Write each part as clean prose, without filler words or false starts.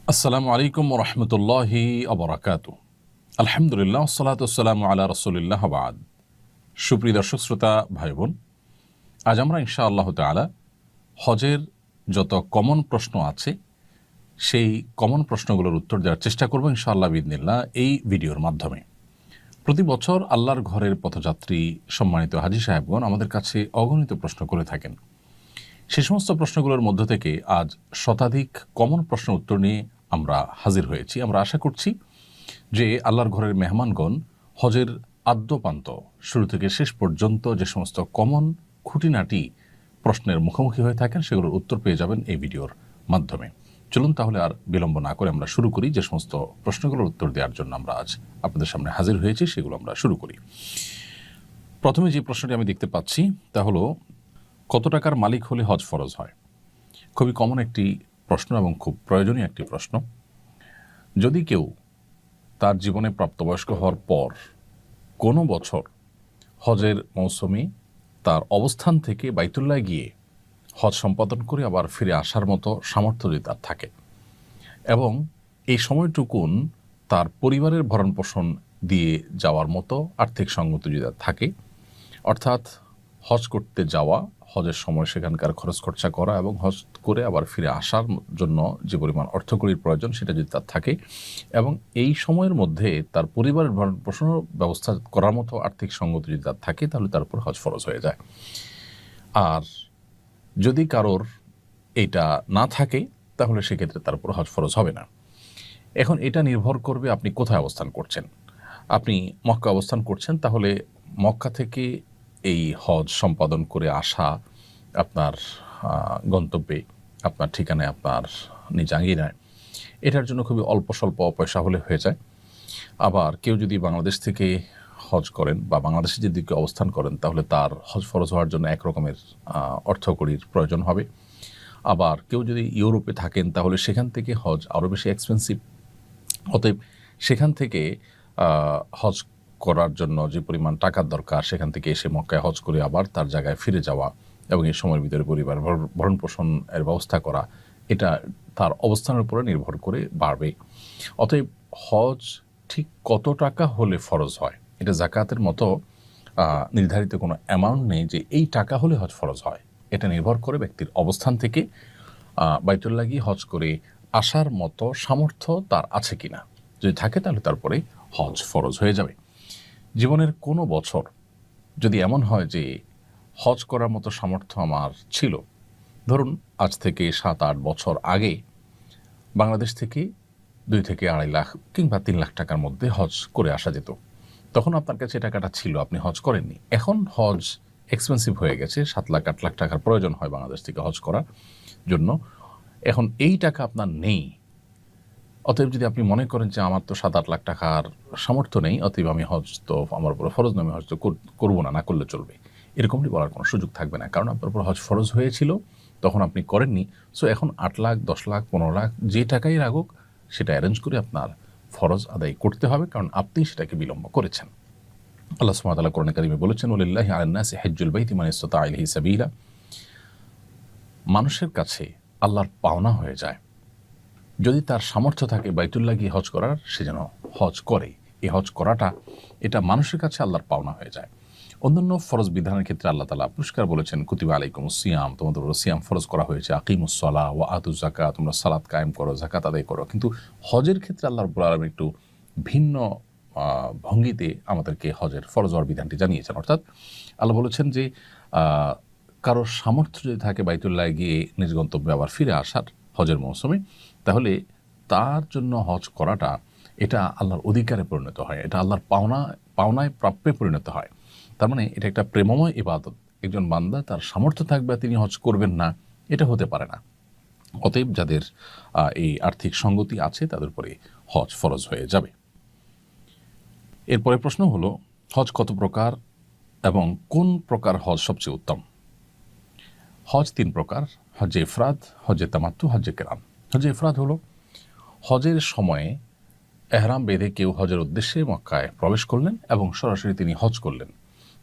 আসসালামু আলাইকুম রহমতুল্লাহি আবরাকাত। আলহামদুলিল্লাহ সালাতু আসসালামু আলা রাসূলিল্লাহ বাদ। সুপ্রিয় দর্শক শ্রোতা ভাই বোন, আজ আমরা ইনশাআল্লাহ তাআলা হজের যত কমন প্রশ্ন আছে সেই কমন প্রশ্নগুলোর উত্তর দেওয়ার চেষ্টা করব ইনশাআল্লাহ বিইذনিল্লাহ এই ভিডিওর মাধ্যমে। প্রতি বছর আল্লাহর ঘরের পথযাত্রী সম্মানিত হাজী সাহেবগণ আমাদের কাছে অগণিত প্রশ্ন করে থাকেন। সেই সমস্ত প্রশ্নগুলোর মধ্য থেকে আজ শতাধিক কমন প্রশ্নের উত্তর নিয়ে আমরা হাজির হয়েছি। আমরা আশা করছি যে আল্লাহর ঘরের মেহমানগণ হজের আদ্যপান্ত শুরু থেকে শেষ পর্যন্ত যে সমস্ত কমন খুঁটিনাটি প্রশ্নের মুখোমুখি হয়ে থাকেন সেগুলোর উত্তর পেয়ে যাবেন এই ভিডিওর মাধ্যমে। চলুন তাহলে আর বিলম্ব না করে আমরা শুরু করি। যে সমস্ত প্রশ্নগুলোর উত্তর দেওয়ার জন্য আমরা আজ আপনাদের সামনে হাজির হয়েছি সেগুলো আমরা শুরু করি। প্রথমে যে প্রশ্নটি আমি দেখতে পাচ্ছি তা হলো, কত টাকার মালিক হলে হজ ফরজ হয়? খুবই কমন একটি প্রশ্ন এবং খুব প্রয়োজনীয় একটি প্রশ্ন। যদি কেউ তার জীবনে প্রাপ্তবয়স্ক হওয়ার পর কোনো বছর হজের মৌসুমে তার অবস্থান থেকে বাইতুল্লাহ গিয়ে হজ সম্পাদন করে আবার ফিরে আসার মতো সামর্থ্য যদি তার থাকে এবং এই সময়টুকুন তার পরিবারের ভরণ পোষণ দিয়ে যাওয়ার মতো আর্থিক সঙ্গতি যদি তার থাকে, অর্থাৎ হজ করতে যাওয়া, হজের সময় সেখানকার খরচ খরচা করা এবং হজ করে আবার ফিরে আসার জন্য যে পরিমাণ অর্থকড়ির প্রয়োজন সেটা যদি তার থাকে এবং এই সময়ের মধ্যে তার পরিবারের ভরণ পোষণের ব্যবস্থা করার মতো আর্থিক সঙ্গতি যদি তার থাকে, তাহলে তার উপর হজ ফরজ হয়ে যায়। আর যদি কারোর এইটা না থাকে তাহলে সেক্ষেত্রে তার উপর হজ ফরজ হবে না। এখন এটা নির্ভর করবে আপনি কোথায় অবস্থান করছেন। আপনি মক্কা অবস্থান করছেন, তাহলে মক্কা থেকে এই হজ সম্পাদন করে আসা আপনার গন্তব্যে, আপনার ঠিকানায়, আপনার নিজ আঙ্গিনায়, এটার জন্য খুবই অল্প স্বল্প পয়সা হলে হয়ে যায়। আবার কেউ যদি বাংলাদেশ থেকে হজ করেন বা বাংলাদেশে যদি কেউ অবস্থান করেন, তাহলে তার হজ ফরজ হওয়ার জন্য একরকমের অর্থকড়ির প্রয়োজন হবে। আবার কেউ যদি ইউরোপে থাকেন তাহলে সেখান থেকে হজ আরও বেশি এক্সপেন্সিভ। অতএব সেখান থেকে হজ করার জন্য যে পরিমাণ টাকার দরকার, সেখান থেকে এসে মক্কায় হজ করে আবার তার জায়গায় ফিরে যাওয়া এবং এই সময়ের ভিতরে পরিবার ভরণ পোষণের ব্যবস্থা করা, এটা তার অবস্থানের উপরে নির্ভর করে বাড়বে। অতএব হজ ঠিক কত টাকা হলে ফরজ হয়, এটা জাকাতের মতো নির্ধারিত কোনো অ্যামাউন্ট নেই যে এই টাকা হলে হজ ফরজ হয়। এটা নির্ভর করে ব্যক্তির অবস্থান থেকে বাইতুল্লাহ গিয়ে হজ করে আসার মতো সামর্থ্য তার আছে কিনা। যদি থাকে তাহলে তারপরে হজ ফরজ হয়ে যাবে। জীবনের কোনো বছর যদি এমন হয় যে হজ করার মতো সামর্থ্য আমার ছিল, ধরুন আজ থেকে 7-8 বছর আগে বাংলাদেশ থেকে 2 থেকে 2.5 লাখ কিংবা 3 লাখ টাকার মধ্যে হজ করে আসা যেত, তখন আপনার কাছে টাকাটা ছিল, আপনি হজ করেননি। এখন হজ এক্সপেন্সিভ হয়ে গেছে, 7 লাখ 8 লাখ টাকার প্রয়োজন হয় বাংলাদেশ থেকে হজ করার জন্য। এখন এই টাকা আপনার নেই। অতএব যদি আপনি মনে করেন যে আমার তো 7-8 লাখ টাকার সামর্থ্য নেই, অতএব আমি হজ তো আমার উপর ফরজ নয়, আমি হজ তো করবো না, না করলে চলবে, এরকমটি বলার কোনো সুযোগ থাকবে না। কারণ আপনার উপর হজ ফরজ হয়েছিল, তখন আপনি করেননি। সো এখন 8 লাখ 10 লাখ 15 লাখ যে টাকাই লাগুক সেটা অ্যারেঞ্জ করে আপনার ফরজ আদায় করতে হবে, কারণ আপনি সেটাকে বিলম্ব করেছেন। আল্লাহ সুবহানাহু ওয়া তাআলা কোরআনে কারিমে বলেছেন, ওয়ালিল্লাহি আলান নাসি হিজ্জুল বাইতি মান ইসতাতা ইলাইহি সাবিলা। মানুষের কাছে আল্লাহর পাওনা হয়ে যায় যদি তার সামর্থ্য থাকে বাইতুল্লাহ গিয়ে হজ করার, সে যেন হজ করে। এই হজ করাটা এটা মানুষের কাছে আল্লাহর পাওনা হয়ে যায়। অন্যান্য ফরজ বিধানের ক্ষেত্রে আল্লাহ তাআলা পুরস্কার বলেছেন, কুতিবা আলাইকুমুস সিয়াম, তোমাদের উপর সিয়াম ফরজ করা হয়েছে, আকিমুস সালাহ ওয়া আতুজ যাকাত, তোমরা সালাত কায়েম করো, যাকাত আদায় করো। কিন্তু হজের ক্ষেত্রে আল্লাহ রাব্বুল আলামিন একটু ভিন্ন ভঙ্গিতে আমাদেরকে হজের ফরজ হওয়ার বিধানটি জানিয়েছেন। অর্থাৎ আল্লাহ বলেছেন যে কারোর সামর্থ্য যদি থাকে বাইতুল্লাহ গিয়ে নিজ গন্তব্যে আবার ফিরে আসার হজের মৌসুমে, তাহলে তার জন্য হজ করাটা এটা আল্লাহর অধিকারে পরিণত হয়, এটা আল্লাহর পাওনায় প্রাপ্যে পরিণত হয়। তার মানে এটা একটা প্রেমময় ইবাদত। একজন বান্দা তার সামর্থ্য থাকবে তিনি হজ করবেন না, এটা হতে পারে না। অতএব যাদের এই আর্থিক সঙ্গতি আছে তাদের উপরে হজ ফরজ হয়ে যাবে। এরপরে প্রশ্ন হলো, হজ কত প্রকার এবং কোন প্রকার হজ সবচেয়ে উত্তম? হজ 3 প্রকার: হজে ইফরাদ, হজে তামাত্তু, হজে কিরান। হজে ইফরাদ হলো হজের সময়ে এহরাম বেঁধে কেউ হজের উদ্দেশ্যে মক্কায় প্রবেশ করলেন এবং সরাসরি তিনি হজ করলেন,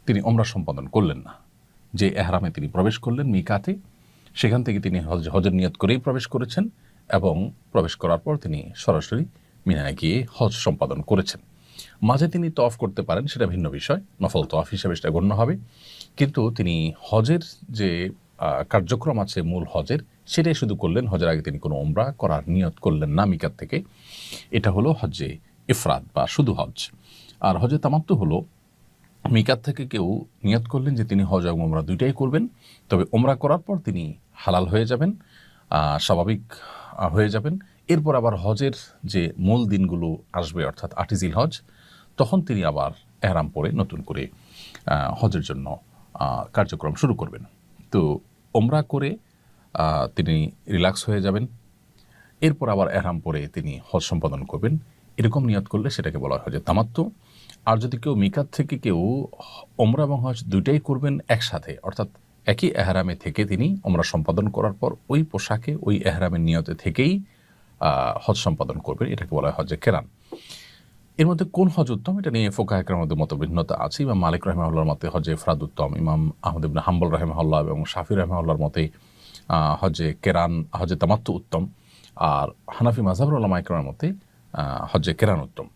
তিনি ওমরা সম্পাদন করলেন না। যে এহরামে তিনি প্রবেশ করলেন মিকাতে, সেখান থেকে তিনি হজের নিয়ত করেই প্রবেশ করেছেন এবং প্রবেশ করার পর তিনি সরাসরি মিনায় গিয়ে হজ সম্পাদন করেছেন। মাঝে তিনি তওয়াফ করতে পারেন, সেটা ভিন্ন বিষয়, নফল তওয়াফ হিসেবে সেটা গণ্য হবে। কিন্তু তিনি হজের যে কার্যক্রম আছে মূল হজের, সেটাই শুধু করলেন। হজের আগে তিনি কোনো উমরা করার নিয়ত করলেন না মিকাত থেকে। এটা হলো হজ্জে ইফরাদ বা শুধু হজ। আর হজে তামাত্তু হলো মিকাত থেকে কেউ নিয়ত করলেন যে তিনি হজ এবং উমরা দুইটাই করবেন, তবে উমরা করার পর তিনি হালাল হয়ে যাবেন, স্বাভাবিক হয়ে যাবেন। এরপর আবার হজের যে মূল দিনগুলো আসবে, অর্থাৎ 8 জিলহজ, তখন তিনি আবার এহরাম পরে নতুন করে হজের জন্য কার্যক্রম শুরু করবেন। তো উমরা করে তিনি রিল্যাক্স হয়ে যাবেন, এরপর আবার এহরাম পরে তিনি হজ সম্পাদন করবেন। এরকম নিয়ত করলে সেটাকে বলা হয় হজে তামাত্তু। আর যদি কেউ মিকাত থেকে কেউ উমরা এবং হজ দুইটাই করবেন একসাথে, অর্থাৎ একই এহরামে থেকে তিনি উমরা সম্পাদন করার পর ওই পোশাকে ওই এহরামের নিয়তে থেকেই হজ সম্পাদন করবেন, এটাকে বলা হয় হজে কেরান। এর মধ্যে কোন হজ উত্তম, এটা নিয়ে ফোকাহে কেরামের মধ্যে মতভিন্নতা আছে। ইমাম মালিক রাহিমাহুল্লাহর মতে হজে ইফরাদ উত্তম, ইমাম আহমদ ইবনে হাম্বল রাহিমাহুল্লাহ এবং শাফি রাহিমাহুল্লাহর মতে হজে কেরান, হজে তামাত্তু উত্তম। আর হানাফি মাযহাবের উলামায়ে কেরামের মতে হজে কেরান উত্তম।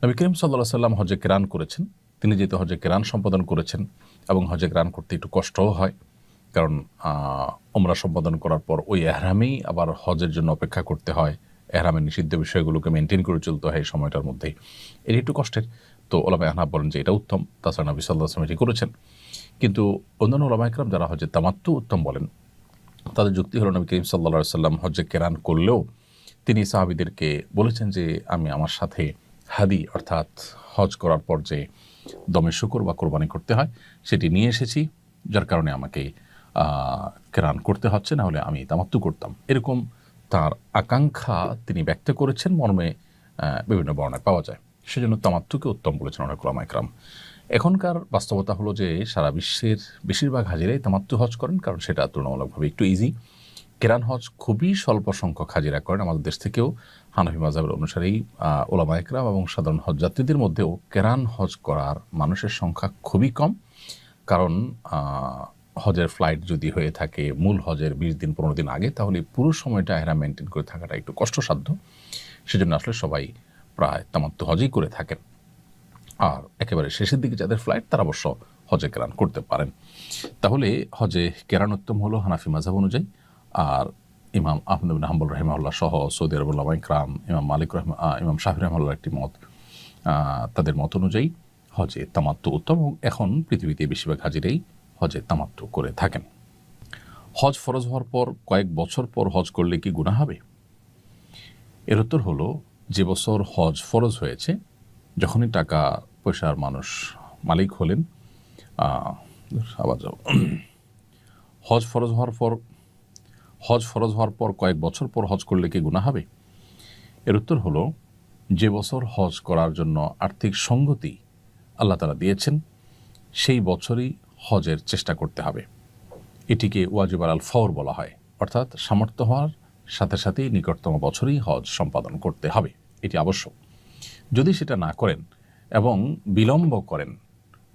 নবী করিম সাল্লাল্লাহু আলাইহি ওয়াসাল্লাম হজে কেরান করেছেন। তিনি যেহেতু হজে কেরান সম্পাদন করেছেন এবং হজে কেরান করতে একটু কষ্টও হয়, কারণ উমরা সম্পাদন করার পর ওই এহরামেই আবার হজের জন্য অপেক্ষা করতে হয়, এহরামের নিষিদ্ধ বিষয়গুলোকে মেনটেন করে চলতে হয় এই সময়টার মধ্যেই, এটি একটু কষ্টের। তো ওলামায়ে আহনাফ বলেন যে এটা উত্তম, তাছাড়া নবী সাল্লাল্লাহু আলাইহি ওয়াসাল্লাম এটি করেছেন। কিন্তু অন্যান্য ওলামায়ে কেরাম যারা হজে তামাত্তু উত্তম বলেন, তাদের যুক্তি হলো নবী করিম সাল্লাল্লাহু আলাইহি ওয়াসাল্লাম হজে কেরান করলেও তিনি সাহাবীদেরকে বলেছেন যে আমি আমার সাথে হাদি, অর্থাৎ হজ করার পর যে দমে শুকর বা কোরবানি করতে হয়, সেটি নিয়ে এসেছি, যার কারণে আমাকে কেরান করতে হচ্ছে, না হলে আমি তামাত্তু করতাম। এরকম তার আকাঙ্ক্ষা তিনি ব্যক্ত করেছেন, মর্মে বিভিন্ন বর্ণায় পাওয়া যায়। সেজন্য তামাত্তুকে উত্তম বলেছেন অনেক উলামায়ে কেরাম। এখনকার বাস্তবতা হলো যে সারা বিশ্বের বেশিরভাগ হাজিরাই তামাত্তু হজ করেন, কারণ সেটা তুলনামূলকভাবে একটু ইজি। কেরান হজ খুবই স্বল্প সংখ্যক হাজিরা করেন। আমাদের দেশ থেকেও হানাফি মাযহাবের অনুসারেই উলামায়ে কেরাম এবং সাধারণ হজযাত্রীদের মধ্যেও কেরান হজ করার মানুষের সংখ্যা খুবই কম। কারণ হজের ফ্লাইট যদি হয়ে থাকে মূল হজের 20 দিন 15 দিন আগে, তাহলে পুরো সময়টা এহরাম মেনটেন করে থাকাটা একটু কষ্টসাধ্য। সেজন্য আসলে সবাই প্রায় তামাত্তু হজই করে থাকেন। আর একেবারে শেষের দিকে যাদের ফ্লাইট, তারা অবশ্য হজে কেরান করতে পারেন। তাহলে হজে কেরান উত্তম হলো হানাফি মাযহাব অনুযায়ী। আর ইমাম আহমদ ইবনে হাম্বল রাহিমাহুল্লাহ সহ সৌদি আরবের উলামায়ে কেরাম, ইমাম শাফি রাহিমাহুল্লাহর একটি মত, তাদের মত অনুযায়ী হজে তামাত্তু উত্তম। এখন পৃথিবীতে বেশিরভাগ হাজিরাই হজে তামাত্তু করে থাকেন। হজ ফরজ হওয়ার পর কয়েক বছর পর হজ করলে কি গুনাহ হবে? এর উত্তর হলো, যে বছর হজ ফরজ হয়েছে, যখনই টাকা পয়সার মানুষ মালিক হলেন, হজ ফরজ হওয়ার পর কয়েক বছর পর হজ করলে কি গুনাহ হবে? এর উত্তর হলো, যে বছর হজ করার জন্য আর্থিক সঙ্গতি আল্লাহ তাআলা দিয়েছেন, সেই বছরই হজের চেষ্টা করতে হবে। এটিকে ওয়াজিব আলাল ফওর বলা হয়, অর্থাৎ সামর্থ্য হওয়ার সাথে সাথেই নিকটতম বছরই হজ সম্পাদন করতে হবে, এটি আবশ্যক। যদি সেটা না করেন এবং বিলম্ব করেন,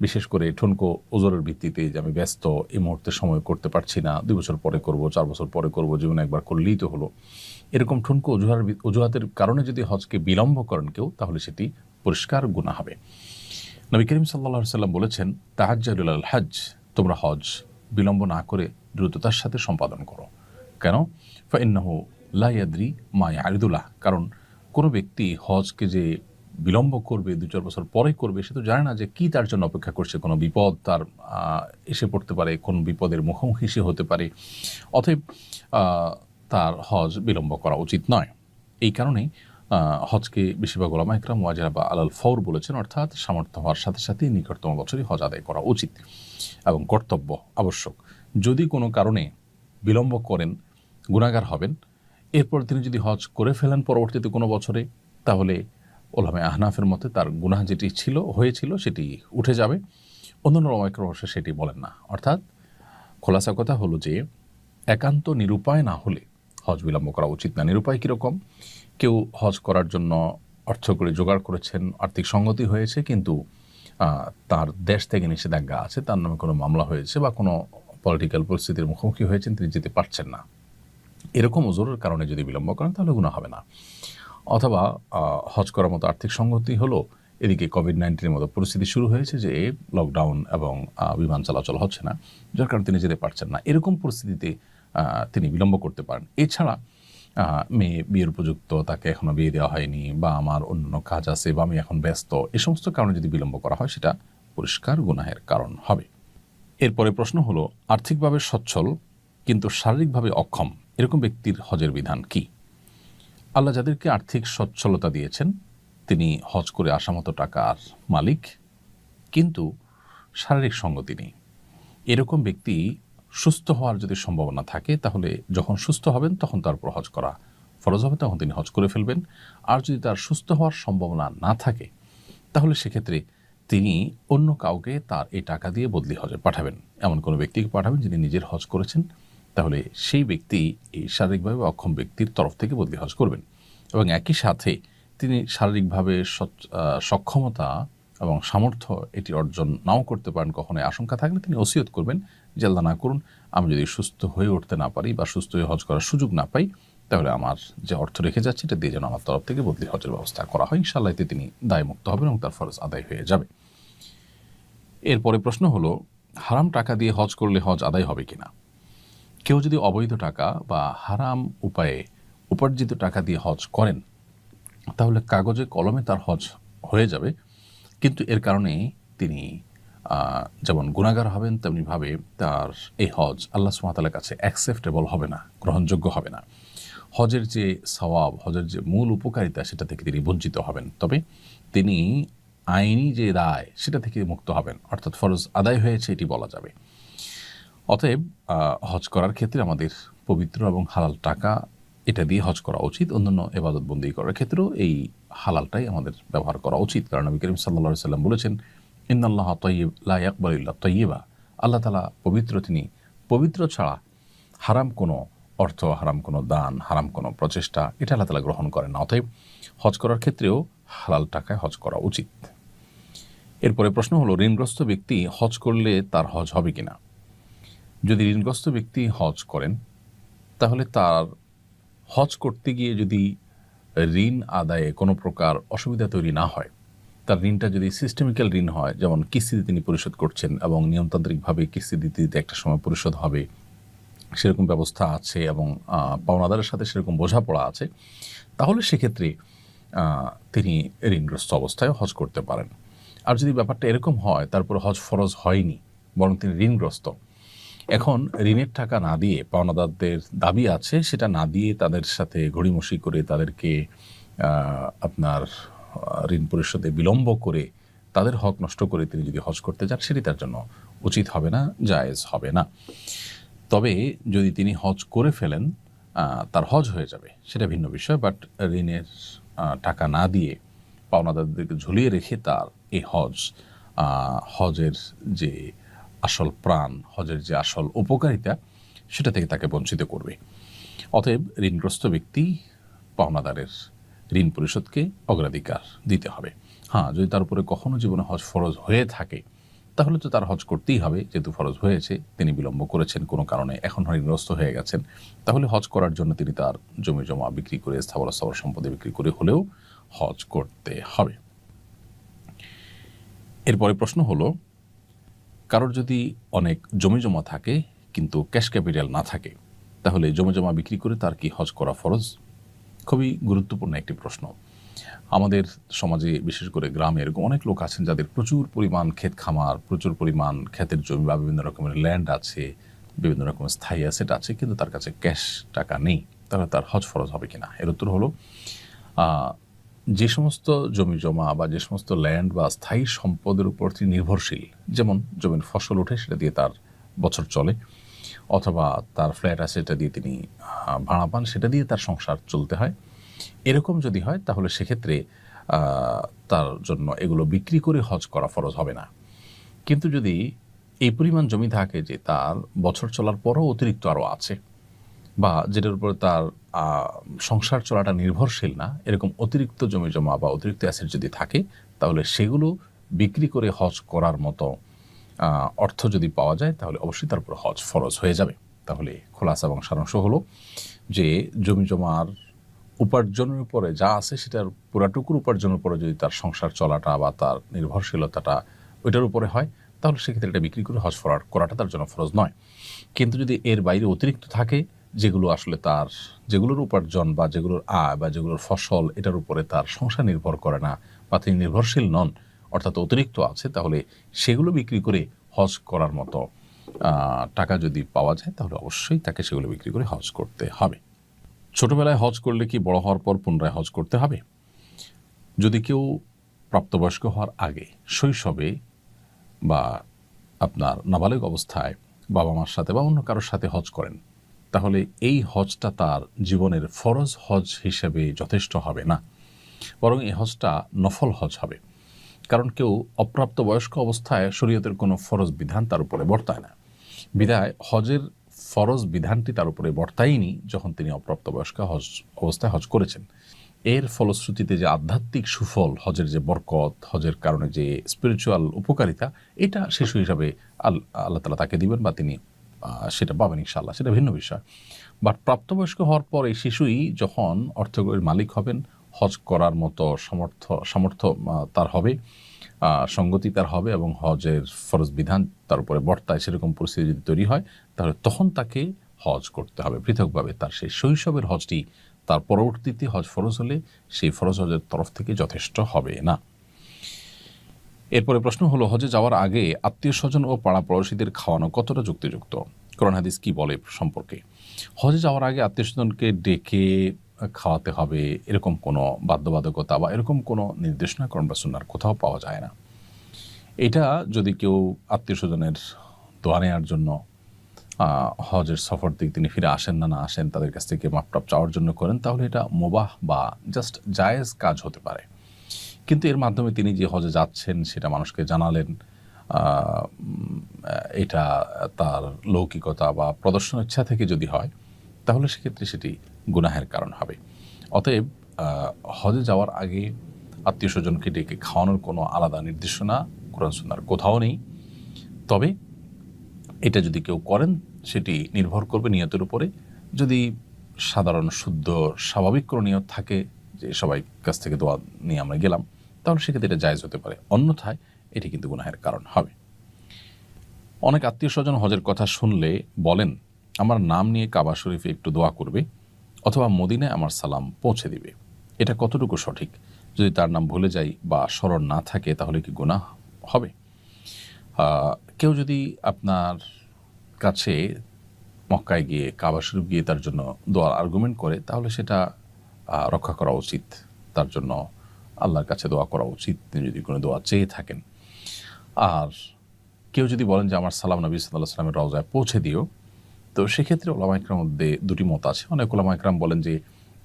বিশেষ করে ঠুনকো ওজরের ভিত্তিতে যে আমি ব্যস্ত, এই মুহূর্তে সময় করতে পারছি না, 2 বছর পরে করব, 4 বছর পরে করব, জীবনে একবার করলেই তো হলো, এরকম ঠুনকো অজুহাতের কারণে যদি হজকে বিলম্ব করেন কেউ, তাহলে সেটি পরিষ্কার গুনাহ হবে। নবী করিম সাল্লাল্লাহু আলাইহি ওয়াসাল্লাম বলেছেন, তাহাজ্জালু ইলাল হজ, তোমরা হজ বিলম্ব না করে দ্রুততার সাথে সম্পাদন করো। কেন? ফাইন্নাহু লা ইয়াদরি মা ইয়ারিদুলাহ, কারণ কোনো ব্যক্তি হজকে যে বিলম্ব করবে, 2-4 বছর পরে করবে, সে তো জানে না যে কি তার জন্য অপেক্ষা করছে। কোনো বিপদ তার এসে পড়তে পারে, কোন বিপদের মুখোমুখি সে হতে পারে। অতএব তার হজ বিলম্ব করা উচিত নয়। এই কারণেই হজকে বেশিরভাগ উলামায়ে কেরাম ওয়াজিব বা আলাল ফওর বলেছেন, অর্থাৎ সামর্থ্য হওয়ার সাথে সাথেই নিকটতম বছরই হজ আদায় করা উচিত এবং কর্তব্য, আবশ্যক। যদি কোনো কারণে বিলম্ব করেন, গুনাহগার হবেন। এরপর তিনি যদি হজ করে ফেলেন পরবর্তীতে কোনো বছরে, তাহলে উলামায়ে আহনাফের মতে তার গুনাহ যেটি হয়েছিল সেটি উঠে যাবে। অন্যান্য উলামায়ে কেরাম অবশ্য সেটি বলেন না। অর্থাৎ খোলাসা কথা হলো যে, একান্ত নিরুপায় না হলে হজ বিলম্ব করা উচিত না। নিরুপায় কীরকম? কেউ হজ করার জন্য অর্থ করে জোগাড় করেছেন, আর্থিক সঙ্গতি হয়েছে, কিন্তু তার দেশ থেকে নিষেধাজ্ঞা আছে, তার নামে কোনো মামলা হয়েছে বা কোনো পলিটিক্যাল পরিস্থিতির মুখোমুখি হয়েছেন, তিনি যেতে পারছেন না। এরকম ওজোরের কারণে যদি বিলম্ব করেন তাহলে গুনাহ হবে না। অথবা হজ করার মতো আর্থিক সংগতি হলো, এদিকে কোভিড-19 মতো পরিস্থিতি শুরু হয়েছে যে লকডাউন এবং বিমান চলাচল হচ্ছে না, যার কারণে তিনি যেতে পারছেন না। এরকম পরিস্থিতিতে তিনি বিলম্ব করতে পারেন। এছাড়া মেয়ে বিয়ের উপযুক্ত, তাকে এখনও বিয়ে দেওয়া হয়নি, বা আমার অন্য কাজ আছে, বা আমি এখন ব্যস্ত, এই সমস্ত কারণে যদি বিলম্ব করা হয় সেটা পরিষ্কার গুনাহের কারণ হবে। এরপরে প্রশ্ন হলো, আর্থিকভাবে সচ্ছল কিন্তু শারীরিকভাবে অক্ষম এরকম ব্যক্তির হজের বিধান কি? আল্লাহ যাদেরকে আর্থিক সচ্ছলতা দিয়েছেন তিনি হজ করে আসা মতো টাকার মালিক, কিন্তু শারীরিক সঙ্গতি নেই, এরকম ব্যক্তি সুস্থ হওয়ার যদি সম্ভাবনা থাকে তাহলে যখন সুস্থ হবেন তখন তার উপর হজ করা ফরজ হবে, তখন তিনি হজ করে ফেলবেন। আর যদি তার সুস্থ হওয়ার সম্ভাবনা না থাকে তাহলে সেক্ষেত্রে তিনি অন্য কাউকে তার এই টাকা দিয়ে বদলি হজে পাঠাবেন, এমন কোনো ব্যক্তিকে পাঠাবেন যিনি নিজের হজ করেছেন, তাহলে সেই ব্যক্তি এই শারীরিকভাবে অক্ষম ব্যক্তির তরফ থেকে বদলি হজ করবেন। এবং একই সাথে তিনি শারীরিকভাবে সক্ষমতা এবং সামর্থ্য এটি অর্জন নাও করতে পারেন, কখনো আশঙ্কা থাকলে তিনি ওসিয়ত করবেন যে আল্লাহ না করুন আমি যদি সুস্থ হয়ে উঠতে না পারি বা সুস্থ হয়ে হজ করার সুযোগ না পাই, তাহলে আমার যে অর্থ রেখে যাচ্ছে এটা দিয়ে যেন আমার তরফ থেকে বদলি হজের ব্যবস্থা করা হয়। ইনশাআল্লাহ এতে তিনি দায়মুক্ত হবেন এবং তার ফরজ আদায় হয়ে যাবে। এরপরে প্রশ্ন হলো, হারাম টাকা দিয়ে হজ করলে হজ আদায় হবে কিনা? কেউ যদি অবৈধ টাকা বা হারাম উপায়ে উপার্জিত টাকা দিয়ে হজ করেন তাহলে কাগজে কলমে তার হজ হয়ে যাবে, কিন্তু এর কারণে তিনি যেমন গুনাহগার হবেন তেমনিভাবে তার এই হজ আল্লাহ সুবহানাহু ওয়া তাআলার কাছে অ্যাকসেপ্টেবল হবে না, গ্রহণযোগ্য হবে না। হজের যে সওয়াব, হজের যে মূল উপকারিতা সেটা থেকে তিনি বঞ্চিত হবেন। তবে তিনি আইনি যে দায় সেটা থেকে মুক্ত হবেন, অর্থাৎ ফরজ আদায় হয়েছে এটি বলা যাবে। অতএব হজ করার ক্ষেত্রে আমাদের পবিত্র এবং হালাল টাকা এটা দিয়ে হজ করা উচিত। অন্যান্য ইবাদত বন্দেগী করার ক্ষেত্রেও এই হালালটাই আমাদের ব্যবহার করা উচিত, কারণ নবী করিম সাল্লাল্লাহু আলাইহি ওয়াসাল্লাম বলেছেন, ইন্নাল্লাহা তাইয়্যিব লা ইয়াকবালু ইল্লা তাইয়্যিবা। আল্লাহ তাআলা পবিত্র, তিনি পবিত্র ছাড়া হারাম কোনো অর্থ, হারাম কোনো দান, হারাম কোনো প্রচেষ্টা এটা আল্লাহ তাআলা গ্রহণ করেন না। অতএব হজ করার ক্ষেত্রেও হালাল টাকায় হজ করা উচিত। এরপরে প্রশ্ন হলো, ঋণগ্রস্ত ব্যক্তি হজ করলে তার হজ হবে কিনা? যদি ঋণগ্রস্ত ব্যক্তি হজ করেন তাহলে তার হজ করতে গিয়ে যদি ঋণ আদায়ে কোনো প্রকার অসুবিধা তৈরি না হয়, তার ঋণটা যদি সিস্টেমিক্যাল ঋণ হয়, যেমন কিস্তিতে তিনি পরিশোধ করছেন এবং নিয়মতান্ত্রিকভাবে কিস্তি দিতে দিতে একটা সময় পরিশোধ হবে সেরকম ব্যবস্থা আছে এবং পাওনাদারের সাথে সেরকম বোঝাপড়া আছে, তাহলে সেক্ষেত্রে তিনি ঋণগ্রস্ত অবস্থায় হজ করতে পারেন। আর যদি ব্যাপারটা এরকম হয় তারপর হজ ফরজ হয়নি বরং তিনি ঋণগ্রস্ত, এখন ঋণের টাকা না দিয়ে, পাওনাদারদের দাবি আছে সেটা না দিয়ে তাদের সাথে ঘড়িমসি করে তাদেরকে আপনার ঋণ পরিশোধে বিলম্ব করে তাদের হক নষ্ট করে তিনি যদি হজ করতে যান সেটি তার জন্য উচিত হবে না, জায়েজ হবে না। তবে যদি তিনি হজ করে ফেলেন তার হজ হয়ে যাবে সেটা ভিন্ন বিষয়, বাট ঋণের টাকা না দিয়ে পাওনাদারদেরকে ঝুলিয়ে রেখে তার এই হজের যে আসল প্রাণ, হজের যে আসল উপকারিতা সেটা থেকে তাকে বঞ্চিত করবে। অতএব ঋণগ্রস্ত ব্যক্তি পাওনাদারের ঋণ পরিশোধকে অগ্রাধিকার দিতে হবে। হ্যাঁ, যদি তার উপরে কখনো জীবনে হজ ফরজ হয়ে থাকে তাহলে তো তার হজ করতেই হবে, যেহেতু ফরজ হয়েছে, তিনি বিলম্ব করেছেন কোনো কারণে, এখন ঋণগ্রস্ত হয়ে গেছেন, তাহলে হজ করার জন্য তিনি তার জমি জমা বিক্রি করে, স্থাবর সম্পত্তি বিক্রি করে হলেও হজ করতে হবে। এরপরে প্রশ্ন হলো, কারোর যদি অনেক জমি জমা থাকে কিন্তু ক্যাশ ক্যাপিটাল না থাকে তাহলে জমি জমা বিক্রি করে তার কি হজ করা ফরজ? খুবই গুরুত্বপূর্ণ একটি প্রশ্ন। আমাদের সমাজে বিশেষ করে গ্রামে এরকম অনেক লোক আছেন যাদের প্রচুর পরিমাণ ক্ষেত খামার, প্রচুর পরিমাণ ক্ষেতের জমি বা বিভিন্ন রকমের ল্যান্ড আছে, বিভিন্ন রকমের স্থায়ী অ্যাসেট আছে, কিন্তু তার কাছে ক্যাশ টাকা নেই, তাহলে তার হজ ফরজ হবে কিনা? এর উত্তর হলো, যে সমস্ত জমি জমা বা যে সমস্ত ল্যান্ড বা স্থায়ী সম্পদের উপর তিনি নির্ভরশীল, যেমন জমির ফসল ওঠে সেটা দিয়ে তার বছর চলে, অথবা তার ফ্ল্যাট আছে সেটা দিয়ে তিনি ভাড়া পান, সেটা দিয়ে তার সংসার চলতে হয়, এরকম যদি হয় তাহলে সেক্ষেত্রে তার জন্য এগুলো বিক্রি করে হজ করা ফরজ হবে না। কিন্তু যদি এই পরিমাণ জমি থাকে যে তার বছর চলার পরও অতিরিক্ত আরও আছে, বা যেটার উপরে তার সংসার চলাটা নির্ভরশীল না, এরকম অতিরিক্ত জমি জমা বা অতিরিক্ত অ্যাসেট যদি থাকে তাহলে সেগুলো বিক্রি করে হজ করার মতো অর্থ যদি পাওয়া যায় তাহলে অবশ্যই তার উপর হজ ফরজ হয়ে যাবে। তাহলে খোলাসা এবং সারাংশ হলো, যে জমি জমার উপার্জনের উপরে যা আছে সেটার পুরাটুকুর উপার্জনের উপরে যদি তার সংসার চলাটা বা তার নির্ভরশীলতাটা ওইটার উপরে হয়, তাহলে সেক্ষেত্রে এটা বিক্রি করে হজ করাটা তার জন্য ফরজ নয়। কিন্তু যদি এর বাইরে অতিরিক্ত থাকে, যেগুলো আসলে তার, যেগুলোর উপার্জন বা যেগুলোর আয় বা যেগুলোর ফসল এটার উপরে তার সংসার নির্ভর করে না বা তিনি নির্ভরশীল নন, অর্থাৎ অতিরিক্ত আছে, তাহলে সেগুলো বিক্রি করে হজ করার মতো টাকা যদি পাওয়া যায়, তাহলে অবশ্যই তাকে সেগুলো বিক্রি করে হজ করতে হবে। ছোটবেলায় হজ করলে কি বড় হওয়ার পর পুনরায় হজ করতে হবে? যদি কেউ প্রাপ্তবয়স্ক হওয়ার আগে শৈশবে বা আপনার নাবালিগ অবস্থায় বাবা মার সাথে বা অন্য কারোর সাথে হজ করেন, তাহলে এই হজটা তার জীবনের ফরজ হজ হিসেবে যথেষ্ট হবে না, বরং এই হজটা নফল হজ হবে। কারণ কেউ অপ্রাপ্তবয়স্ক অবস্থায় শরীয়তের কোনো ফরজ বিধান তার উপরে বর্তায় না, বিধায় হজের ফরজ বিধানটি তার উপরে বর্তায়নি যখন তিনি অপ্রাপ্তবয়স্ক অবস্থায় হজ করেছেন। এর ফলশ্রুতিতে যে আধ্যাত্মিক সুফল, হজের যে বরকত, হজের কারণে যে স্পিরিচুয়াল উপকারিতা, এটা শিশু হিসাবে আল্লাহ তাআলা তাকে দিবেন বা তিনি সেটা পাবেন ইনশাআল্লাহ, সেটা ভিন্ন বিষয়। বাট প্রাপ্তবয়স্ক হওয়ার পর এই শিশুই যখন অর্থকরীর মালিক হবেন, হজ করার মতো সামর্থ্য তার হবে, সঙ্গতি তার হবে এবং হজের ফরজ বিধান তার উপরে বর্তায়, সেরকম পরিস্থিতি যদি তৈরি হয়, তাহলে তখন তাকে হজ করতে হবে পৃথকভাবে। তার সেই শৈশবের হজটি তার পরবর্তীতে হজ ফরজ হলে সেই ফরজ হজের তরফ থেকে যথেষ্ট হবে না। এরপরে প্রশ্ন হলো, হজে যাওয়ার আগে আত্মীয় স্বজন ও পাড়া পড়োশীদের খাওয়ানো কতটা যুক্তিযুক্ত? কোরআন হাদিস কি বলে সম্পর্কে? হজে যাওয়ার আগে আত্মীয় স্বজনকে ডেকে খাওয়াতে হবে এরকম কোনো বাধ্যবাধকতা বা এরকম কোনো নির্দেশনা কোরআন বা সুন্নাহর কোথাও পাওয়া যায় না। এটা যদি কেউ আত্মীয় স্বজনের দোয়া নেওয়ার জন্য হজের সফর থেকে তিনি ফিরে আসেন না আসেন, তাদের কাছ থেকে মাপটাপ চাওয়ার জন্য করেন, তাহলে এটা মুবাহ বা জাস্ট জায়েজ কাজ হতে পারে। কিন্তু এর মাধ্যমে তিনি যে হজে যাচ্ছেন সেটা মানুষকে জানালেন, এটা তার লৌকিকতা বা প্রদর্শন ইচ্ছা থেকে যদি হয়, তাহলে সেক্ষেত্রে সেটি গুনাহের কারণ হবে। অতএব হজে যাওয়ার আগে আত্মীয় স্বজনকে ডেকে খাওয়ানোর কোনো আলাদা নির্দেশনা কোরআন সুন্নাহর কোথাও নেই। তবে এটা যদি কেউ করেন, সেটি নির্ভর করবে নিয়তের উপরে। যদি সাধারণ শুদ্ধ স্বাভাবিক কোনো নিয়ত থাকে যে সবাই কাছ থেকে দোয়া নিয়ে আমরা গেলাম, তাহলে সেক্ষেত্রে এটা জায়েজ হতে পারে, অন্যথায় এটি কিন্তু গুনাহের কারণ হবে। অনেক আত্মীয় স্বজন হজের কথা শুনলে বলেন, আমার নাম নিয়ে কাবা শরীফে একটু দোয়া করবে অথবা মদিনায় আমার সালাম পৌঁছে দিবে। এটা কতটুকু সঠিক? যদি তার নাম ভুলে যাই বা স্মরণ না থাকে, তাহলে কি গুনাহ হবে? কেউ যদি আপনার কাছে মক্কায় গিয়ে কাবা শরীফ গিয়ে তার জন্য দোয়ার আর্গুমেন্ট করে, তাহলে সেটা রক্ষা করা উচিত, তার জন্য আল্লাহর কাছে দোয়া করা উচিত তিনি যদি কোনো দোয়া চেয়ে থাকেন। আর কেউ যদি বলেন যে আমার সালাম নবী সাল্লাল্লাহু আলাইহি ওয়াসাল্লামের রওজায় পৌঁছে দিও, তো সেক্ষেত্রে ওলামা ইকরামের মধ্যে দুটি মত আছে। অনেক ওলামা ইকরাম বলেন যে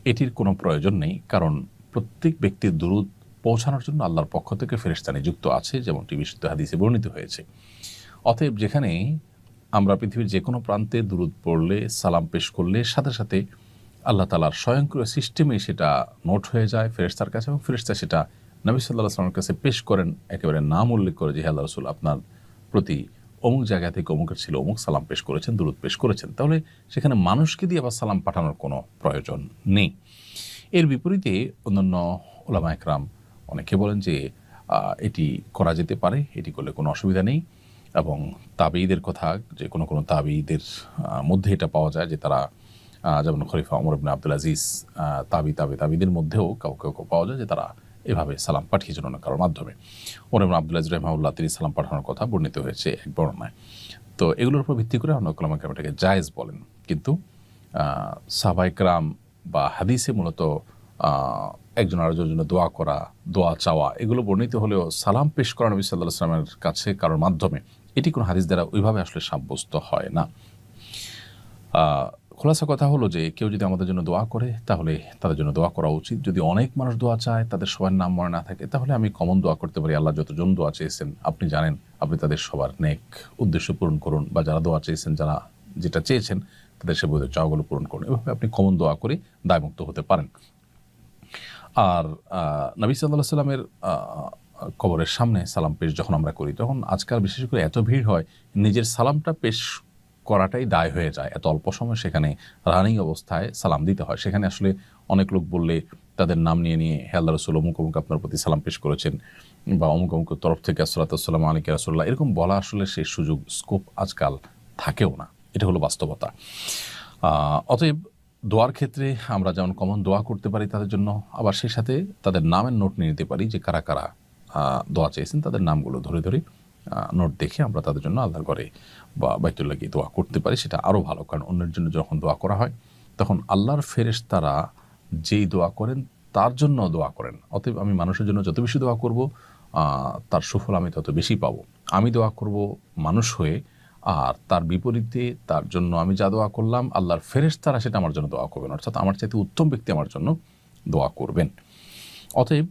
এটির কোনো প্রয়োজন নেই, কারণ প্রত্যেক ব্যক্তির দুরূদ পৌঁছানোর জন্য আল্লাহর পক্ষ থেকে ফেরেশতা নিযুক্ত আছে, যেমনটি বিশুদ্ধ হাদিসে বর্ণিত হয়েছে। অতএব যেখানে আমরা পৃথিবীর যে কোনো প্রান্তে দুরূদ পড়লে, সালাম পেশ করলে, সাথে সাথে আল্লাহ তাআলার স্বয়ংক্রিয় সিস্টেমে সেটা নোট হয়ে যায় ফেরেশতার কাছে এবং ফেরেশতা সেটা নবী সাল্লাল্লাহু আলাইহি ওয়াসাল্লামের কাছে পেশ করেন, একেবারে নাম উল্লেখ করে যে, হে আল্লাহর রাসূল, আপনার প্রতি অমুক জায়গা থেকে অমুকের ছিল অমুক সালাম পেশ করেছেন, দুরূদ পেশ করেছেন। তাহলে সেখানে মানুষকে দিয়ে আবার সালাম পাঠানোর কোনো প্রয়োজন নেই। এর বিপরীতে অন্যান্য ওলামা একরাম অনেকে বলেন যে এটি করা যেতে পারে, এটি করলে কোনো অসুবিধা নেই। এবং তাবেঈদের কথা, যে কোনো তাবেঈদের মধ্যে এটা পাওয়া যায় যে তারা, যেমন খলিফা ওমর ইবনে আব্দুল আজিজ, তাবেঈদের মধ্যেও কেউ পাওয়া যায় যে তারা এভাবে সালাম পাঠিয়েছেন অন্য কারোর মাধ্যমে। ওমর ইবনে আব্দুল আজিজ রাহিমাহুল্লাহ তিনি সালাম পাঠানোর কথা বর্ণিত হয়েছে এক বর্ণনায়। তো এগুলোর উপর ভিত্তি করে অনেক ওলামা কেরাম এটাকে জায়েজ বলেন। কিন্তু সাহাবায়ে কেরাম বা হাদিসে মূলত একজন আরেকজনের জন্য দোয়া করা, দোয়া চাওয়া, এগুলো বর্ণিত হলেও সালাম পেশ করা নবী সাল্লাল্লাহু আলাইহি ওয়াসাল্লামের কাছে কারোর মাধ্যমে, এটি কোনো হাদিস দ্বারা ওইভাবে আসলে সাব্যস্ত হয় না। খোলাসা কথা হলো যে কেউ যদি আমাদের জন্য দোয়া করে, তাহলে তাদের জন্য দোয়া করা উচিত। যদি অনেক মানুষ দোয়া চায়, তাদের সবার নাম মনে না থাকে, তাহলে আমি কমন দোয়া করতে পারি, আল্লাহ যতজন দোয়া চেয়েছেন আপনি জানেন, আপনি তাদের সবার নেক উদ্দেশ্য পূরণ করুন, বা যারা দোয়া চেয়েছেন, যারা যেটা চেয়েছেন তাদের সে বোধ চাওয়াগুলো পূরণ করুন। এভাবে আপনি কমন দোয়া করে দায়মুক্ত হতে পারেন। আর নবী সাল্লাল্লাহু আলাইহি ওয়াসাল্লামের কবরের সামনে সালাম পেশ যখন আমরা করি, তখন আজকাল বিশেষ করে এত ভিড় হয়, নিজের সালামটা পেশ করাটাই দায় হয়ে যায়। এত অল্প সময় সেখানে রানিং অবস্থায় সালাম দিতে হয়। সেখানে আসলে অনেক লোক বললে তাদের নাম নিয়ে হে আল্লাহ রাসূল অমুক অমুক আপনার প্রতি সালাম পেশ করেছেন, বা অমুক অমুক তরফ থেকে আসসালাতু ওয়াসসালামু আলাইকা রাসূলুল্লাহ, এরকম বলা আসলে সেই সুযোগ স্কোপ আজকাল থাকেও না। এটা হলো বাস্তবতা। অতএব দোয়ার ক্ষেত্রে আমরা যেমন কমন দোয়া করতে পারি তাদের জন্য, আবার সেই সাথে তাদের নামের নোট নিয়ে নিতে পারি যে কারা কারা দোয়া চেয়েছেন, তাদের নামগুলো ধরে ধরে নোট দেখে আমরা তাদের জন্য আল্লাহর ঘরে বা বাইতুল্লাহ গিয়ে দোয়া করতে পারি। সেটা আরও ভালো, কারণ অন্যের জন্য যখন দোয়া করা হয় তখন আল্লাহর ফেরেশতারা যেই দোয়া করেন তার জন্য দোয়া করেন। অতএব আমি মানুষের জন্য যত বেশি দোয়া করব তার সুফল আমি তত বেশি পাবো। আমি দোয়া করব মানুষ হয়ে, আর তার বিপরীতে তার জন্য আমি যা দোয়া করলাম আল্লাহর ফেরেশতারা সেটা আমার জন্য দোয়া করবেন, অর্থাৎ আমার চাইতে উত্তম ব্যক্তি আমার জন্য দোয়া করবেন। অতএব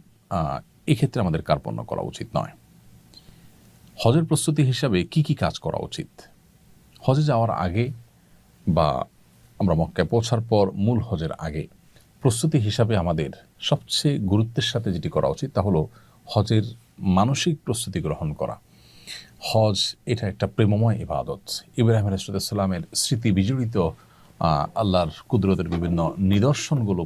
এক্ষেত্রে আমাদের কার্পণ্য করা উচিত নয়। হজের প্রস্তুতি হিসাবে কি কি কাজ করা উচিত? হজে যাওয়ার আগে বা আমরা মক্কায় পৌঁছার পর মূল হজের আগে প্রস্তুতি হিসাবে আমাদের সবচেয়ে গুরুত্বের সাথে যেটি করা উচিত তা হলো হজের মানসিক প্রস্তুতি গ্রহণ করা। হজ এটা একটা প্রেমময় ইবাদত। ইব্রাহিম আলাইহিস সালামের স্মৃতি বিজড়িত আল্লাহর কুদরতের বিভিন্ন নিদর্শনগুলো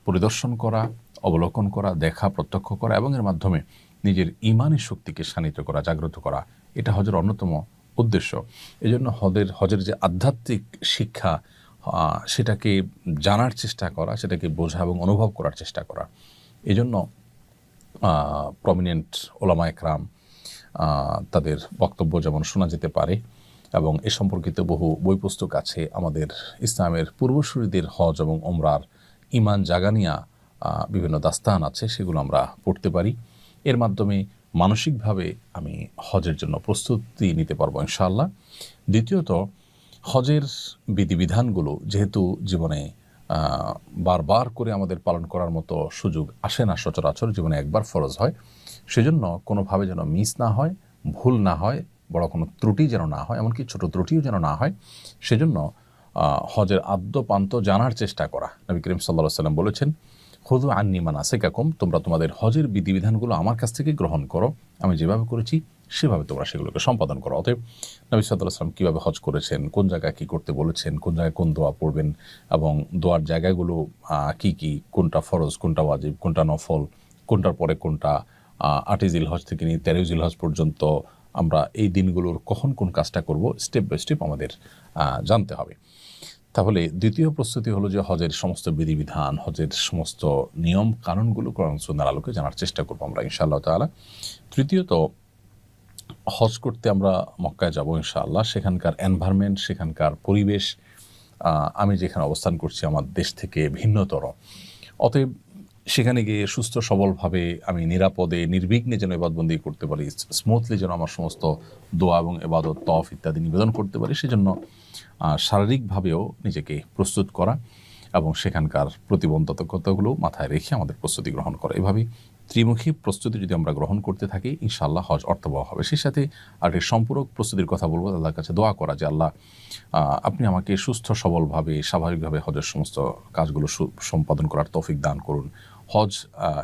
পরিদর্শন করা, অবলোকন করা, দেখা, প্রত্যক্ষ করা এবং এর মাধ্যমে নিজের ঈমানি শক্তিকে শানিত করা, জাগ্রত করা, এটা হজের অন্যতম উদ্দেশ্য। এজন্য হজের যে আধ্যাত্মিক শিক্ষা সেটাকে জানার চেষ্টা করা, সেটাকে বোঝা এবং অনুভব করার চেষ্টা করা। এজন্য প্রমিনেন্ট ওলামা একরাম তাদের বক্তব্য যেমন শোনা যেতে পারে এবং এ সম্পর্কিত বহু বই পুস্তক আছে। আমাদের ইসলামের পূর্বসূরীদের হজ এবং ওমরার ঈমান জাগানিয়া বিভিন্ন দাস্তান আছে, সেগুলো আমরা পড়তে পারি। এর মাধ্যমে মানসিকভাবে আমি হজের জন্য প্রস্তুতি নিতে পারবো ইনশাআল্লাহ। দ্বিতীয়ত, হজের বিধিবিধানগুলো যেহেতু জীবনে বারবার করে আমাদের পালন করার মতো সুযোগ আসে না, সচরাচর জীবনে একবার ফরজ হয়, সেজন্য কোনোভাবে যেন মিস না হয়, ভুল না হয়, বড় কোনো ত্রুটি যেন না হয়, এমনকি ছোট ত্রুটিও যেন না হয়, সেজন্য হজের আদ্যপান্ত জানার চেষ্টা করা। নবী করিম সাল্লাল্লাহু আলাইহি ওয়াসাল্লাম বলেছেন, খুযু আন্নী মানাসিকাকুম, তোমরা তোমাদের হজের বিধিবিধানগুলো আমার কাছ থেকে গ্রহণ করো, আমি যেভাবে করেছি সেভাবে তোমরা সেগুলোকে সম্পাদন করো। অতএব নবী সাল্লাল্লাহু আলাইহি ওয়াসাল্লাম কীভাবে হজ করেছেন, কোন জায়গায় কী করতে বলেছেন, কোন জায়গায় কোন দোয়া পড়বেন এবং দোয়ার জায়গাগুলো কি কি, কোনটা ফরজ, কোনটা ওয়াজিব, কোনটা নফল, কোনটার পরে কোনটা, 8ই জিলহজ থেকে নিয়ে 13ই জিলহজ পর্যন্ত আমরা এই দিনগুলোর কখন কোন কাজটা করব, স্টেপ বাই স্টেপ আমাদের জানতে হবে। তাহলে দ্বিতীয় প্রস্তুতি হলো যে হজের সমস্ত বিধিবিধান, হজের সমস্ত নিয়ম কানুনগুলো কোরআন সুন্নাহর আলোকে জানার চেষ্টা করবো আমরা ইনশাআল্লাহ তাআলা। তৃতীয়ত, হজ করতে আমরা মক্কায় যাব ইনশাআল্লাহ, সেখানকার এনভায়রনমেন্ট, সেখানকার পরিবেশ আমি যেখানে অবস্থান করছি আমার দেশ থেকে ভিন্নতর। অতএব সেখানে গিয়ে সুস্থ সবলভাবে আমি নিরাপদে নির্বিঘ্নে যেন ইবাদতবন্দি করতে পারি, স্মুথলি যেন আমার সমস্ত দোয়া এবং ইবাদত, তওয়াফ ইত্যাদি নিবেদন করতে পারি, সেজন্য শারীরিকভাবেও নিজেকে প্রস্তুত করা এবং সেখানকার প্রতিবন্ধকতাগুলো মাথায় রেখে আমাদের প্রস্তুতি গ্রহণ করা। এভাবেই ত্রিমুখী প্রস্তুতি যদি আমরা গ্রহণ করতে থাকি ইনশাআল্লাহ হজ অর্থবহ হবে। সেই সাথে আর একটি সম্পূরক প্রস্তুতির কথা বলবো, আল্লাহর কাছে দোয়া করা যে আল্লাহ আপনি আমাকে সুস্থ সবলভাবে স্বাভাবিকভাবে হজের সমস্ত কাজগুলো সম্পাদন করার তৌফিক দান করুন। হজ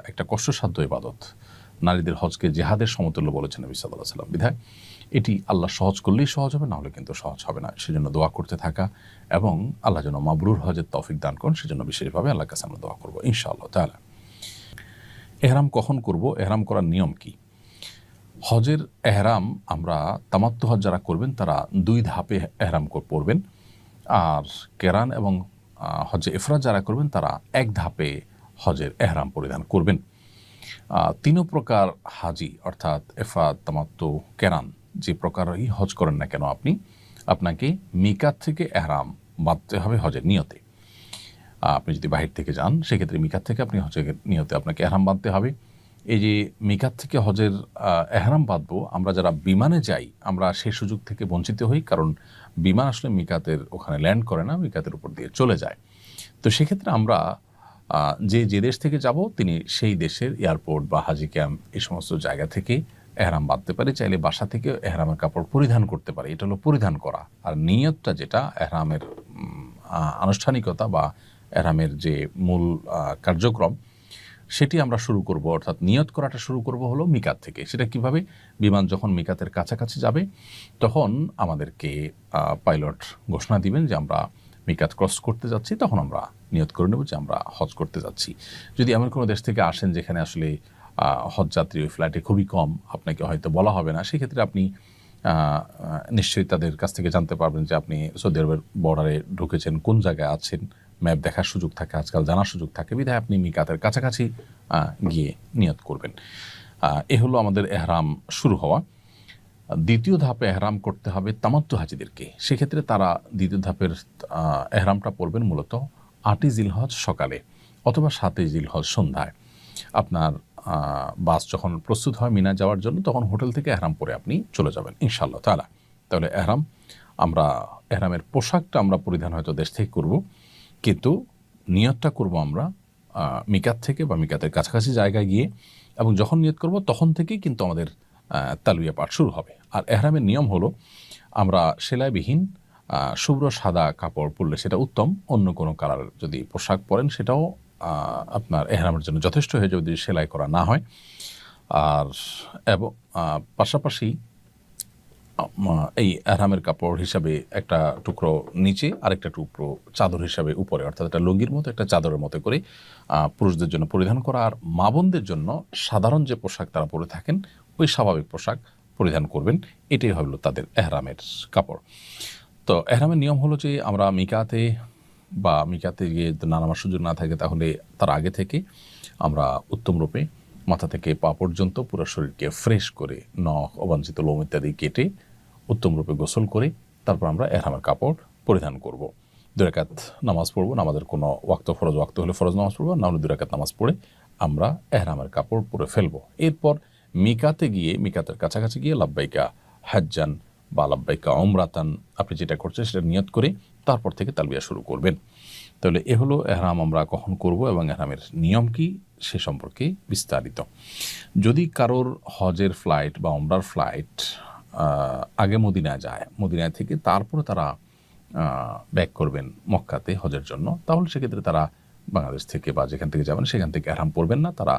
একটা কষ্টসাধ্য ইবাদত, নারীদের হজকে জিহাদের সমতুল্য বলেছেন নবী সাল্লাল্লাহু আলাইহি ওয়াসাল্লাম। বিধায় এটি আল্লাহ সহজ করলেই সহজ হবে, না হলে কিন্তু সহজ হবে না। সেজন্য দোয়া করতে থাকা এবং আল্লাহ যেন মাবরুর হজের তৌফিক দান করেন, সেজন্য বিশেষভাবে আল্লাহর কাছে আমরা দোয়া করবো ইনশাআল্লাহ তাআলা। এহরাম কখন করব, এহরাম করার নিয়ম কি? হজের এহরাম আমরা তামাত্তু হজ যারা করবেন তারা 2 ধাপে এহরাম পরবেন, আর কেরান এবং হজে ইফরাদ যারা করবেন তারা 1 ধাপে হজের এহরাম পরিধান করবেন। 3 প্রকার হাজি অর্থাৎ ইফরাদ, তামাত্তু, কেরান যে প্রকারই হজ করেন না কেন আপনাকে মিকাত থেকে এহরাম বাঁধতে হবে হজের নিয়তে। আপনি যদি বাহির থেকে যান সেক্ষেত্রে মিকাত থেকে আপনি হজের নিয়তে আপনাকে এহরাম বাঁধতে হবে। এই যে মিকাত থেকে হজের এহরাম বাঁধবো, আমরা যারা বিমানে যাই আমরা সেই সুযোগ থেকে বঞ্চিত হই, কারণ বিমান আসলে মিকাতের ওখানে ল্যান্ড করে না, মিকাতের উপর দিয়ে চলে যায়। তো সেক্ষেত্রে আমরা যে দেশ থেকে যাব তিনি সেই দেশের এয়ারপোর্ট বা হাজি ক্যাম্প এই সমস্ত জায়গা থেকে এহরাম বাঁধতে পারি, চাইলে বাসা থেকে এহরামের কাপড় পরিধান করতে পারি। এটা হলো পরিধান করা। আর নিয়তটা যেটা এহরামের আনুষ্ঠানিকতা বা এহরামের যে মূল কার্যক্রম সেটি আমরা শুরু করব, অর্থাৎ নিয়ত করাটা শুরু করব হলো মিকাত থেকে। সেটা কিভাবে? বিমান যখন মিকাতের কাছাকাছি যাবে তখন আমাদেরকে পাইলট ঘোষণা দিবেন যে আমরা মিকাত ক্রস করতে যাচ্ছি, তখন আমরা নিয়ত করে নেব যে আমরা হজ করতে যাচ্ছি। যদি এমন কোনো দেশ থেকে আসেন যেখানে আসলে হজ যাত্রী ওই ফ্লাইটে খুবই কম, আপনাকে হয়তো বলা হবে না, সেক্ষেত্রে আপনি নিশ্চয়ই তাদের কাছ থেকে জানতে পারবেন যে আপনি সৌদি আরবের বর্ডারে ঢুকেছেন, কোন জায়গায় আছেন, ম্যাপ দেখার সুযোগ থাকে, আজকাল জানার সুযোগ থাকে, বিধায় আপনি মিকাতের কাছাকাছি গিয়ে নিয়ত করবেন। এ হলো আমাদের এহরাম শুরু হওয়া। দ্বিতীয় ধাপে এহরাম করতে হবে তামাত্তু হাজিদেরকে। সেক্ষেত্রে তারা দ্বিতীয় ধাপের এহরামটা পড়বেন মূলত 8ই জিলহজ সকালে অথবা 7ই জিলহজ সন্ধ্যায়। আপনার বাস যখন প্রস্তুত হয় মিনা যাওয়ার জন্য, তখন হোটেল থেকে এহরাম পরে আপনি চলে যাবেন ইনশাআল্লাহ তাআলা। তাহলে এহরামের পোশাকটা আমরা পরিধান হয়তো দেশ থেকে করব, কিন্তু নিয়তটা করব আমরা মিকাত থেকে বা মিকাতের কাছাকাছি জায়গায় গিয়ে, এবং যখন নিয়ত করব তখন থেকেই কিন্তু আমাদের তালবিয়া পাঠ শুরু হবে। আর এহরামের নিয়ম হলো আমরা সেলাইবিহীন শুভ্র সাদা কাপড় পরলে সেটা উত্তম, অন্য কোনো কালারের যদি পোশাক পরেন সেটাও আপনার এহরামের জন্য যথেষ্ট হয়ে যাবে যদি সেলাই করা না হয়। আর এবং পাশাপাশি এই এহরামের কাপড় হিসাবে একটা টুকরো নিচে আরেকটা টুকরো চাদর হিসাবে উপরে, অর্থাৎ একটা লুঙ্গির মতো একটা চাদরের মতো করে পুরুষদের জন্য পরিধান করা। আর মা বোনদের জন্য সাধারণ যে পোশাক তারা পরে থাকেন ওই স্বাভাবিক পোশাক পরিধান করবেন। এটাই হলো তাদের এহরামের কাপড়। তো এহরামের নিয়ম হলো যে আমরা মিকাতে গিয়ে না নামার সুযোগ না থাকে তাহলে তার আগে থেকে আমরা উত্তম রূপে মাথা থেকে পা পর্যন্ত পুরো শরীরকে ফ্রেশ করে, নখ, অবাঞ্ছিত লোম ইত্যাদি কেটে উত্তম রূপে গোসল করে তারপর আমরা এহরামের কাপড় পরিধান করব। 2 রাকাত নামাজ পড়ব, নামাজের কোনো ওয়াক্ত হলে ফরজ নামাজ পড়ব, না হলে 2 রাকাত নামাজ পড়ে আমরা এহরামের কাপড় পরে ফেলব। এরপর মিকাতের কাছাকাছি গিয়ে লাব্বাইকা হাজ্জান বা লাব্বাইকা উমরাতান আপনি যেটা করছেন সেটা নিয়ত করে তারপর থেকে তালবিয়া শুরু করবেন। তাহলে এ হলো এহরাম আমরা কখন করব এবং এহরামের নিয়ম কি সে সম্পর্কে বিস্তারিত। যদি কারোর হজের ফ্লাইট বা উমরার ফ্লাইট আগে মদিনায় যায়, মদিনায় থেকে তারপরে তারা ব্যাক করবেন মক্কাতে হজের জন্য, তাহলে সেক্ষেত্রে তারা বাংলাদেশ থেকে বা যেখান থেকে যাবেন সেখান থেকে এহরাম পড়বেন না। তারা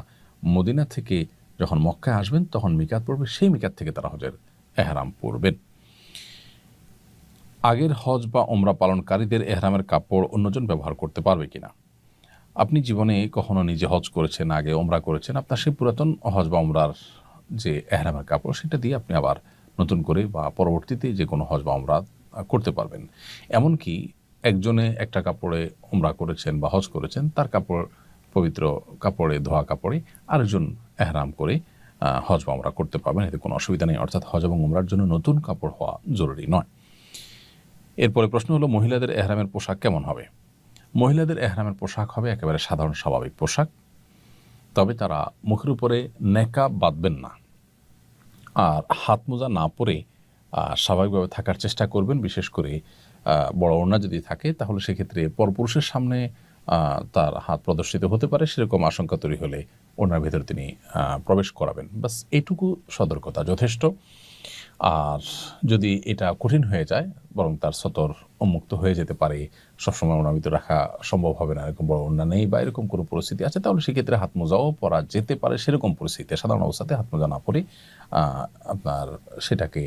মদিনা থেকে যখন মক্কায় আসবেন তখন মিকাত পড়বে, সেই মিকাত থেকে তারা হজের এহরাম পড়বেন। আগের হজ বা ওমরা পালনকারীদের এহরামের কাপড় অন্যজন ব্যবহার করতে পারবে কিনা? আপনি জীবনে কখনো নিজে হজ করেছেন, আগে ওমরা করেছেন, আপনার সেই পুরাতন হজ বা ওমরার যে এহরামের কাপড় সেটা দিয়ে আপনি আবার নতুন করে বা পরবর্তীতে যে কোনো হজ বা ওমরা করতে পারবেন। এমনকি একজনে একটা কাপড়ে ওমরা করেছেন বা হজ করেছেন, তার কাপড় পবিত্র কাপড়ে, ধোয়া কাপড়ে আরেকজন এহরাম করে হজ বা ওমরা করতে পারবেন, এতে কোনো অসুবিধা নেই। অর্থাৎ হজ এবং ওমরার জন্য নতুন কাপড় হওয়া জরুরি নয়। এরপরে প্রশ্ন হলো মহিলাদের এহরামের পোশাক কেমন হবে? মহিলাদের এহরামের পোশাক হবে একেবারে সাধারণ স্বাভাবিক পোশাক, তবে তারা মুখের উপরে নেকাব বাঁধবেন না আর হাত মোজা না পরে স্বাভাবিকভাবে থাকার চেষ্টা করবেন। বিশেষ করে বড় ওড়না যদি থাকে তাহলে সেক্ষেত্রে পরপুরুষের সামনে তার হাত প্রদর্শিত হতে পারে, সেরকম আশঙ্কা তৈরি হলে ওড়নার ভেতরে তিনি প্রবেশ করাবেন। বাস এইটুকু সতর্কতা যথেষ্ট। আর যদি এটা কঠিন হয়ে যায়, বরং তার সতর উন্মুক্ত হয়ে যেতে পারে, সবসময় ওনার ভিতরে রাখা সম্ভব হবে না, এরকম বড় ওড়না নেই বা এরকম কোনো পরিস্থিতি আছে, তাহলে সেক্ষেত্রে হাত মোজাও পরা যেতে পারে। সেরকম পরিস্থিতিতে সাধারণ অবস্থাতে হাত মোজা না পরে আপনার সেটাকে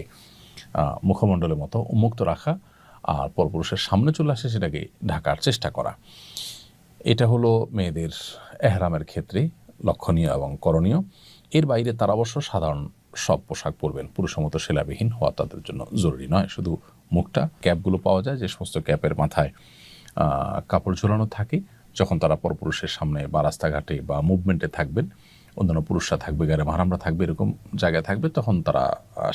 মুখমণ্ডলের মতো উন্মুক্ত রাখা আর পরপুরুষের সামনে চলে আসে সেটাকে ঢাকার চেষ্টা করা। এটা হলো মেয়েদের এহরামের ক্ষেত্রে লক্ষণীয় এবং করণীয়। এর বাইরে তারা অবশ্য সাধারণ সব পোশাক পরবেন, পুরুষের মতো সেলাবিহীন হওয়া তাদের জন্য জরুরি নয়। শুধু মুখটা, ক্যাপগুলো পাওয়া যায় যে সমস্ত ক্যাপের মাথায় কাপড় ঝোলানো থাকে, যখন তারা পরপুরুষের সামনে বা রাস্তাঘাটে বা মুভমেন্টে থাকবেন, অন্যান্য পুরুষরা থাকবে, গায়ে মাহারামরা থাকবে, এরকম জায়গায় থাকবে, তখন তারা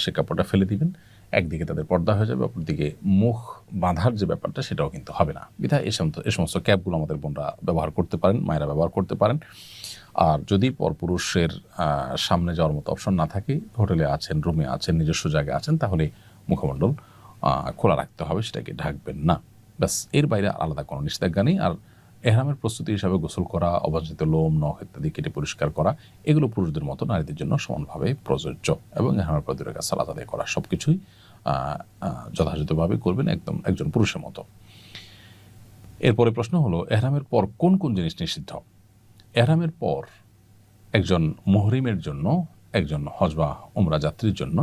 সে কাপড়টা ফেলে দিবেন। একদিকে তাদের পর্দা হয়ে যাবে, অপরদিকে মুখ বাঁধার যে ব্যাপারটা সেটাও কিন্তু হবে না। বিধায় এ সমস্ত ক্যাপগুলো আমাদের বোনরা ব্যবহার করতে পারেন, মায়েরা ব্যবহার করতে পারেন। আর যদি পরপুরুষের সামনে যাওয়ার মতো অপশন না থাকে, হোটেলে আছেন, রুমে আছেন, নিজস্ব জায়গায় আছেন, তাহলে মুখমণ্ডল খোলা রাখতে হবে, সেটাকে ঢাকবেন না। ব্যাস, এর বাইরে আলাদা কোনো নিষেধাজ্ঞা নেই। আর এহরামের প্রস্তুতি হিসাবে গোসল করা, অবাঞ্ছিত লোম, নখ ইত্যাদি কেটে পরিষ্কার করা, এগুলো পুরুষদের মতো নারীদের জন্য সমানভাবে প্রযোজ্য। এবং এহরামের পর 2 রাকাত সালাত আদায় করা, সব কিছুই যথাযথভাবে করবেন একজন পুরুষের মতো। এরপরে প্রশ্ন হলো এহরামের পর কোন কোন জিনিস নিষিদ্ধ? এহরামের পর একজন মুহরিমের জন্য, একজন হজ বা উমরা যাত্রীর জন্য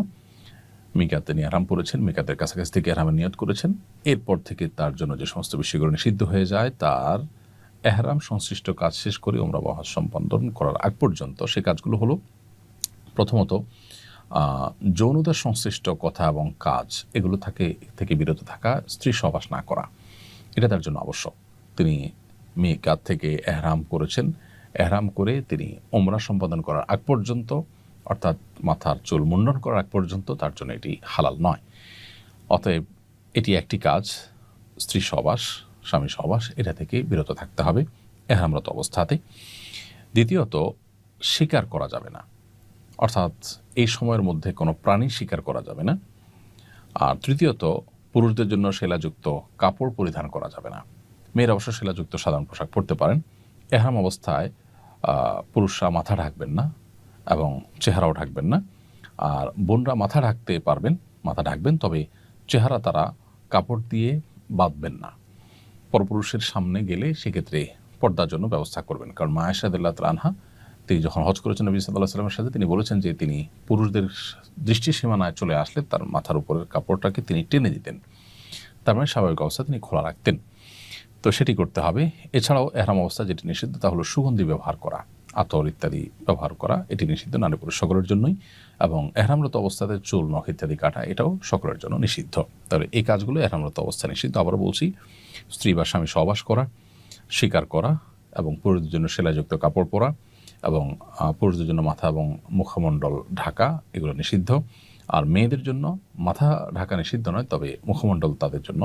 মিকাতে নিয়ে এহরাম পড়েছেন, মিকাতের কাছাকাছি থেকে এহরামের নিয়ত করেছেন, এরপর থেকে তার জন্য যে সমস্ত বিষয়গুলো নিষিদ্ধ হয়ে যায়, তার এহরাম সংশ্লিষ্ট কাজ শেষ করে উমরা বা হজ সম্পাদন করার আগ পর্যন্ত সে কাজগুলো হলো, প্রথমত যৌনতা সংশ্লিষ্ট কথা এবং কাজ এগুলো থেকে বিরত থাকা, স্ত্রী সহবাস না করা, এটা তার জন্য আবশ্যক। তিনি মিকাত থেকে এহরাম করেছেন, এহরাম করে তিনি উমরা সম্পাদন করার আগ পর্যন্ত, অর্থাৎ মাথার চুল মুন্ডন করার আগ পর্যন্ত তার জন্য এটি হালাল নয়। অতএব এটি একটি কাজ, স্ত্রী সহবাস, স্বামী সহবাস, এটা থেকে বিরত থাকতে হবে এহরামরত অবস্থাতে। দ্বিতীয়ত, শিকার করা যাবে না, অর্থাৎ এই সময়ের মধ্যে কোনো প্রাণী শিকার করা যাবে না। আর তৃতীয়ত, পুরুষদের জন্য সেলাযুক্ত কাপড় পরিধান করা যাবে না। মেয়েরা অবশ্য সেলাযুক্ত সাধারণ পোশাক পরতে পারেন। এহরাম অবস্থায় পুরুষরা মাথা ঢাকবেন না এবং চেহারাও ঢাকবেন না। আর বোনরা মাথা ঢাকতে পারবেন, মাথা ঢাকবেন, তবে চেহারা তারা কাপড় দিয়ে বাঁধবেন না। পরপুরুষের সামনে গেলে সেক্ষেত্রে পর্দার জন্য ব্যবস্থা করবেন, কারণ মা আয়েশা রাদিয়াল্লাহু তাআলা আনহা তিনি যখন হজ করেছেন নবী সাল্লাল্লাহু আলাইহি ওয়াসাল্লামের সাথে, তিনি বলেছেন যে তিনি পুরুষদের দৃষ্টি সীমানায় চলে আসলে তার মাথার উপরের কাপড়টাকে তিনি টেনে দিতেন, তার মানে স্বাভাবিক অবস্থা তিনি খোলা রাখতেন। তো সেটি করতে হবে। এছাড়াও এহরাম অবস্থা যেটি নিষিদ্ধ তা হলো সুগন্ধি ব্যবহার করা, আতর ইত্যাদি ব্যবহার করা, এটি নিষিদ্ধ, নারী পুরুষ সকলের জন্যই। এবং এহরামরত অবস্থাতে চুল নখ ইত্যাদি কাটা, এটাও সকলের জন্য নিষিদ্ধ। তাহলে এই কাজগুলো এহরামরত অবস্থা নিষিদ্ধ। আবারও বলছি, স্ত্রী বা স্বামী সহবাস করা, শিকার করা এবং পুরুষদের জন্য সেলাইযুক্ত কাপড় পরা এবং পুরুষদের জন্য মাথা এবং মুখমণ্ডল ঢাকা, এগুলো নিষিদ্ধ। আর মেয়েদের জন্য মাথা ঢাকা নিষিদ্ধ নয়, তবে মুখমণ্ডল তাদের জন্য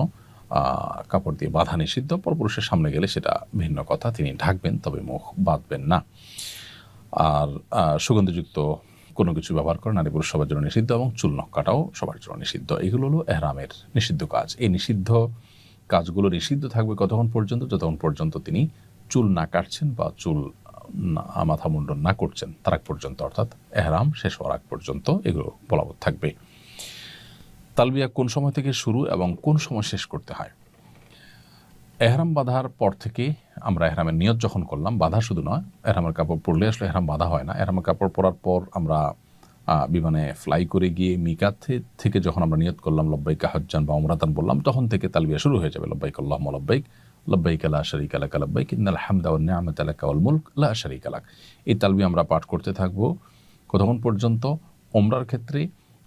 কাপড় দিয়ে বাঁধা নিষিদ্ধ। পরপুরুষের সামনে গেলে সেটা ভিন্ন কথা, তিনি ঢাকবেন তবে মুখ বাঁধবেন না। আর সুগন্ধিযুক্ত কোনো কিছু ব্যবহার করা নারী পুরুষ সবার জন্য নিষিদ্ধ এবং চুল নখ কাটাও সবার জন্য নিষিদ্ধ। এগুলো হলো এহরামের নিষিদ্ধ কাজ। এই নিষিদ্ধ কাজগুলো নিষিদ্ধ থাকবে কতক্ষণ পর্যন্ত? যতক্ষণ পর্যন্ত তিনি চুল না কাটছেন বা চুল মাথা মুন্ডন না করছেন তার আগ পর্যন্ত, অর্থাৎ এহরাম শেষ হওয়ার আগ পর্যন্ত এগুলো বলবৎ থাকবে। তালবিয়া কোন সময় থেকে শুরু এবং কোন সময় শেষ করতে হয়? এহরাম বাঁধার পর থেকে আমরা এহরামের নিয়ত যখন করলাম, বাঁধা শুধু নয়, এহরামের কাপড় পরলে আসলে এহরাম বাঁধা হয় না। এহরামের কাপড় পরার পর আমরা বিমানে ফ্লাই করে গিয়ে মিকাত থেকে যখন আমরা নিয়ত করলাম লব্বাইকা হজ্জান বা উমরাতান বললাম, তখন থেকে তালবিয়া শুরু হয়ে যাবে। লব্বাইক আল্লাহুম্মা লব্বাইক, লব্বাইক লা শারীকা লাকা লব্বাইক, ইন্নাল হামদা ওয়ান নি'মাতা লাকা ওয়াল মুলক লা শারীকা লাক। এই তালবিয়া আমরা পাঠ করতে থাকবো কতক্ষণ পর্যন্ত? উমরার ক্ষেত্রে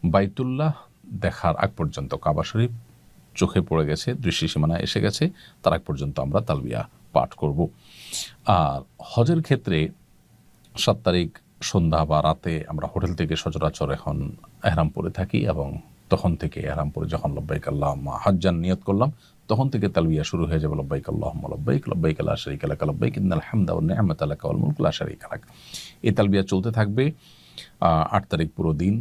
বাইতুল্লাহ দেখার আগ পর্যন্ত, কাবা শরীফ চোখে পড়ে গেছে, দৃষ্টি সীমানায় এসে গেছে, তার আগ পর্যন্ত আমরা তালবিয়া পাঠ করব। আর হজের ক্ষেত্রে 7 তারিখ সন্ধ্যা বা রাতে আমরা হোটেল থেকে সচরাচর এখন এহরাম পরে থাকি এবং তখন থেকে এহরাম পরে যখন লব্বাইক আল্লাহুম্মা হজ্জান নিয়ত করলাম, তখন থেকে তালবিয়া শুরু হয়ে যাবে। লব্বাইক আল্লাহুম্মা লব্বাইক, লব্বাইক লা শারীকা লাকা লব্বাইক, ইন্নাল হামদা ওয়ান নি'মাতা লাকা ওয়াল মুলক লা শারীকা লাক। এই তালবিয়া চলতে থাকবে 8 তারিখ পুরো দিন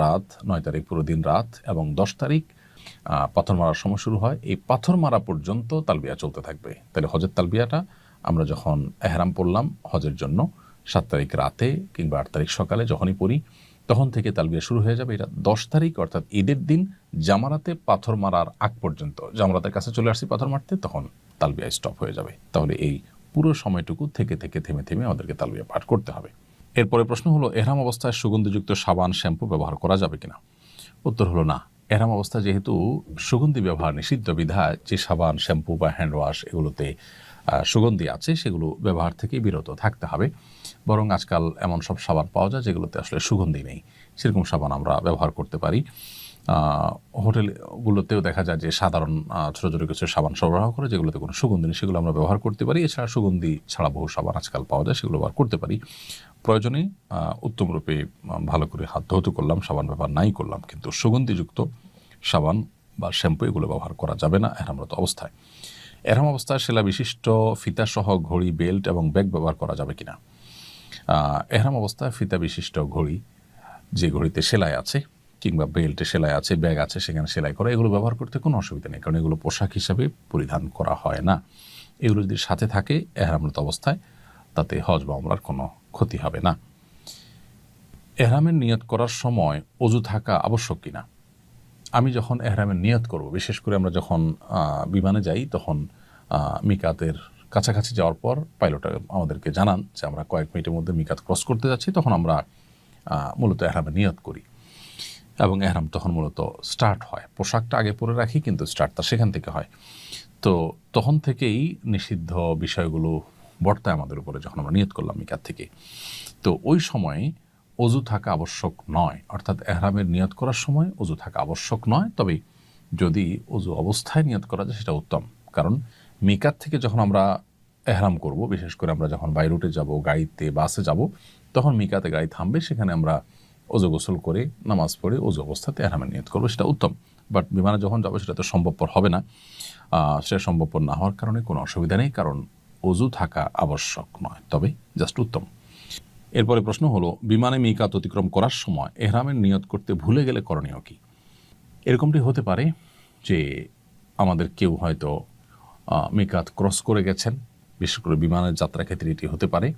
রাত, 9 তারিখ পুরো দিন রাত এবং 10 তারিখ পাথর মারার সময় শুরু হয়। এই পাথর মারা পর্যন্ত তালবিয়া চলতে থাকবে। তাহলে হজের তালবিয়াটা আমরা যখন এহরাম পড়লাম হজের জন্য 7 তারিখ রাতে কিংবা 8 তারিখ সকালে যখনই পড়ি, তখন থেকে তালবিয়া শুরু হয়ে যাবে। এটা 10 তারিখ অর্থাৎ ঈদের দিন জামারাতে পাথর মারার আগ পর্যন্ত, জামারাতের কাছে চলে আসছি পাথর মারতে, তখন তালবিয়া স্টপ হয়ে যাবে। তাহলে এই পুরো সময়টুকু থেকে থেমে থেমে আমাদেরকে তালবিয়া পাঠ করতে হবে। এরপরে প্রশ্ন হলো, এহরাম অবস্থায় সুগন্ধিযুক্ত সাবান শ্যাম্পু ব্যবহার করা যাবে কিনা? উত্তর হলো না। এহরাম অবস্থা যেহেতু সুগন্ধি ব্যবহার নিষিদ্ধ, বিধায় যে সাবান, শ্যাম্পু বা হ্যান্ড ওয়াশ এগুলোতে সুগন্ধি আছে সেগুলো ব্যবহার থেকে বিরত থাকতে হবে। বরং আজকাল এমন সব সাবান পাওয়া যায় যেগুলোতে আসলে সুগন্ধি নেই, সেরকম সাবান আমরা ব্যবহার করতে পারি। হোটেলগুলোতেও দেখা যায় যে সাধারণ ছোটো ছোটো কিছু সাবান সরবরাহ করে যেগুলোতে কোনো সুগন্ধি নেই, সেগুলো আমরা ব্যবহার করতে পারি। এছাড়া সুগন্ধি ছাড়া বহু সাবান আজকাল পাওয়া যায়, সেগুলো ব্যবহার করতে পারি। প্রয়োজনে উত্তম রূপে ভালো করে হাত ধৌত করলাম, সাবান ব্যবহার নাই করলাম, কিন্তু সুগন্ধিযুক্ত সাবান বা শ্যাম্পু এগুলো ব্যবহার করা যাবে না এহরামরত অবস্থায়। এহরাম অবস্থায় সেলা বিশিষ্ট ফিতাসহ ঘড়ি, বেল্ট এবং ব্যাগ ব্যবহার করা যাবে কিনা? এহরাম অবস্থায় ফিতা বিশিষ্ট ঘড়ি, যে ঘড়িতে সেলাই আছে কিংবা বেল্টে সেলাই আছে, ব্যাগ আছে সেখানে সেলাই করা, এগুলো ব্যবহার করতে কোনো অসুবিধা নেই, কারণ এগুলো পোশাক হিসাবে পরিধান করা হয় না। এগুলো যদি সাথে থাকে এহরামরত অবস্থায়, তাতে হজ বা উমরার কোনো ক্ষতি হবে না। এহরামের নিয়ত করার সময় অজু থাকা আবশ্যক কিনা? আমি যখন এহরামের নিয়ত করব, বিশেষ করে আমরা যখন বিমানে যাই তখন মিকাতের কাছাকাছি যাওয়ার পর পাইলট আমাদেরকে জানান যে আমরা কয়েক মিনিটের মধ্যে মিকাত ক্রস করতে যাচ্ছি, তখন আমরা মূলত এহরামে নিয়ত করি এবং এহরাম তখন মূলত স্টার্ট হয়। পোশাকটা আগে পরে রাখি, কিন্তু স্টার্টটা সেখান থেকে হয়। তো তখন থেকেই নিষিদ্ধ বিষয়গুলো বর্তায় আমাদের উপরে যখন আমরা নিয়ত করলাম মিকাত থেকে। তো ওই সময় অজু থাকা আবশ্যক নয়, অর্থাৎ এহরামের নিয়ত করার সময় অজু থাকা আবশ্যক নয়। তবে যদি অজু অবস্থায় নিয়ত করা যায় সেটা উত্তম, কারণ মিকাত থেকে যখন আমরা এহরাম করব, বিশেষ করে আমরা যখন বাই রুটে যাব, গাড়িতে বাসে যাব, তখন মিকাতে গাড়ি থামবে, সেখানে আমরা অজু গোসল করে নামাজ পড়ে অজু অবস্থাতে এহরামের নিয়ত করবো, সেটা উত্তম। বাট বিমানে যখন যাবো সেটা তো সম্ভবপর হবে না। সেটা সম্ভবপর না হওয়ার কারণে কোনো অসুবিধা নেই, কারণ অজু থাকা আবশ্যক নয়, তবে জাস্ট উত্তম। এরপরে প্রশ্ন হলো, বিমানে মিকাত অতিক্রম করার সময় এহরামের নিয়ত করতে ভুলে গেলে করণীয় কি? এরকমটি হতে পারে যে আমাদের কেউ হয়তো মিকাত ক্রস করে গেছেন, বিশেষ করে বিমানের যাত্রার ক্ষেত্রে এটি হতে পারে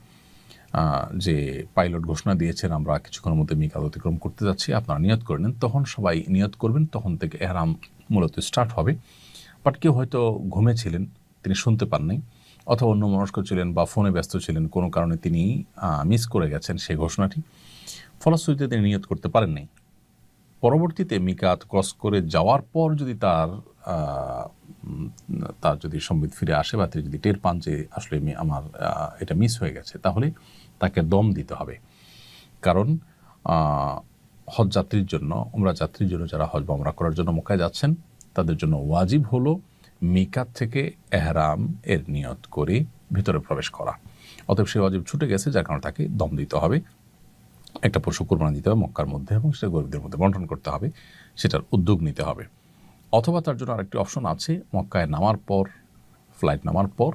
যে পাইলট ঘোষণা দিয়েছেন আমরা কিছুক্ষণের মধ্যে মিকাত অতিক্রম করতে যাচ্ছি, আপনারা নিয়ত করে নেন। তখন সবাই নিয়ত করবেন, তখন থেকে এহরাম মূলত স্টার্ট হবে। বাট কেউ হয়তো ঘুমেছিলেন, তিনি শুনতে পাননি, অথবা অন্য মনস্ক ছিলেন বা ফোনে ব্যস্ত ছিলেন, কোনো কারণে তিনি মিস করে গেছেন সেই ঘোষণাটি, ফলশ্রুতিতে তিনি নিয়ত করতে পারেননি। পরবর্তীতে মিকাত ক্রস করে যাওয়ার পর যদি তার যদি সম্বিত ফিরে আসে বা তিনি যদি টের পান যে আসলে আমার এটা মিস হয়ে গেছে, তাহলে তাকে দম দিতে হবে। কারণ হজ যাত্রীর জন্য, উমরা যাত্রীর জন্য, যারা হজ বা উমরা করার জন্য মক্কায় যাচ্ছেন, তাদের জন্য ওয়াজিব হলো মিকাত থেকে এহরাম এর নিয়ত করে ভিতরে প্রবেশ করা। অতএব সে ওয়াজিব ছুটে গেছে, যার কারণে তাকে দম দিতে হবে, একটা পশু কোরবানি দিতে হবে মক্কার মধ্যে, এবং সেটা গরিবদের মধ্যে বন্টন করতে হবে, সেটার উদ্যোগ নিতে হবে। অথবা তার জন্য আরেকটি অপশন আছে, মক্কায় নামার পর, ফ্লাইট নামার পর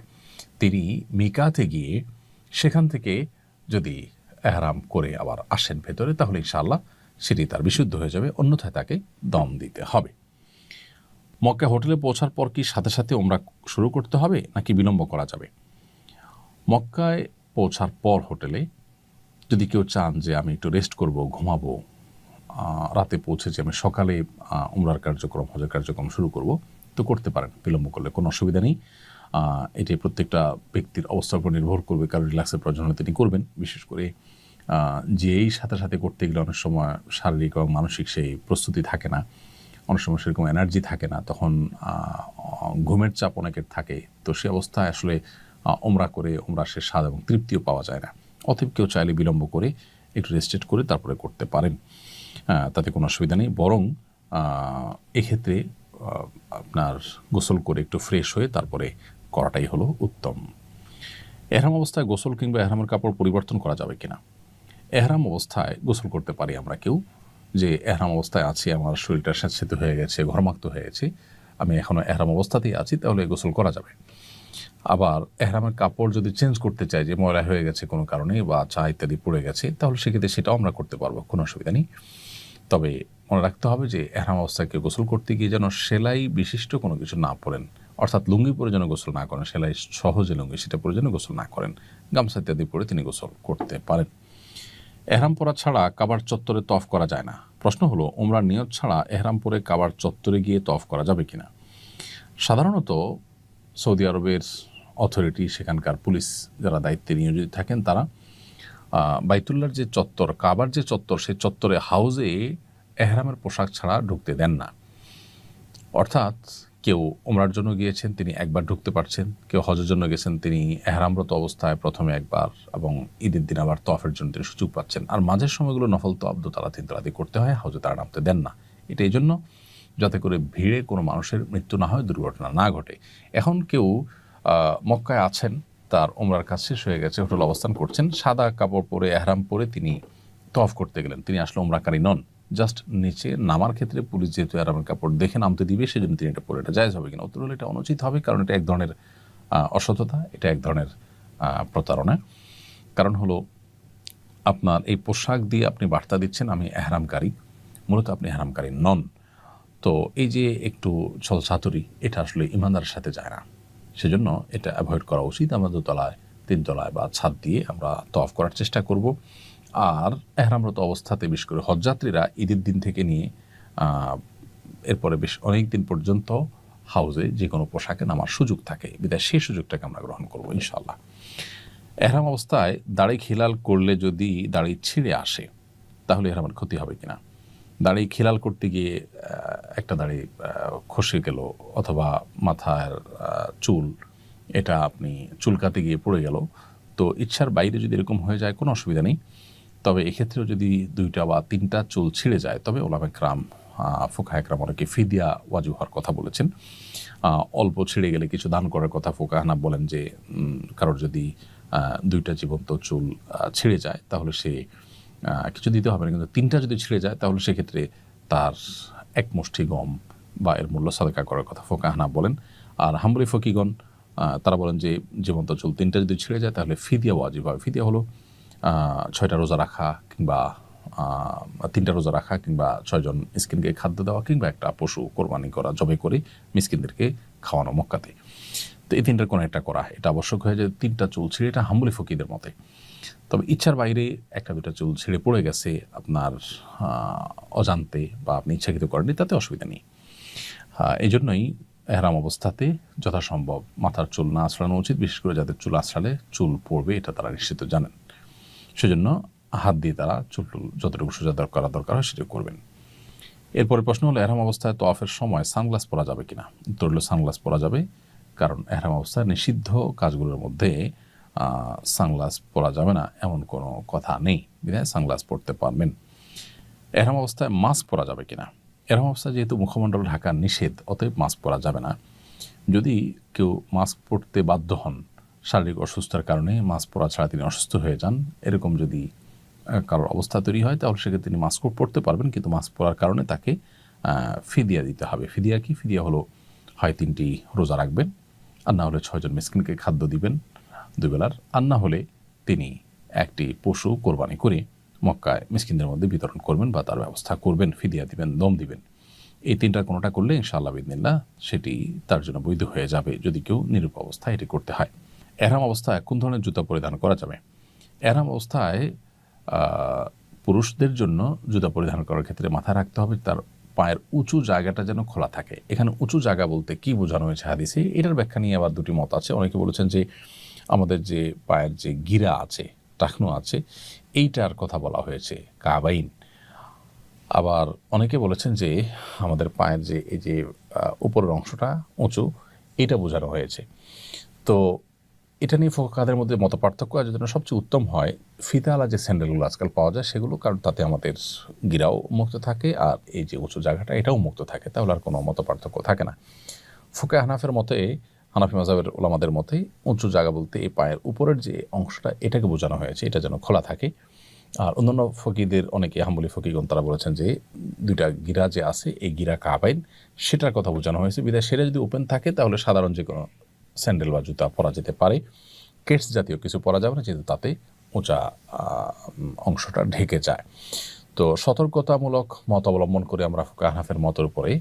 তিনি মিকাতে গিয়ে সেখান থেকে যদি এহরাম করে আবার আসেন ভেতরে, তাহলে ইনশাআল্লাহ সেটি তার বিশুদ্ধ হয়ে যাবে, অন্যথায় তাকে দম দিতে হবে। মক্কা হোটেলে পৌঁছার পর কি সাথে সাথে উমরা শুরু করতে হবে নাকি বিলম্ব করা যাবে? মক্কায় পৌঁছার পর হোটেলে যদি কেউ চান যে আমি একটু রেস্ট করব, ঘুমাবো, রাতে পৌঁছেছি, আমি সকালে উমরার কার্যক্রম, হজের কার্যক্রম শুরু করব, তো করতে পারেন, বিলম্ব করলে কোনো অসুবিধা নেই। এটি প্রত্যেকটা ব্যক্তির অবস্থার উপর নির্ভর করবে, কারণ রিল্যাক্সের প্রয়োজন হলে তিনি করবেন। বিশেষ করে যেই সাথে সাথে করতে গেলে অনেক সময় শারীরিক এবং মানসিক সেই প্রস্তুতি থাকে না, অনেক সময় সেরকম এনার্জি থাকে না, তখন ঘুমের চাপ অনেকের থাকে, তো সে অবস্থায় আসলে উমরা করে উমরা সে স্বাদ এবং তৃপ্তিও পাওয়া যায় না। অতএব কেউ চাইলে বিলম্ব করে একটু রেস্টেড করে তারপরে করতে পারেন, তাতে কোনো অসুবিধা নেই। বরং এক্ষেত্রে আপনার গোসল করে একটু ফ্রেশ হয়ে তারপরে করাটাই হলো উত্তম। এহরাম অবস্থায় গোসল কিংবা এহরামের কাপড় পরিবর্তন করা যাবে কিনা? এহরাম অবস্থায় গোসল করতে পারি আমরা কেউ, যে এহরাম অবস্থায় আছি, আমার শরীরটা স্যাঁতসেঁতে হয়ে গেছে, ঘরমাক্ত হয়ে গেছে, আমি এখনও এহরাম অবস্থাতেই আছি, তাহলে গোসল করা যাবে। আবার এহরামের কাপড় যদি চেঞ্জ করতে চাই, যে ময়লা হয়ে গেছে কোনো কারণে বা চা ইত্যাদি পড়ে গেছে, তাহলে সেক্ষেত্রে সেটাও আমরা করতে পারবো, কোনো অসুবিধা নেই। তবে মনে রাখতে হবে যে এহরাম অবস্থায় কেউ গোসল করতে গিয়ে যেন সেলাই বিশিষ্ট কোনো কিছু না পরেন, অর্থাৎ লুঙ্গি পরে যেন গোসল না করেন, সেলাই সহজে লুঙ্গি সেটা পরে যেন গোসল না করেন, গামছা ইত্যাদি পরে তিনি গোসল করতে পারেন। এহরাম পরা ছাড়া কাবার চত্বরে তওয়াফ করা যায় না। প্রশ্ন হলো, উমরার নিয়ত ছাড়া এহরাম পরে কাবার চত্বরে গিয়ে তওয়াফ করা যাবে কিনা? সাধারণত সৌদি আরবের অথরিটি, সেখানকার পুলিশ যারা দায়িত্বে নিয়োজিত থাকেন, তারা বাইতুল্লাহর যে চত্বর, কাবার যে চত্বর, সেই চত্বরে হাউজে এহরামের পোশাক ছাড়া ঢুকতে দেন না। অর্থাৎ কেউ উমরার জন্য গিয়েছেন, তিনি একবার ঢুকতে পারছেন, কেউ হজের জন্য গেছেন, তিনি এহরামরত অবস্থায় প্রথমে একবার এবং ঈদের দিন আবার তওয়াফের জন্য তিনি সুযোগ পাচ্ছেন। আর মাঝের সময়গুলো নফল তওয়াফ দোতলা তিনতলাতে করতে হয়, হাউজে তারা নামতে দেন না। এটা এই জন্য যাতে করে ভিড়ে কোনো মানুষের মৃত্যু না হয়, দুর্ঘটনা না ঘটে। এখন কেউ মক্কায় আছেন, তার উমরার কাজ শেষ হয়ে গেছে, হোটেল অবস্থান করছেন, সাদা কাপড় পরে এহরাম পরে তিনি তওয়াফ করতে গেলেন, তিনি আসলে উমরাকারী নন। জাস্ট নিচে নামার ক্ষেত্রে পুলিশ যেহেতু এহরামের কাপড় দেখে নামতে দিবে, সেজন্য তিনি এটা পরে, এটা জায়েজ হবে কিনা? উত্তর হলে এটা অনুচিত হবে, কারণ এটা এক ধরনের অসততা, এটা এক ধরনের প্রতারণা। কারণ হলো, আপনার এই পোশাক দিয়ে আপনি বার্তা দিচ্ছেন আমি এহরামকারী, মূলত আপনি এহরামকারী নন। তো এই যে একটু ছলছাতুরি, এটা আসলে ইমানদারের সাথে যায় না, সেজন্য এটা অ্যাভয়েড করা উচিত। আমরা দোতলায়, তিনতলায় বা ছাদ দিয়ে আমরা তওয়াফ করার চেষ্টা করব। আর এহরামরত অবস্থাতে বিশেষ করে হজযাত্রীরা ঈদের দিন থেকে নিয়ে এরপরে বেশ অনেক দিন পর্যন্ত হাউজে যে কোনো পোশাকে নামার সুযোগ থাকে, বিধায় সেই সুযোগটাকে আমরা গ্রহণ করবো ইনশাআল্লাহ। এহরাম অবস্থায় দাড়ি খিলাল করলে যদি দাড়ি ছিঁড়ে আসে তাহলে এহরামের ক্ষতি হবে কিনা? দাড়ি খিলাল করতে গিয়ে একটা দাড়ি খসে গেল, অথবা মাথার চুল এটা আপনি চুলকাতে গিয়ে পড়ে গেল, তো ইচ্ছার বাইরে যদি এরকম হয়ে যায় কোনো অসুবিধা নেই। তবে এক্ষেত্রেও যদি 2টা বা 3টা চুল ছিঁড়ে যায় তবে ওলামা একরাম, ফুকাহা একরাম অনেকে ফিদিয়া ওয়াজিব হওয়ার কথা বলেছেন। অল্প ছিঁড়ে গেলে কিছু দান করার কথা ফুকাহা বলেন যে কারোর যদি 2টা জীবন্ত চুল ছিঁড়ে যায় তাহলে সে কিছু দিতে হবে না, কিন্তু 3টা যদি ছিঁড়ে যায় তাহলে সেক্ষেত্রে তার এক মুষ্টি গম বা এর মূল্য সাদকা করার কথা ফুকাহা বলেন। আর হাম্বলি ফকিগণ তারা বলেন যে জীবন্ত চুল 3টা যদি ছিঁড়ে যায় তাহলে ফিদিয়া ওয়াজিব হবে। ফিদিয়া হলো 6টা রোজা রাখা, কিংবা 3টা রোজা রাখা, কিংবা 6 জন মিসকিনকে খাদ্য দেওয়া, কিংবা একটা পশু কোরবানি করা, জবাই করে মিসকিনদেরকে খাওয়ানো মক্কাতে। তো এই 3টার কোনো একটা করা, এটা আবশ্যক হয়ে যে 3টা চুল ছিঁড়ে, এটা হাম্বলি ফকিদের মতে। তবে ইচ্ছার বাইরে 1-2টা চুল ছিঁড়ে পড়ে গেছে আপনার অজান্তে, বা আপনি ইচ্ছাকৃত করেননি, তাতে অসুবিধা নেই। এই জন্যই এহরাম অবস্থাতে যথাসম্ভব মাথার চুল না আঁচড়ানো উচিত, বিশেষ করে যাদের চুল আঁচড়ালে চুল পড়বে এটা তারা নিশ্চিত জানেন। সেজন্য হাত দিয়ে তারা চুল যতটুকু সোজা করা দরকার হয় সেটা করবেন। এরপরে প্রশ্ন হলো এহরাম অবস্থায় তওয়াফের সময় সানগ্লাস পরা যাবে কিনা? উত্তর হলো সানগ্লাস পরা যাবে, কারণ এহরাম অবস্থায় নিষিদ্ধ কাজগুলোর মধ্যে সানগ্লাস পরা যাবে না এমন কোনো কথা নেই, বিধায় সানগ্লাস পরতে পারবেন। এহরাম অবস্থায় মাস্ক পরা যাবে কিনা? এহরাম অবস্থায় যেহেতু মুখমণ্ডল ঢাকা নিষেধ, অতএব মাস্ক পরা যাবে না। যদি কেউ মাস্ক পরতে বাধ্য হন, শারীরিক অসুস্থতার কারণে মাস্ক পরা ছাড়া তিনি অসুস্থ হয়ে যান, এরকম যদি কারোর অবস্থা তৈরি হয় তাহলে সেক্ষেত্রে তিনি মাস্ক পরতে পারবেন, কিন্তু মাস্ক পরার কারণে তাকে ফিদিয়া দিতে হবে। ফিদিয়া কি? ফিদিয়া হলো হয় 3টি রোজা রাখবেন, আর না হলে 6 জন মিসকিনকে খাদ্য দিবেন 2 বেলার, আর না হলে তিনি একটি পশু কোরবানি করে মক্কায় মিসকিনদের মধ্যে বিতরণ করবেন বা তার ব্যবস্থা করবেন, ফিদিয়া দিবেন, দম দিবেন। এই 3টার কোনোটা করলে ইনশাআল্লাহ বিদিনিল্লাহ সেটি তার জন্য বৈধ হয়ে যাবে, যদি কেউ নিরূপ অবস্থায় এটি করতে হয়। এহরাম অবস্থায় কোন ধরনের জুতা পরিধান করা যাবে? এহরাম অবস্থায় পুরুষদের জন্য জুতা পরিধান করার ক্ষেত্রে মাথায় রাখতে হবে তার পায়ের উঁচু জায়গাটা যেন খোলা থাকে। এখানে উঁচু জায়গা বলতে কি বোঝানো হয়েছে হাদিসে, এটার ব্যাখ্যা নিয়ে আবার 2টি মত আছে। অনেকে বলেছেন যে আমাদের যে পায়ের যে গিরা আছে, টাকনো আছে, এইটার কথা বলা হয়েছে কাবাইন। আবার অনেকে বলেছেন যে আমাদের পায়ের যে এই যে উপরের অংশটা উঁচু, এটা বোঝানো হয়েছে। তো এটা নিয়ে ফুকাহাদের মধ্যে মত পার্থক্য আছে। জন্য সবচেয়ে উত্তম হয় ফিতাওয়ালা যে স্যান্ডেলগুলো আজকাল পাওয়া যায় সেগুলো, কারণ তাতে আমাদের গিরাও মুক্ত থাকে আর এই যে উঁচু জায়গাটা এটাও মুক্ত থাকে, তাহলে আর কোনো মত পার্থক্য থাকে না। ফুকাহা হানাফের মতে, হানাফি মাযহাবের ওলামাদের মতে উঁচু জায়গা বলতে এই পায়ের উপরের যে অংশটা এটাকে বোঝানো হয়েছে, এটা যেন খোলা থাকে। আর অন্যান্য ফকিদের অনেকে, হাম্বলি ফকিগণ, তারা বলেছেন যে 2টা গিরা যে আছে এই গিরা কাবাইন, সেটার কথা বোঝানো হয়েছে, বিধায় সেটা যদি ওপেন থাকে তাহলে সাধারণ যে কোনো স্যান্ডেল বা জুতা পরা যেতে পারে। কেটস জাতীয় কিছু পরা যাবে না, যেহেতু তাতে উঁচা অংশটা ঢেকে যায়। তো সতর্কতামূলক মত অবলম্বন করে আমরা ফুকাহা হানাফের মতের উপরে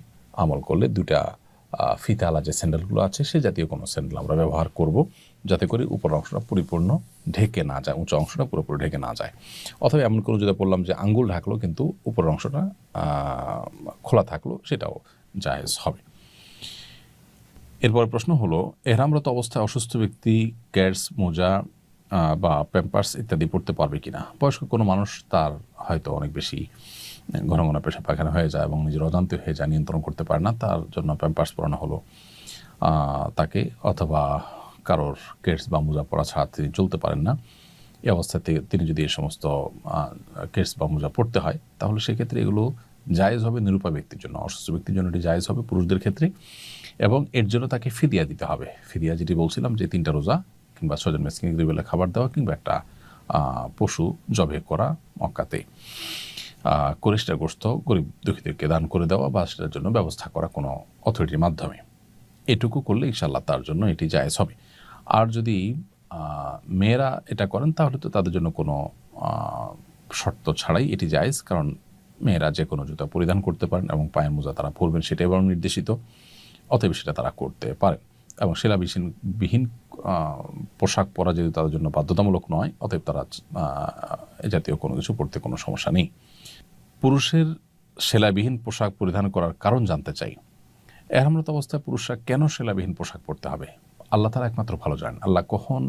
আমল করলে 2টা ফিতাওয়ালা যে স্যান্ডেলগুলো আছে সে জাতীয় কোনো স্যান্ডেল আমরা ব্যবহার করব, যাতে করে উপর অংশটা পরিপূর্ণ ঢেকে না যায়, উঁচু অংশটা পুরোপুরি ঢেকে না যায়। অথবা এমন কোনো যেটা বললাম যে আঙ্গুল ঢাকলো কিন্তু উপর অংশটা খোলা থাকলো, সেটাও জায়েজ হবে। এরপর প্রশ্ন হলো এহরামরত অবস্থায় অসুস্থ ব্যক্তি ক্যাটস, মোজা বা প্যাম্পার্স ইত্যাদি পড়তে পারবে কিনা? বয়স্ক কোনো মানুষ, তার হয়তো অনেক বেশি ঘন ঘন পেশাব পায়খানা হয়ে যায় এবং নিজের অজান্তে হয়ে যায়, নিয়ন্ত্রণ করতে পারে না, তার জন্য প্যাম্পার্স পরানো হলো তাকে, অথবা কারোর কেটস বা মোজা পরা ছাড়া তিনি চলতে পারেন না। এই অবস্থাতে তিনি যদি এই সমস্ত কেটস বা মোজা পড়তে হয় তাহলে সেক্ষেত্রে এগুলো জায়েজ হবে নিরুপায় ব্যক্তির জন্য। অসুস্থ ব্যক্তির জন্য এটি জায়েজ হবে পুরুষদের ক্ষেত্রে, এবং এর জন্য তাকে ফিদিয়া দিতে হবে। ফিদিয়া যেটি বলছিলাম যে 3টা রোজা, কিংবা 6 জন মিসকিনকে 2 বেলা খাবার দেওয়া, কিংবা একটা পশু জবে করা মক্কাতে, করে সেটার গোশত গরিব দুঃখীদেরকে দান করে দেওয়া বা সেটার জন্য ব্যবস্থা করা কোনো অথরিটির মাধ্যমে। এটুকু করলে ইনশাআল্লাহ তার জন্য এটি জায়েজ হবে। আর যদি মেয়েরা এটা করেন তাহলে তো তাদের জন্য কোনো শর্ত ছাড়াই এটি জায়েজ, কারণ মেয়েরা যে কোনো জুতা পরিধান করতে পারেন এবং পায়ের মোজা তারা পরবেন সেটাই বরং নির্দেশিত, অতএব সেটা তারা করতে পারেন। এবং সেলাবিহীন পোশাক পরা যদি তাদের জন্য বাধ্যতামূলক নয়, অতএব তারা এ জাতীয় কোনো কিছু পরতে কোনো সমস্যা নেই। পুরুষের সেলাবিহীন পোশাক পরিধান করার কারণ জানতে চাই। এহরামরত অবস্থায় পুরুষরা কেন সেলাবিহীন পোশাক পরতে হবে? আল্লাহ তাআলা একমাত্র ভালো জানেন। আল্লাহ কখন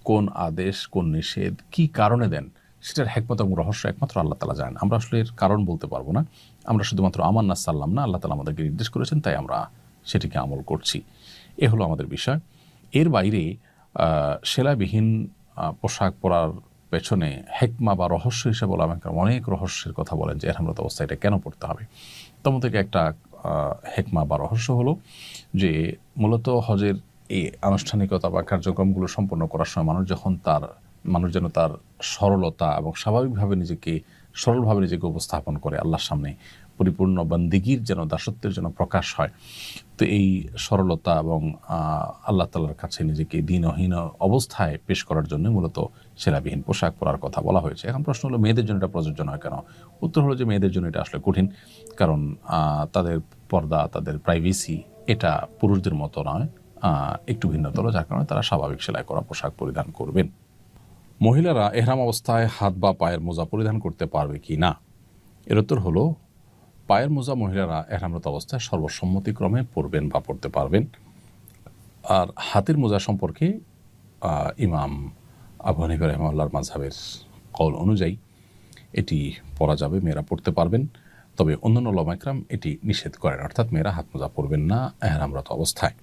কোন আদেশ, কোন নিষেধ, কি কারণে দেন, সেটার হিকমত এবং রহস্য একমাত্র আল্লাহ তাআলা জানেন। আমরা আসলে এর কারণ বলতে পারবো না। আমরা শুধুমাত্র আমান্না সাল্লাম না, আল্লাহ তাআলা আমাদেরকে নির্দেশ করেছেন, তাই আমরা সেটিকে আমল করছি। এ হলো আমাদের বিষয়। এর বাইরে সেলাবিহীন পোশাক পরার পেছনে হেকমা বা রহস্য হিসেবে অনেক রহস্যের কথা বলেন যে এহরামরত অবস্থায় এটা কেন পড়তে হবে। তার মধ্যে একটা হেকমা বা রহস্য হলো যে মূলত হজের এই আনুষ্ঠানিকতা বা কার্যক্রমগুলো সম্পন্ন করার সময় মানুষ যেন তার সরলতা এবং স্বাভাবিকভাবে সরলভাবে নিজেকে উপস্থাপন করে আল্লাহর সামনে, পরিপূর্ণ বান্দিগির যেন দাসত্বের যেন প্রকাশ হয়। তো এই সরলতা এবং আল্লাহ তাআলার কাছে নিজেকে দীনহীন অবস্থায় পেশ করার জন্য মূলত সেলাবিহীন পোশাক পরার কথা বলা হয়েছে। এখন প্রশ্ন হলো মেয়েদের জন্য এটা প্রযোজ্য নয় কেন? উত্তর হলো যে মেয়েদের জন্য এটা আসলে কঠিন। কারণ তাদের পর্দা, তাদের প্রাইভেসি এটা পুরুষদের মতো নয়, একটু ভিন্নতর, যার কারণে তারা স্বাভাবিক সেলাই করা পোশাক পরিধান করবেন। মহিলারা এহরাম অবস্থায় হাত বা পায়ের মোজা পরিধান করতে পারবে কি না? এর উত্তর হলো পায়ের মোজা মহিলারা এহরামরত অবস্থায় সর্বসম্মতিক্রমে পরবেন বা পরতে পারবেন। আর হাতের মোজা সম্পর্কে ইমাম আবু হানিফা রাহিমাহুল্লাহর মাযহাবের কওল অনুযায়ী এটি পরা যাবে, মেয়েরা পরতে পারবেন। তবে অন্যান্য উলামা ইকরাম এটি নিষেধ করেন, অর্থাৎ মেয়েরা হাত মোজা পরবেন না এহরামরত অবস্থায়।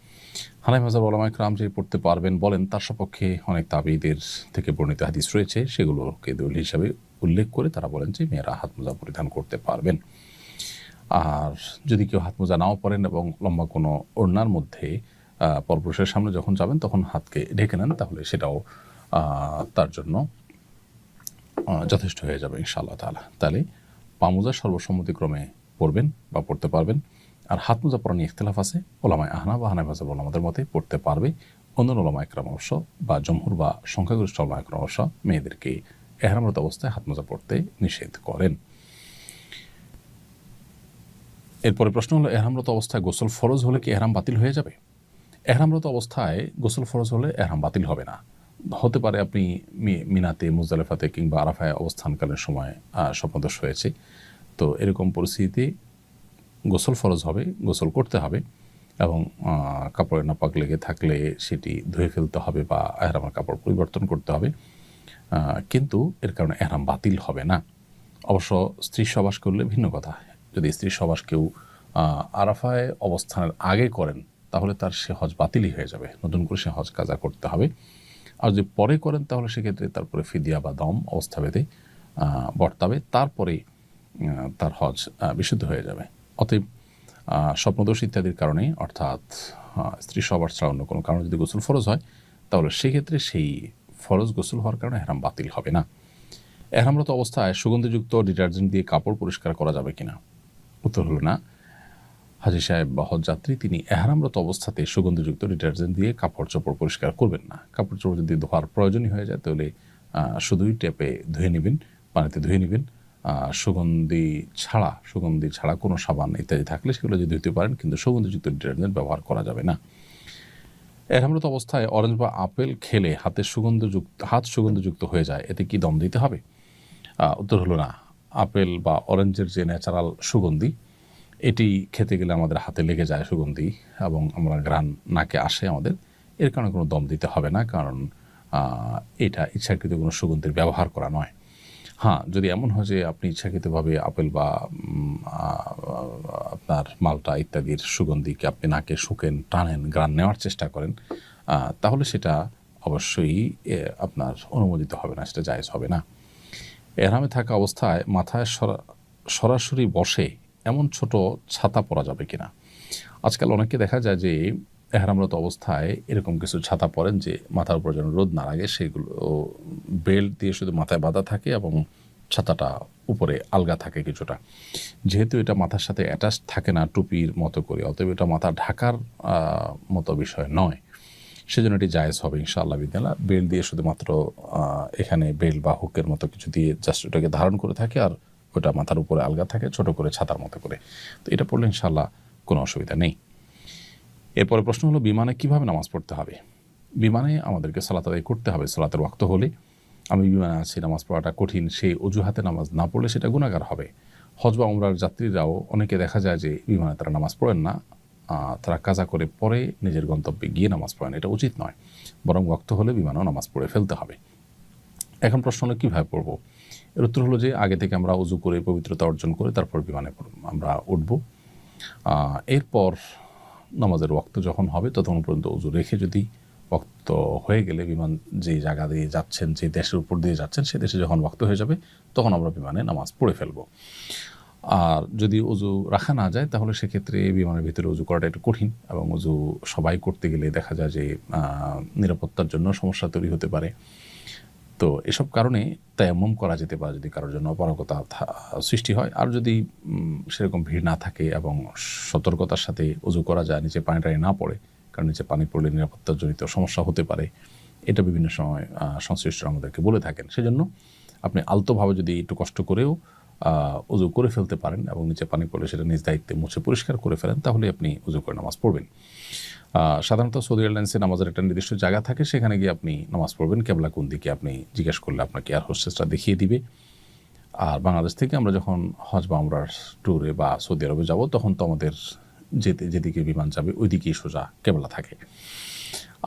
হানাফি মাযহাবের উলামা ইকরাম যে পড়তে পারবেন বলেন, তার সপক্ষে অনেক তাবেঈদের থেকে বর্ণিত হাদিস রয়েছে, সেগুলোকে দলিল হিসাবে উল্লেখ করে তারা বলেন যে মেয়েরা হাত মোজা পরিধান করতে পারবেন। আর যদি কেউ হাত মোজা নাও পরেন এবং লম্বা কোনো ওড়নার মধ্যে পরপুরুষের সামনে যখন যাবেন তখন হাতকে ঢেকে নেন, তাহলে সেটাও তার জন্য যথেষ্ট হয়ে যাবে ইনশাআল্লাহ তাআলা। তাহলে পা মোজা সর্বসম্মতিক্রমে পরবেন বা পড়তে পারবেন। আর হাত মোজা পরা নিয়ে ইখতিলাফ আছে, ওলামায়ে আহনাফ বা হানাফি মাযহাবের ওলামাদের মতে পড়তে পারবে। অন্যান্য ওলামায়ে ইকরাম অবশ্য বা জমহুর বা সংখ্যাগরিষ্ঠ ওলামায়ে ইকরাম অবশ্য মেয়েদেরকে এহরামরত অবস্থায় হাত মোজা পরতে নিষেধ করেন। এরপরে প্রশ্ন হলো, এহরামরত অবস্থায় গোসল ফরজ হলে কি এহরাম বাতিল হয়ে যাবে? এহরামরত অবস্থায় গোসল ফরজ হলে এহরাম বাতিল হবে না। হতে পারে আপনি মিনাতে, মুজদালিফাতে কিংবা আরাফায় অবস্থানকালীন সময় স্বপ্নদোষ হয়েছে, তো এরকম পরিস্থিতিতে গোসল ফরজ হবে, গোসল করতে হবে এবং কাপড়ে নাপাক লেগে থাকলে সেটি ধুয়ে ফেলতে হবে বা এহরামের কাপড় পরিবর্তন করতে হবে, কিন্তু এর কারণে এহরাম বাতিল হবে না। অবশ্য স্ত্রী সহবাস করলে ভিন্ন কথা। যদি স্ত্রী সহবাস কেউ আরাফায় অবস্থানের আগে করেন তাহলে তার সে হজ বাতিলই হয়ে যাবে, নতুন করে সে হজ কাজা করতে হবে। আর যদি পরে করেন তাহলে সেক্ষেত্রে তারপরে ফিদিয়া বা দম অবস্থা ভেদে বর্তাবে, তারপরে তার হজ বিশুদ্ধ হয়ে যাবে। অতএব স্বপ্নদোষ ইত্যাদির কারণে, অর্থাৎ স্ত্রী সহবাস ছাড়া অন্য কোনো কারণে যদি গোসল ফরজ হয় তাহলে সেক্ষেত্রে সেই ফরজ গোসল হওয়ার কারণে এহরাম বাতিল হবে না। এহরামরত অবস্থায় সুগন্ধিযুক্ত ডিটারজেন্ট দিয়ে কাপড় পরিষ্কার করা যাবে কিনা? উত্তর হলো না। হাজী সাহেব বা হজযাত্রী তিনি এহরামরত অবস্থাতে সুগন্ধিযুক্ত ডিটারজেন্ট দিয়ে কাপড় চোপড় পরিষ্কার করবেন না। কাপড় চোপড় যদি ধোয়ার প্রয়োজনই হয়ে যায় তাহলে শুধুই ট্যাপে ধুয়ে নেবেন, পানিতে ধুয়ে নেবেন। সুগন্ধি ছাড়া কোনো সাবান ইত্যাদি থাকলে সেগুলো যদি ধুতে পারেন, কিন্তু সুগন্ধিযুক্ত ডিটারজেন্ট ব্যবহার করা যাবে না। এহরামরত অবস্থায় অরেঞ্জ বা আপেল খেলে হাত সুগন্ধযুক্ত হয়ে যায়, এতে কি দম দিতে হবে? উত্তর হলো না। আপেল বা অরেঞ্জের যে ন্যাচারাল সুগন্ধি, এটি খেতে গেলে আমাদের হাতে লেগে যায় সুগন্ধি এবং আমরা ঘ্রাণ নাকে আসে আমাদের, এর কারণে কোনো দম দিতে হবে না, কারণ এটা ইচ্ছাকৃত কোনো সুগন্ধির ব্যবহার করা নয়। হ্যাঁ, যদি এমন হয় যে আপনি ইচ্ছাকৃতভাবে আপেল বা আপনার মালটা ইত্যাদির সুগন্ধিকে আপনি নাকে শুকেন, টানেন, ঘ্রাণ নেওয়ার চেষ্টা করেন, তাহলে সেটা অবশ্যই আপনার অনুমোদিত হবে না, সেটা জায়েজ হবে না। এহরামে থাকা অবস্থায় মাথায় সরাসরি বসে এমন ছোট ছাতা পরা যাবে কিনা? আজকাল অনেকে দেখা যায় যে এহরামরত অবস্থায় এরকম কিছু ছাতা পরেন যে মাথার উপর যেন রোদ না লাগে, সেগুলো বেল্ট দিয়ে শুধু মাথায় বাঁধা থাকে এবং ছাতাটা উপরে আলগা থাকে কিছুটা। যেহেতু এটা মাথার সাথে অ্যাটাচ থাকে না টুপির মতো করে, অতএব এটা মাথা ঢাকার মতো বিষয় নয়, সেজন্য এটি জায়েজ হবে ইনশাআল্লাহ বিদিনাল্লাহ। বেল্ট দিয়ে শুধুমাত্র এখানে বেল্ট বা হুকের মতো কিছু দিয়ে জাস্ট ওটাকে ধারণ করে থাকে, আর ওটা মাথার উপরে আলগা থাকে ছোট করে ছাতার মতো করে, তো এটা পড়লে ইনশাআল্লাহ কোনো অসুবিধা নেই। এরপরে প্রশ্ন হলো, বিমানে কিভাবে নামাজ পড়তে হবে? বিমানে আমাদেরকে সালাত আদায় করতে হবে সালাতের ওয়াক্ত হলে। আমি বিমানে আছি, নামাজ পড়াটা কঠিন, সেই অজুহাতে নামাজ না পড়লে সেটা গুনাহগার হবে। হজ বা উমরার যাত্রীরাও অনেকে দেখা যায় যে বিমানে তারা নামাজ পড়েন না, তারা কাজা করে পরে নিজের গন্তব্যে গিয়ে নামাজ পড়েন, এটা উচিত নয়। বরং ওয়াক্ত হলে বিমানেও নামাজ পড়ে ফেলতে হবে। এখন প্রশ্ন হলো কীভাবে পড়বো? এর উত্তর হলো যে আগে থেকে আমরা উজু করে পবিত্রতা অর্জন করে তারপর বিমানে আমরা উঠব। এরপর নামাজের ওয়াক্ত যখন হবে ততক্ষণ পর্যন্ত উজু রেখে, যদি ওয়াক্ত হয়ে গেলে বিমান যে জায়গা দিয়ে যাচ্ছেন, যে দেশের উপর দিয়ে যাচ্ছেন, সে দেশে যখন ওয়াক্ত হয়ে যাবে তখন আমরা বিমানে নামাজ পড়ে ফেলবো। আর যদি উজু রাখা না যায় তাহলে সেক্ষেত্রে বিমানের ভিতরে উজু করাটা একটু কঠিন, এবং উজু সবাই করতে গেলে দেখা যায় যে নিরাপত্তার জন্য সমস্যা তৈরি হতে পারে। তো এসব কারণে তায়াম্মুম করা যেতে পারে যদি কারোর জন্য অপারগতা সৃষ্টি হয়। আর যদি সেরকম ভিড় না থাকে এবং সতর্কতার সাথে উজু করা যায়, নিচে পানি টানি না পড়ে, কারণ নিচে পানি পড়লে নিরাপত্তাজনিত সমস্যা হতে পারে, এটা বিভিন্ন সময় সংশ্লিষ্টরা আমাদেরকে বলে থাকেন। সেজন্য আপনি আলতোভাবে যদি একটু কষ্ট করেও উজু করে ফেলতে পারেন এবং নিচে পানি পড়লে সেটা নিজ দায়িত্বে মুছে পরিষ্কার করে ফেলেন, তাহলে আপনি উজু করে নামাজ পড়বেন। সাধারণত সৌদি এয়ারলাইন্সে নামাজের একটা নির্দিষ্ট জায়গা থাকে, সেখানে গিয়ে আপনি নামাজ পড়বেন। কেবলা কোন দিকে আপনি জিজ্ঞেস করলে আপনাকে এয়ার হোস্টেসরা দেখিয়ে দিবে। আর বাংলাদেশ থেকে আমরা যখন হজ বা উমরার ট্যুরে বা সৌদি আরবে যাব, তখন তো আমাদের যেদিকে বিমান যাবে ওই দিকেই সোজা কেবলা থাকে,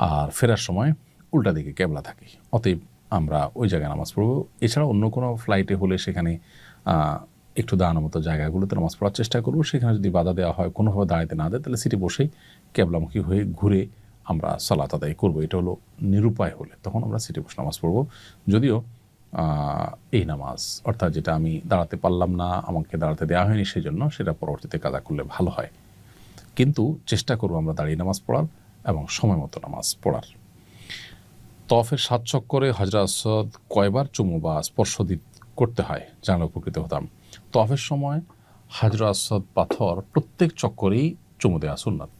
আর ফেরার সময় উল্টা দিকে কেবলা থাকে। অতএব আমরা ওই জায়গায় নামাজ পড়ব। এছাড়া অন্য কোনো ফ্লাইটে হলে সেখানে একটু দাঁড়ানোর মতো জায়গাগুলোতে নামাজ পড়ার চেষ্টা করব। সেখানে যদি বাধা দেওয়া হয়, কোনোভাবে দাঁড়াতে না দেয়, তাহলে সিটে বসেই কেবলামুখী হয়ে ঘুরে আমরা সালাত আদায় করব। এটা হলো নিরুপায় হলে তখন আমরা সিটে বসে নামাজ পড়ব। যদিও এই নামাজ, অর্থাৎ যেটা আমি দাঁড়াতে পারলাম না, আমাকে দাঁড়াতে দেওয়া হয়নি, সেই জন্য সেটা পরবর্তীতে কাজা করলে ভালো হয়। কিন্তু চেষ্টা করব আমরা দাঁড়িয়ে নামাজ পড়ার এবং সময় মতো নামাজ পড়ার। তওয়াফের 7 চক্করে হজরে আসওয়াদ কয়বার চুমু বা স্পর্শ করতে হয় জানলে উপকৃত হতাম। তওয়াফের সময় হাজরে আসওয়াদ পাথর প্রত্যেক চক্করেই চুমু দেওয়া সুন্নাত,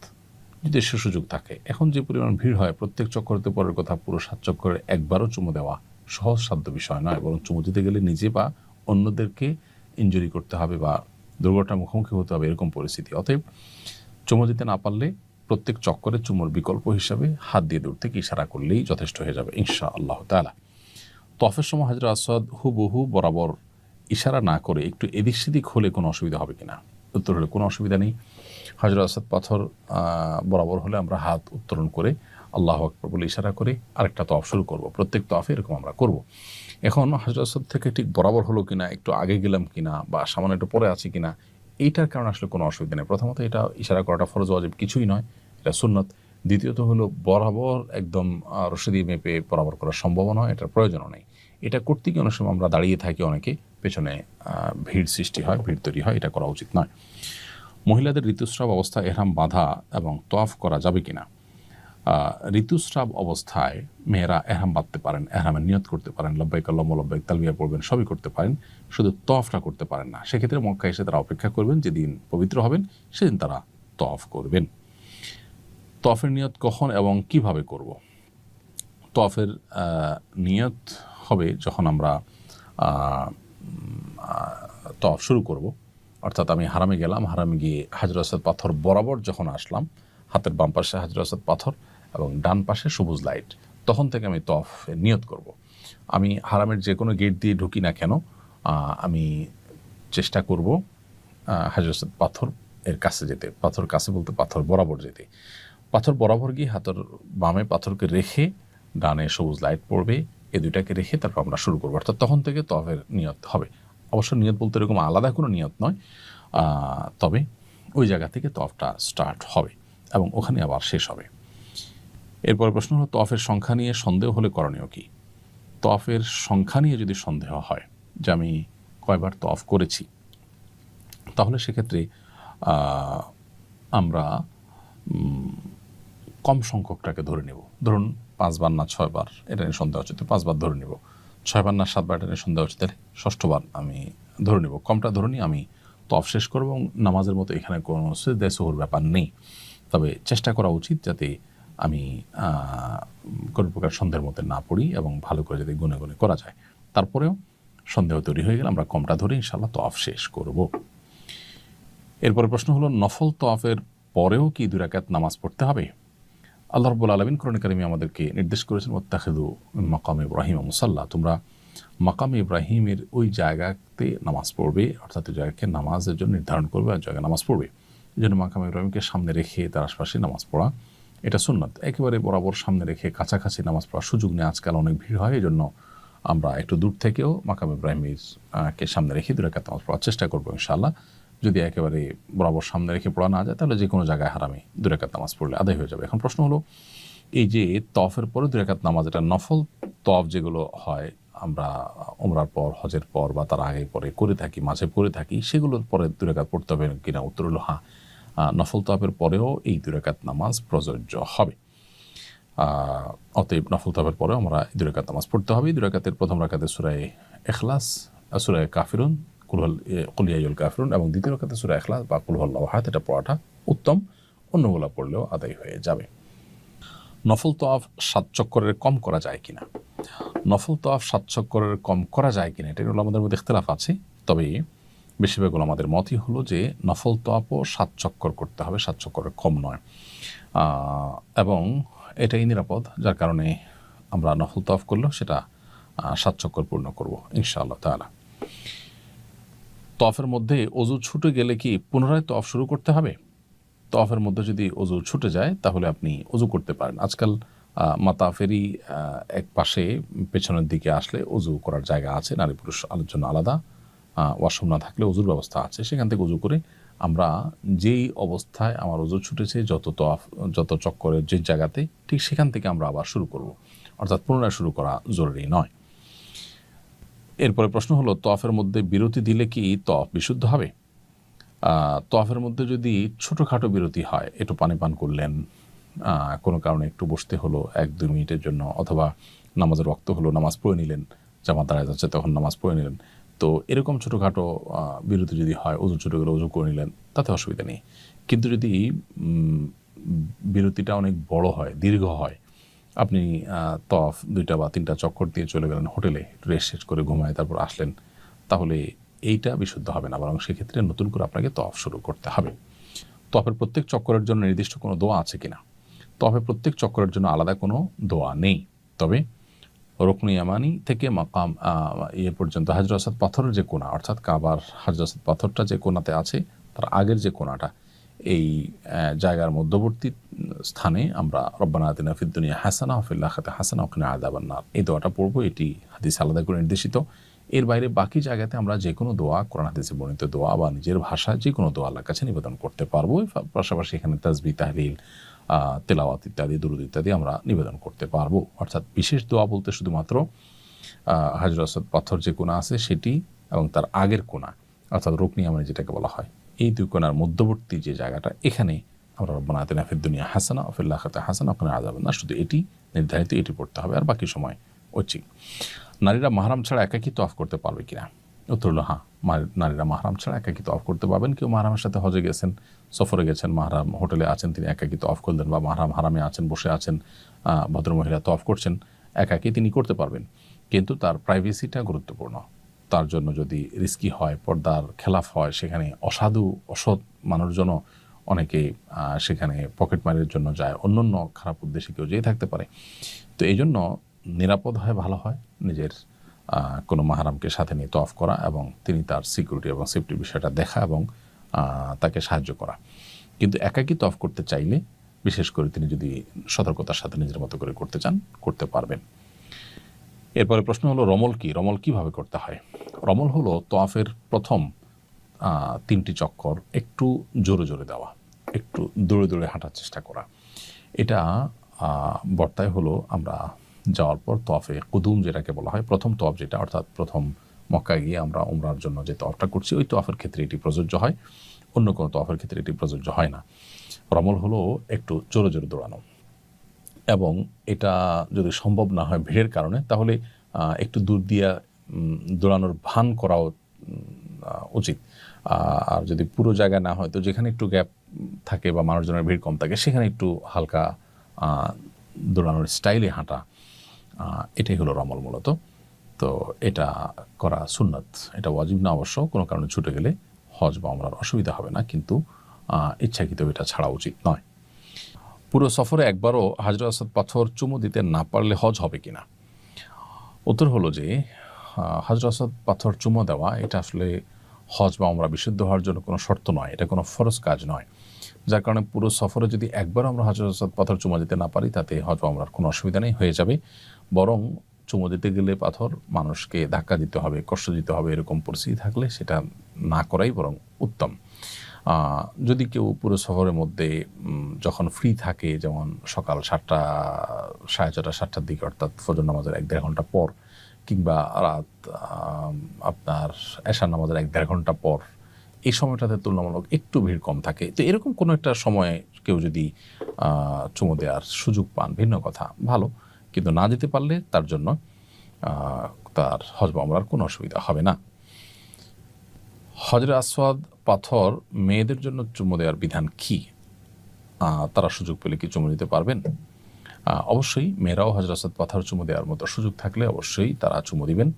যদি সে সুযোগ থাকে। এখন যে পরিমাণ ভিড় হয়, প্রত্যেক চক্করতে পরের কথা, পুরো 7 চক্করে একবারও চুমু দেওয়া সহজসাধ্য বিষয় নয়, বরং চুমু দিতে গেলে নিজে বা অন্যদেরকে ইনজুরি করতে হবে বা দুর্ঘটনার মুখোমুখি হতে হবে, এরকম পরিস্থিতি। অতএব চুমু দিতে না পারলে প্রত্যেক চক্করে চুমুর বিকল্প হিসাবে হাত দিয়ে দূর থেকে ইশারা করলেই যথেষ্ট হয়ে যাবে ইনশাআল্লাহ তাআলা। তওয়াফের সময় হাজরে আসওয়াদ হুবহু বরাবর ইশারা না করে একটু এদিক সেদিক হলে কোনো অসুবিধা হবে কিনা? উত্তর হলে কোনো অসুবিধা নেই। হাজরে আসওয়াদ পাথর বরাবর হলে আমরা হাত উত্তোলন করে আল্লাহু আকবার বলে ইশারা করে আরেকটা তওয়াফ শুরু করব। প্রত্যেক তওয়াফে এরকম আমরা করব। এখন হাজরে আসওয়াদ থেকে ঠিক বরাবর হলো কিনা, একটু আগে গেলাম কিনা, বা সামান্য একটু পরে আছি কিনা, এইটার কারণে আসলে কোনো অসুবিধা নেই। প্রথমত এটা ইশারা করাটা ফরজ ওয়াজিব কিছুই নয়, এটা সুন্নত। দ্বিতীয়ত হলো বরাবর একদম রশিদি মেপে বরাবর করার সম্ভাবনা হয়, এটার প্রয়োজনও নেই। এটা করতে গিয়ে অনেক সময় আমরা দাঁড়িয়ে থাকি, অনেকে পেছনে ভিড় সৃষ্টি হয়, ভিড় তৈরি হয়, এটা করা উচিত নয়। মহিলাদের ঋতুস্রাব অবস্থায় এহরাম বাঁধা এবং তওয়াফ করা যাবে কিনা? ঋতুস্রাব অবস্থায় মেয়েরা এহরাম বাঁধতে পারেন, এহরামের নিয়ত করতে পারেন, লব্বাইক আল্লাহুম্মা লব্বাইক তালবিয়া পড়বেন, সবই করতে পারেন, শুধু তওয়াফটা করতে পারেন না। সেক্ষেত্রে মক্কা এসে তারা অপেক্ষা করবেন, যেদিন পবিত্র হবেন সেদিন তারা তওয়াফ করবেন। তওয়াফের নিয়ত কখন এবং কিভাবে করব? তওয়াফের নিয়ত হবে যখন আমরা তওয়াফ শুরু করব, অর্থাৎ আমি হারামে গেলাম, হারামে গিয়ে হাজরে আসওয়াদ পাথর বরাবর যখন আসলাম, হাতের বাম পাশে হাজরে আসওয়াদ পাথর এবং ডান পাশে সবুজ লাইট, তখন থেকে আমি তওয়াফের নিয়ত করব। আমি হারামের যে কোনো গেট দিয়ে ঢুকি না কেন, আমি চেষ্টা করব হাজরে আসওয়াদ পাথর এর কাছে যেতে, পাথর কাছে বলতে পাথর বরাবর যেতে। পাথর বরাবর গিয়ে হাতের বামে পাথরকে রেখে ডানে সবুজ লাইট পড়বে, এই দুইটাকে রেখে তারপর আমরা শুরু করবো, অর্থাৎ তখন থেকে তওয়াফের নিয়ত হবে। অবশ্য নিয়ত বলতে এরকম আলাদা কোনো নিয়ত নয়, তবে ওই জায়গা থেকে তওয়াফটা স্টার্ট হবে এবং ওখানে আবার শেষ হবে। এরপরে প্রশ্ন হলো তওয়াফের সংখ্যা নিয়ে সন্দেহ হলে করণীয় কি? তওয়াফের সংখ্যা নিয়ে যদি সন্দেহ হয় যে আমি কয়বার তওয়াফ করেছি, তাহলে সেক্ষেত্রে আমরা কম সংখ্যকটাকে ধরে নেব। ধরুন 5 বার না 6 বার, এটা নিয়ে সন্দেহ হচ্ছে, 5 বার ধরে নেব। 6 বার না 7 বার, এটা নিয়ে সন্দেহ হচ্ছে, তাহলে 6ষ্ঠ বার আমি ধরে নেব। কমটা ধরে নিয়ে আমি তওয়াফ শেষ করব, এবং নামাজের মতো এখানে কোনো সিজদা সুহুর ব্যাপার নেই। তবে চেষ্টা করা উচিত যাতে আমি কোনো প্রকার সন্দেহের মধ্যে না পড়ি এবং ভালো করে যাতে গুনে গুনে করা যায়। তারপরেও সন্দেহ তৈরি হয়ে গেলে আমরা কমটা ধরে ইনশাআল্লাহ তওয়াফ শেষ করব। এরপরে প্রশ্ন হলো নফল তওয়াফের পরেও কি 2 রাকাত নামাজ পড়তে হবে? আল্লাহ রাব্বুল আলামিন কোরআনে কারিমে আমাদেরকে নির্দেশ করেছেন, ওয়াত্তাখিযু মিন মাকামি ইব্রাহিম মুসাল্লা, তোমরা মাকামে ইব্রাহিমের ওই জায়গাতে নামাজ পড়বে, অর্থাৎ ওই জায়গাকে নামাজের জন্য নির্ধারণ করবে আর জায়গায় নামাজ পড়বে। এই জন্য মাকাম ইব্রাহিমকে সামনে রেখে তার আশপাশে নামাজ পড়া এটা সুন্নাত। একেবারে বরাবর সামনে রেখে কাছাকাছি নামাজ পড়ার সুযোগ নেই, আজকাল অনেক ভিড় হয়, এই জন্য আমরা একটু দূর থেকেও মাকাম ইব্রাহিমকে সামনে রেখে 2 রাকাত নামাজ পড়ার চেষ্টা করবো ইনশাআল্লাহ। যদি একেবারে বরাবর সামনে রেখে পড়া না যায় তাহলে যে কোনো জায়গায় হারামে 2 রাকাত নামাজ পড়লে আদায় হয়ে যাবে। এখন প্রশ্ন হলো, এই যে তওয়াফের পরে 2 রাকাত নামাজ, এটা নফল তওয়াফ যেগুলো হয় আমরা ওমরার পর, হজের পর বা তার আগে পরে করে থাকি, মাঝে করে থাকি, সেগুলোর পরে 2 রাকাত পড়তে হবে কিনা? উত্তর হলো হ্যাঁ, নফল তওয়াফের পরেও এই 2 রাকাত নামাজ প্রযোজ্য হবে। অতএব নফল তওয়াফের পরেও আমরা 2 রাকাত নামাজ পড়তে হবে। 2 রাকাতের প্রথম রাকাতে সূরা ইখলাস, সূরা কাফিরুন, কুল ইয়া আইয়ুহাল কাফিরুন, এবং দ্বিতীয় রাকাতে সূরা ইখলাস বা কুল হুয়াল্লাহু আহাদ, এটা পড়াটা উত্তম। অন্যগুলো পড়লেও আদায় হয়ে যাবে। নফল তওয়াফ 7 চক্করের কম করা যায় কিনা? নফল তওয়াফ 7 চক্করের কম করা যায় কিনা, এটা হলো আমাদের মধ্যে ইখতিলাফ আছে। তবে বেশিরভাগ আমাদের মতই হলো যে নফল তওয়াফও 7 চক্কর করতে হবে, 7 চক্করের কম নয়, এবং এটাই নিরাপদ, যার কারণে আমরা নফল তওয়াফ করলেও সেটা 7 চক্কর পূর্ণ করব ইনশাআল্লাহ তাআলা। তওয়াফের মধ্যে অজু ছুটে গেলে কি পুনরায় তওয়াফ শুরু করতে হবে? তওয়াফের মধ্যে যদি অজু ছুটে যায় তাহলে আপনি অজু করতে পারেন। আজকাল মাতাফেরই এক পাশে পেছনের দিকে আসলে অজু করার জায়গা আছে, নারী পুরুষ জন্য আলাদা ওয়াশরুম না থাকলে অজুর ব্যবস্থা আছে, সেখান থেকে অজু করে আমরা যেই অবস্থায় আমার অজু ছুটেছে যত চক্করের যে জায়গাতে, ঠিক সেখান থেকে আমরা আবার শুরু করব, অর্থাৎ পুনরায় শুরু করা জরুরি নয়। এরপরে প্রশ্ন হলো, তওয়াফের মধ্যে বিরতি দিলে কি তওয়াফ বিশুদ্ধ হবে? তওয়াফের মধ্যে যদি ছোটোখাটো বিরতি হয়, একটু পানি পান করলেন, কোনো কারণে একটু বসতে হলো 1-2 মিনিটের জন্য, অথবা নামাজের ওয়াক্ত হলো, নামাজ পড়ে নিলেন, জামাত দাঁড়ায় যাচ্ছে তখন নামাজ পড়ে নিলেন, তো এরকম ছোটোখাটো বিরতি যদি হয়, অজু ছুটে গেলে অজু করে নিলেন, তাতে অসুবিধা নেই। কিন্তু যদি বিরতিটা অনেক বড় হয়, দীর্ঘ হয়, আপনি তওয়াফ 2টা বা 3টা চক্কর দিয়ে চলে গেলেন হোটেলে, রেস্ট শেষ করে ঘুমায় তারপর আসলেন, তাহলে এইটা বিশুদ্ধ হবে না, বরং সেক্ষেত্রে নতুন করে আপনাকে তওয়াফ শুরু করতে হবে। তওয়াফের প্রত্যেক চক্করের জন্য নির্দিষ্ট কোনো দোয়া আছে কিনা? তওয়াফের প্রত্যেক চক্করের জন্য আলাদা কোনো দোয়া নেই, তবে রুকনে ইয়ামানি থেকে মাকাম পর্যন্ত হাজর আসাদ পাথরের যে কোণা, অর্থাৎ কাবার হাজর আসাদ পাথরটা যে কোণাতে আছে তার আগের যে কোণাটা, এই জায়গার মধ্যবর্তী স্থানে আমরা রব্বানা আতিনা ফিদ দুনিয়া হাসানা ওয়া ফিল আখিরাতি হাসানা ওয়া কিনা আযাবান নার, এই দোয়াটা পড়বো। এটি হাদিস আলাদা করে নির্দেশিত। এর বাইরে বাকি জায়গাতে আমরা যে কোনো দোয়া, কোরআন হাদিসে বর্ণিত দোয়া বা নিজের ভাষায় যে কোনো দোয়া আল্লাহর কাছে নিবেদন করতে পারবো। পাশাপাশি এখানে তাসবিহ, তাহলিল, তেলাওয়াত ইত্যাদি, দুরূদ ইত্যাদি আমরা নিবেদন করতে পারবো। অর্থাৎ বিশেষ দোয়া বলতে শুধুমাত্র হাজর আসাদ পাথর যে কোণা আছে সেটি এবং তার আগের কোণা, অর্থাৎ রুকনে ইয়ামানি যেটাকে বলা হয়, এই 2 কোণার মধ্যবর্তী যে জায়গাটা, এখানে আমরা রব্বানা আতিনা ফিদ দুনিয়া হাসানা ওয়া ফিল আখিরাতি হাসানা ওয়া কিনা আযাবান নার, শুধু এটি নির্ধারিত, এটি পড়তে হবে, আর বাকি সময় ঐচ্ছিক। নারীরা মাহরাম ছাড়া একাকী তওয়াফ করতে পারবে কিনা? উত্তর হলো হ্যাঁ, নারীরা মাহরাম ছাড়া একাকী তওয়াফ করতে পারবেন। কেউ মাহরামের সাথে হজে গেছেন, সফরে গেছেন, মাহরাম হোটেলে আছেন, তিনি একাকী তওয়াফ করলেন, বা মাহরাম হারামে আছেন, বসে আছেন, ভদ্রমহিলা তওয়াফ করছেন, একাকী তিনি করতে পারবেন। কিন্তু তার প্রাইভেসিটা গুরুত্বপূর্ণ। তার জন্য যদি রিস্কি হয়, পর্দার খেলাফ হয়, সেখানে অসাধু অসৎ মানুষজনও অনেকে সেখানে পকেটমারির জন্য যায়, অন্যান্য খারাপ উদ্দেশ্যে কেউ যেয়ে থাকতে পারে। তো এই জন্য নিরাপদ হয়, ভালো হয় নিজের কোনো মাহরামকে সাথে নিয়ে তওয়াফ করা, এবং তিনি তার সিকিউরিটি এবং সেফটির বিষয়টা দেখা এবং তাকে সাহায্য করা। কিন্তু একাকী তওয়াফ করতে চাইলে, বিশেষ করে তিনি যদি সতর্কতার সাথে নিজের মতো করে করতে চান, করতে পারবেন। এরপরে প্রশ্ন হলো, রমল কি? রমল কিভাবে করতে হয়? রমল হলো তওয়াফের প্রথম 3টি চক্কর একটু জোরে জোরে দেওয়া, একটু দৌড়ে দৌড়ে হাঁটার চেষ্টা করা। এটা বর্তায় হলো আমরা যাওয়ার পর তওয়াফে কুদুম যেটাকে বলা হয়, প্রথম তওয়াফ যেটা, অর্থাৎ প্রথম মক্কায় গিয়ে আমরা উমরার জন্য যে তওয়াফটা করছি, ওই তওয়াফের ক্ষেত্রে এটি প্রযোজ্য হয়, অন্য কোনো তওয়াফের ক্ষেত্রে এটি প্রযোজ্য হয় না। রমল হলো একটু জোরে জোরে দৌড়ানো, এবং এটা যদি সম্ভব না হয় ভিড়ের কারণে, তাহলে একটু দূর দিয়ে দৌড়ানোর ভান করাও উচিত। আর যদি পুরো জায়গায় না হয়, তো যেখানে একটু গ্যাপ থাকে বা মানুষজনের ভিড় কম থাকে, সেখানে একটু হালকা দৌড়ানোর স্টাইলে হাঁটা, এটাই হলো রমল মূলত। তো এটা করা সুন্নাত, এটা ওয়াজিব না অবশ্য, কোনো কারণে ছুটে গেলে হজ বা উমরার অসুবিধা হবে না, কিন্তু ইচ্ছাকৃত এটা ছাড়া উচিত নয়। পুরো সফরে একবারও হাজর আসাদ পাথর চুমু দিতে না পারলে হজ হবে কিনা? উত্তর হলো যে হাজর আসাদ পাথর চুমু দেওয়া এটা আসলে হজ বা উমরা বিশুদ্ধ হওয়ার জন্য কোনো শর্ত নয়, এটা কোনো ফরজ কাজ নয়। যার কারণে পুরো সফরে যদি একবার আমরা হাজর আসওয়াদ পাথর চুমা দিতে না পারি তাতে হয়তো আমরা কোনো অসুবিধা নেই, হয়ে যাবে। বরং চুমো দিতে গেলে পাথর মানুষকে ধাক্কা দিতে হবে, কষ্ট দিতে হবে, এরকম পরিস্থিতি থাকলে সেটা না করাই বরং উত্তম। যদি কেউ পুরো সফরের মধ্যে যখন ফ্রি থাকে, যেমন সকাল 7টা, 6:30, 7টার দিকে, অর্থাৎ ফজর নামাজের 1-1.5 ঘন্টা পর, কিংবা রাত আপনার এশার নামাজের 1-1.5 ঘন্টা পর, এই সময়টাতে তুলনামূলক একটু ভিড় কম থাকে, তো এরকম কোনো একটা সময়ে কেউ যদি চুমো দেওয়ার সুযোগ পান ভিন্ন কথা, ভালো। কিন্তু না যেতে পারলে তার জন্য তার হজ বা উমরার কোনো অসুবিধা হবে না। হজরে আসওয়াদ পাথর মেয়েদের জন্য চুমো দেওয়ার বিধান কি? তারা সুযোগ পেলে কি চুমো দিতে পারবেন? অবশ্যই মেয়েরাও হজরে আসওয়াদ পাথর চুমো দেওয়ার মতো সুযোগ থাকলে অবশ্যই তারা চুমো দিবেন।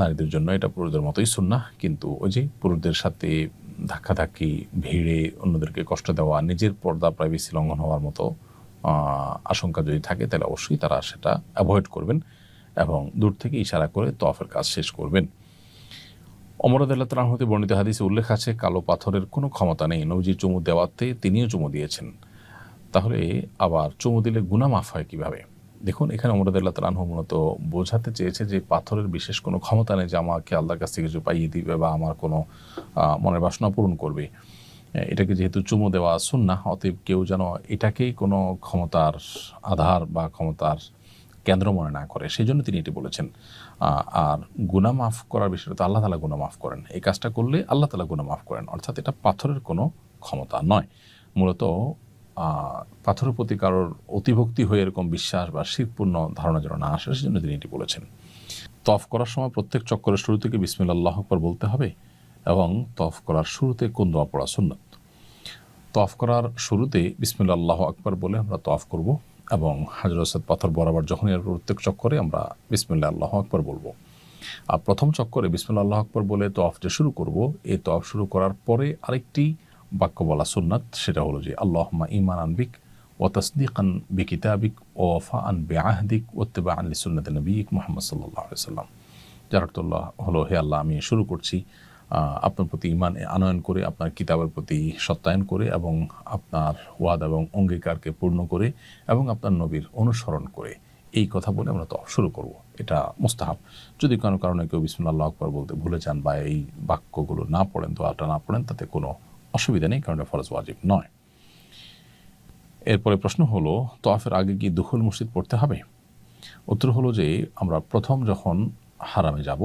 নারীদের জন্য এটা পুরুষদের মতোই সুন্নাহ, কিন্তু ওই যে পুরুষদের সাথে ধাক্কাধাক্কি, ভিড়ে অন্যদেরকে কষ্ট দেওয়া, নিজের পর্দা প্রাইভেসি লঙ্ঘন হওয়ার মতো আশঙ্কা যদি থাকে তাহলে অবশ্যই তারা সেটা অ্যাভয়েড করবেন এবং দূর থেকে ইশারা করে তওয়াফের কাজ শেষ করবেন। ওমর রাদিয়াল্লাহু তাআলা হতে বর্ণিত হাদিসে উল্লেখ আছে, কালো পাথরের কোনো ক্ষমতা নেই। নবীজি চুমু দেওয়াতে তিনিও চুমু দিয়েছেন, তাহলে আবার চুমু দিলে গুনাহ মাফ হয় কিভাবে? দেখুন, এখানে ওমর রাদিয়াল্লাহু তাআলা মূলত বোঝাতে চেয়েছে যে পাথরের বিশেষ কোনো ক্ষমতা নেই যে আমাকে আল্লাহর কাছ থেকে কিছু পাইয়ে দিবে বা আমার কোনো মনের বাসনা পূরণ করবে। এটাকে যেহেতু চুমু দেওয়া সুন্নাহ, অতএব কেউ যেন এটাকেই কোনো ক্ষমতার আধার বা ক্ষমতার কেন্দ্র মনে না করে, সেই জন্য তিনি এটি বলেছেন। আর গুনাহ মাফ করার বিষয়টা তো আল্লাহ তাআলা গুনাহ মাফ করেন, এই কাজটা করলে আল্লাহ তাআলা গুনাহ মাফ করেন, অর্থাৎ এটা পাথরের কোনো ক্ষমতা নয়। মূলত পাথরের প্রতি কারোর অতিভক্তি হয়ে এরকম বিশ্বাস বা শিরকপূর্ণ ধারণা যেন না আসে, সেজন্য তিনি এটি বলেছেন। তওয়াফ করার সময় প্রত্যেক চক্করের শুরু থেকে বিসমিল্লাহ আল্লাহু আকবার বলতে হবে এবং তওয়াফ করার শুরুতে কোন দোয়া পড়া সুন্নাত? তওয়াফ করার শুরুতে বিসমিল্লাহ আল্লাহু আকবার বলে আমরা তওয়াফ করব এবং হাজর আসওয়াদ পাথর বরাবর যখনই প্রত্যেক চক্করে আমরা বিসমিল্লাহ আল্লাহু আকবার বলবো। আর প্রথম চক্করে বিসমিল্লাহ আল্লাহু আকবার বলে তওয়াফ যে শুরু করব, এই তওয়াফ শুরু করার পরে আরেকটি বাক্য বলা সুন্নাত, সেটা হলো যে আল্লাহুম্মা ঈমানান বিক ওয়া তাসদীকান বিকিতাবিক ওয়া ওয়াফাআন বিআহদিক ওয়া ইত্তিবাআন লিসুন্নাতি নবিয়িক মুহাম্মদ সাল্লাল্লাহু আলাইহি ওয়াসাল্লাম। যার অর্থ হলো, হে আল্লাহ, আমি শুরু করছি আপনার প্রতি ঈমান আনয়ন করে, আপনার কিতাবের প্রতি সত্যায়ন করে এবং আপনার ওয়াদা এবং অঙ্গীকারকে পূর্ণ করে এবং আপনার নবীর অনুসরণ করে, এই কথা বলে আমরা তওয়াফ শুরু করব। এটা মুস্তাহাব। যদি কোনো কারণে কেউ বিসমিল্লাহ আল্লাহু আকবার বলতে ভুলে যান বা এই বাক্যগুলো না পড়েন, দোয়াটা না পড়েন, তাতে কোনো অসুবিধা নেই, কারণ এটা ফরজ ওয়াজিব নয়। এরপরে প্রশ্ন হলো, তওয়াফের আগে কি দুখুল মসজিদ পড়তে হবে? উত্তর হলো যে আমরা প্রথম যখন হারামে যাব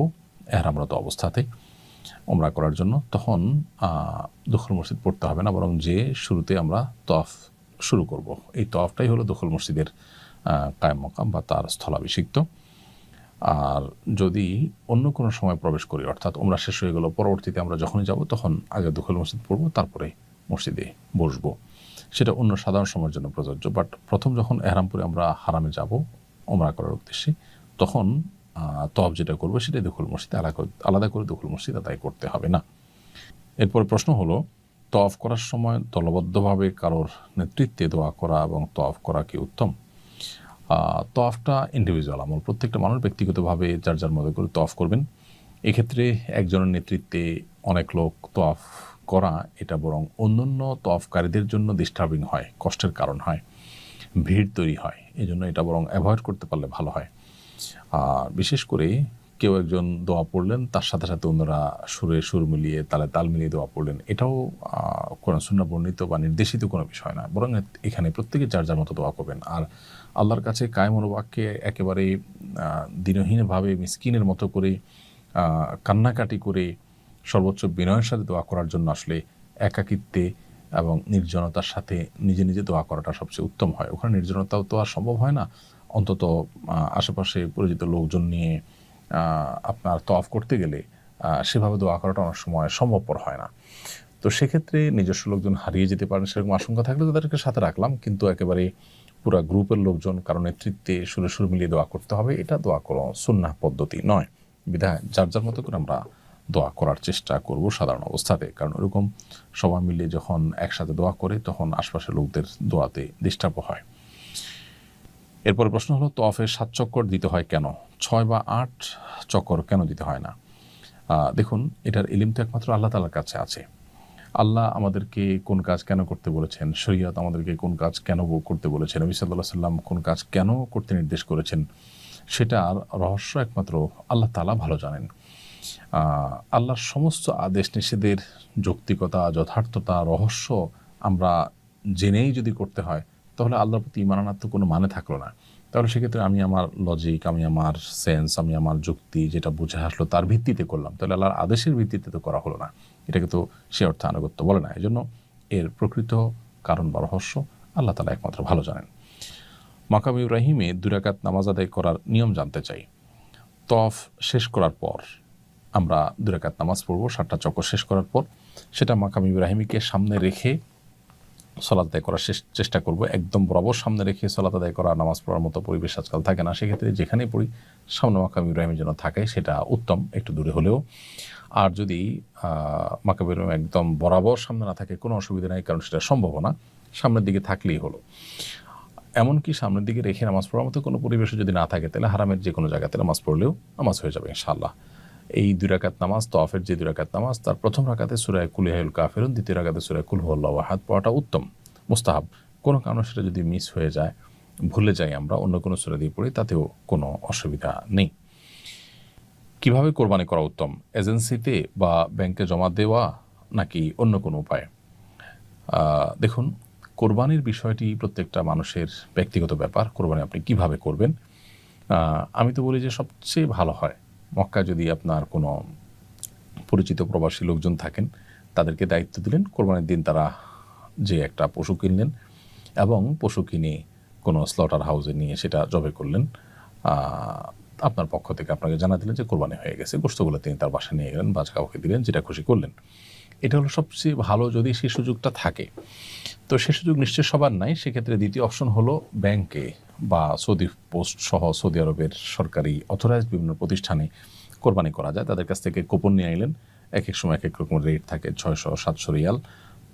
ইহরামরত অবস্থাতে উমরা করার জন্য, তখন দুখুল মসজিদ পড়তে হবে না, বরং যে শুরুতে আমরা তওয়াফ শুরু করব, এই তওয়াফটাই হলো দুখুল মসজিদের কায়েম মাকাম বা তার স্থলাভিষিক্ত। আর যদি অন্য কোনো সময় প্রবেশ করি, অর্থাৎ উমরা শেষ হয়ে গেল, পরবর্তীতে আমরা যখনই যাব তখন আগে দুখুল মসজিদ পড়ব, তারপরে মসজিদে বসবো, সেটা অন্য সাধারণ সময়ের জন্য প্রযোজ্য। বাট প্রথম যখন এহরামপুরে আমরা হারামে যাব উমরা করার উদ্দেশ্যে, তখন তওয়াফ যেটা করবো সেটাই দুখুল মসজিদ, আলাদা করে দুখুল মসজিদ আদায় করতে হবে না। এরপরে প্রশ্ন হলো, তওয়াফ করার সময় দলবদ্ধভাবে কারোর নেতৃত্বে দোয়া করা এবং তওয়াফ করা কি উত্তম? তওয়াফটা ইন্ডিভিজুয়াল আমল, প্রত্যেকটা মানুষ ব্যক্তিগতভাবে যার যার মতো করে তওয়াফ করবেন। এক্ষেত্রে একজনের নেতৃত্বে অনেক লোক তওয়াফ করা, এটা বরং অন্যান্য তওয়াফকারীদের জন্য ডিস্টার্বিং হয়, কষ্টের কারণ হয়, ভিড় তৈরি হয়, এই জন্য এটা বরং অ্যাভয়েড করতে পারলে ভালো হয়। আর বিশেষ করে কেউ একজন দোয়া পড়লেন, তার সাথে সাথে অন্যরা সুরে সুর মিলিয়ে, তালে তাল মিলিয়ে দোয়া পড়লেন, এটাও কোরআন সুন্নাহ বর্ণিত বা নির্দেশিত কোনো বিষয় না, বরং এখানে প্রত্যেকে যার যার মতো দোয়া করবেন। আর আল্লাহর কাছে কায়েমুল বাক্যে একেবারে দিনহীনভাবে মিসকিনের মতো করে কান্নাকাটি করে সর্বোচ্চ বিনয়ের সাথে দোয়া করার জন্য আসলে একাকিত্বে এবং নির্জনতার সাথে নিজে নিজে দোয়া করাটা সবচেয়ে উত্তম হয়। ওখানে নির্জনতাও তো আর সম্ভব হয় না, অন্তত আশেপাশে পরিচিত লোকজন নিয়ে আপনার তওয়াফ করতে গেলে সেভাবে দোয়া করাটা অনেক সময় সম্ভবপর হয় না। তো সেক্ষেত্রে নিজস্ব লোকজন হারিয়ে যেতে পারেন, সেরকম আশঙ্কা থাকলে তাদেরকে সাথে রাখলাম, কিন্তু একেবারে পুরা গ্রুপের লোকজন কারো নেতৃত্বে সুরে সুর মিলিয়ে দোয়া করতে হবে, এটা দোয়া কোনো সুন্নাহ পদ্ধতি নয়। বিধায় যার যার মতো করে আমরা দোয়া করার চেষ্টা করব সাধারণ অবস্থাতে, কারণ ওরকম সবাই মিলে যখন একসাথে দোয়া করে তখন আশপাশের লোকদের দোয়াতে ডিস্টার্ব হয়। এরপরে প্রশ্ন হলো, তওয়াফে 7 চক্কর দিতে হয় কেন? 6 বা 8 চক্কর কেন দিতে হয় না? দেখুন, এটার ইলম তো একমাত্র আল্লাহ তাআলার কাছে আছে। আল্লাহ আমাদেরকে কোন কাজ কেন করতে বলেছেন, শরীয়ত আমাদেরকে কোন কাজ কেন করতে বলেছেন, নবী সাল্লাল্লাহু আলাইহি সাল্লাম কোন কাজ কেন করতে নির্দেশ করেছেন, সেটার রহস্য একমাত্র আল্লাহ তাআলা ভালো জানেন। আল্লাহর সমস্ত আদেশ নিষেধের যৌক্তিকতা, যথার্থতা, রহস্য আমরা জেনেই যদি করতে হয়, তাহলে আল্লাহর প্রতি ঈমান আনার তো কোনো মানে থাকলো না। তাহলে সেক্ষেত্রে আমি আমার লজিক, আমি আমার সেন্স, আমি আমার যুক্তি যেটা বুঝে আসলো তার ভিত্তিতে করলাম, তাহলে আল্লাহর আদেশের ভিত্তিতে তো করা হলো না। এটাকে তো সে অর্থে আনুগত্য বলে না। এই জন্য এর প্রকৃত কারণ বা রহস্য আল্লাহ তাআলা একমাত্র ভালো জানেন। মাকাম ইব্রাহিমে 2 রাকাত নামাজ আদায় করার নিয়ম জানতে চাই। তওয়াফ শেষ করার পর আমরা 2 রাকাত নামাজ পড়ব 7টা চক্কর শেষ করার পর। সেটা মাকাম ইব্রাহিমকে সামনে রেখে সালাত আদায় করার চেষ্টা করব। একদম বরাবর সামনে রেখে সালাত আদায় করা, নামাজ পড়ার মতো পরিবেশ আজকাল থাকে না। সেক্ষেত্রে যেখানেই পড়ি সামনে মাকাম ইব্রাহিমের জন্য থাকে, সেটা উত্তম, একটু দূরে হলেও। আর যদি মাকাম ইব্রাহিম একদম বরাবর সামনে না থাকে কোনো অসুবিধা নেই, কারণ সেটা সম্ভব না, সামনের দিকে থাকলেই হলো। এমনকি সামনের দিকে রেখে নামাজ পড়ার মতো কোনো পরিবেশও যদি না থাকে, তাহলে হারামের যে কোনো জায়গাতে নামাজ পড়লেও নামাজ হয়ে যাবে ইনশাআল্লাহ। এই 2 রাকাত নামাজ, তওয়াফের যে 2 রাকাত নামাজ, তার প্রথম রাকাতে সূরা কুল ইয়া আইয়ুহাল কাফিরুন, দ্বিতীয় রাকাতে সূরা কুল হুয়াল্লাহু আহাদ পড়াটা উত্তম, মুস্তাহাব। কোনো কারণে সেটা যদি মিস হয়ে যায়, ভুলে যাই আমরা, অন্য কোনো সূরা দিয়ে পড়ি, তাতেও কোনো অসুবিধা নেই। কিভাবে কোরবানি করা উত্তম? এজেন্সিতে বা ব্যাংকে জমা দেওয়া নাকি অন্য কোনো উপায়? দেখুন, কোরবানির বিষয়টি প্রত্যেকটা মানুষের ব্যক্তিগত ব্যাপার। কোরবানি আপনি কিভাবে করবেন? আমি তো বলি যে সবচেয়ে ভালো হয় মক্কায় যদি আপনার কোনো পরিচিত প্রবাসী লোকজন থাকেন, তাদেরকে দায়িত্ব দিলেন, কোরবানির দিন তারা যে একটা পশু কিনলেন এবং পশু কিনে কোনো স্লটার হাউসে নিয়ে সেটা জবে করলেন। আপনার পক্ষ থেকে আপনাকে জানা দিলেন যে কোরবানি হয়ে গেছে, গোশতগুলো তিনি তার বাসায় নিয়ে গেলেন, বাচ্চা কাউকে দিলেন, যেটা খুশি করলেন। এটা হলো সবচেয়ে ভালো যদি সেই সুযোগটা থাকে। তো সে সুযোগ নিশ্চয়ই সবার নাই। সেক্ষেত্রে দ্বিতীয় অপশন হলো ব্যাংকে বা সৌদি পোস্ট সহ সৌদি আরবের সরকারি অথরাইজড বিভিন্ন প্রতিষ্ঠানে কোরবানি করা যায়। তাদের কাছ থেকে কুপন নিয়ে আইলেন, এক এক সময় এক এক রকম রেট থাকে, 600-700 রিয়াল।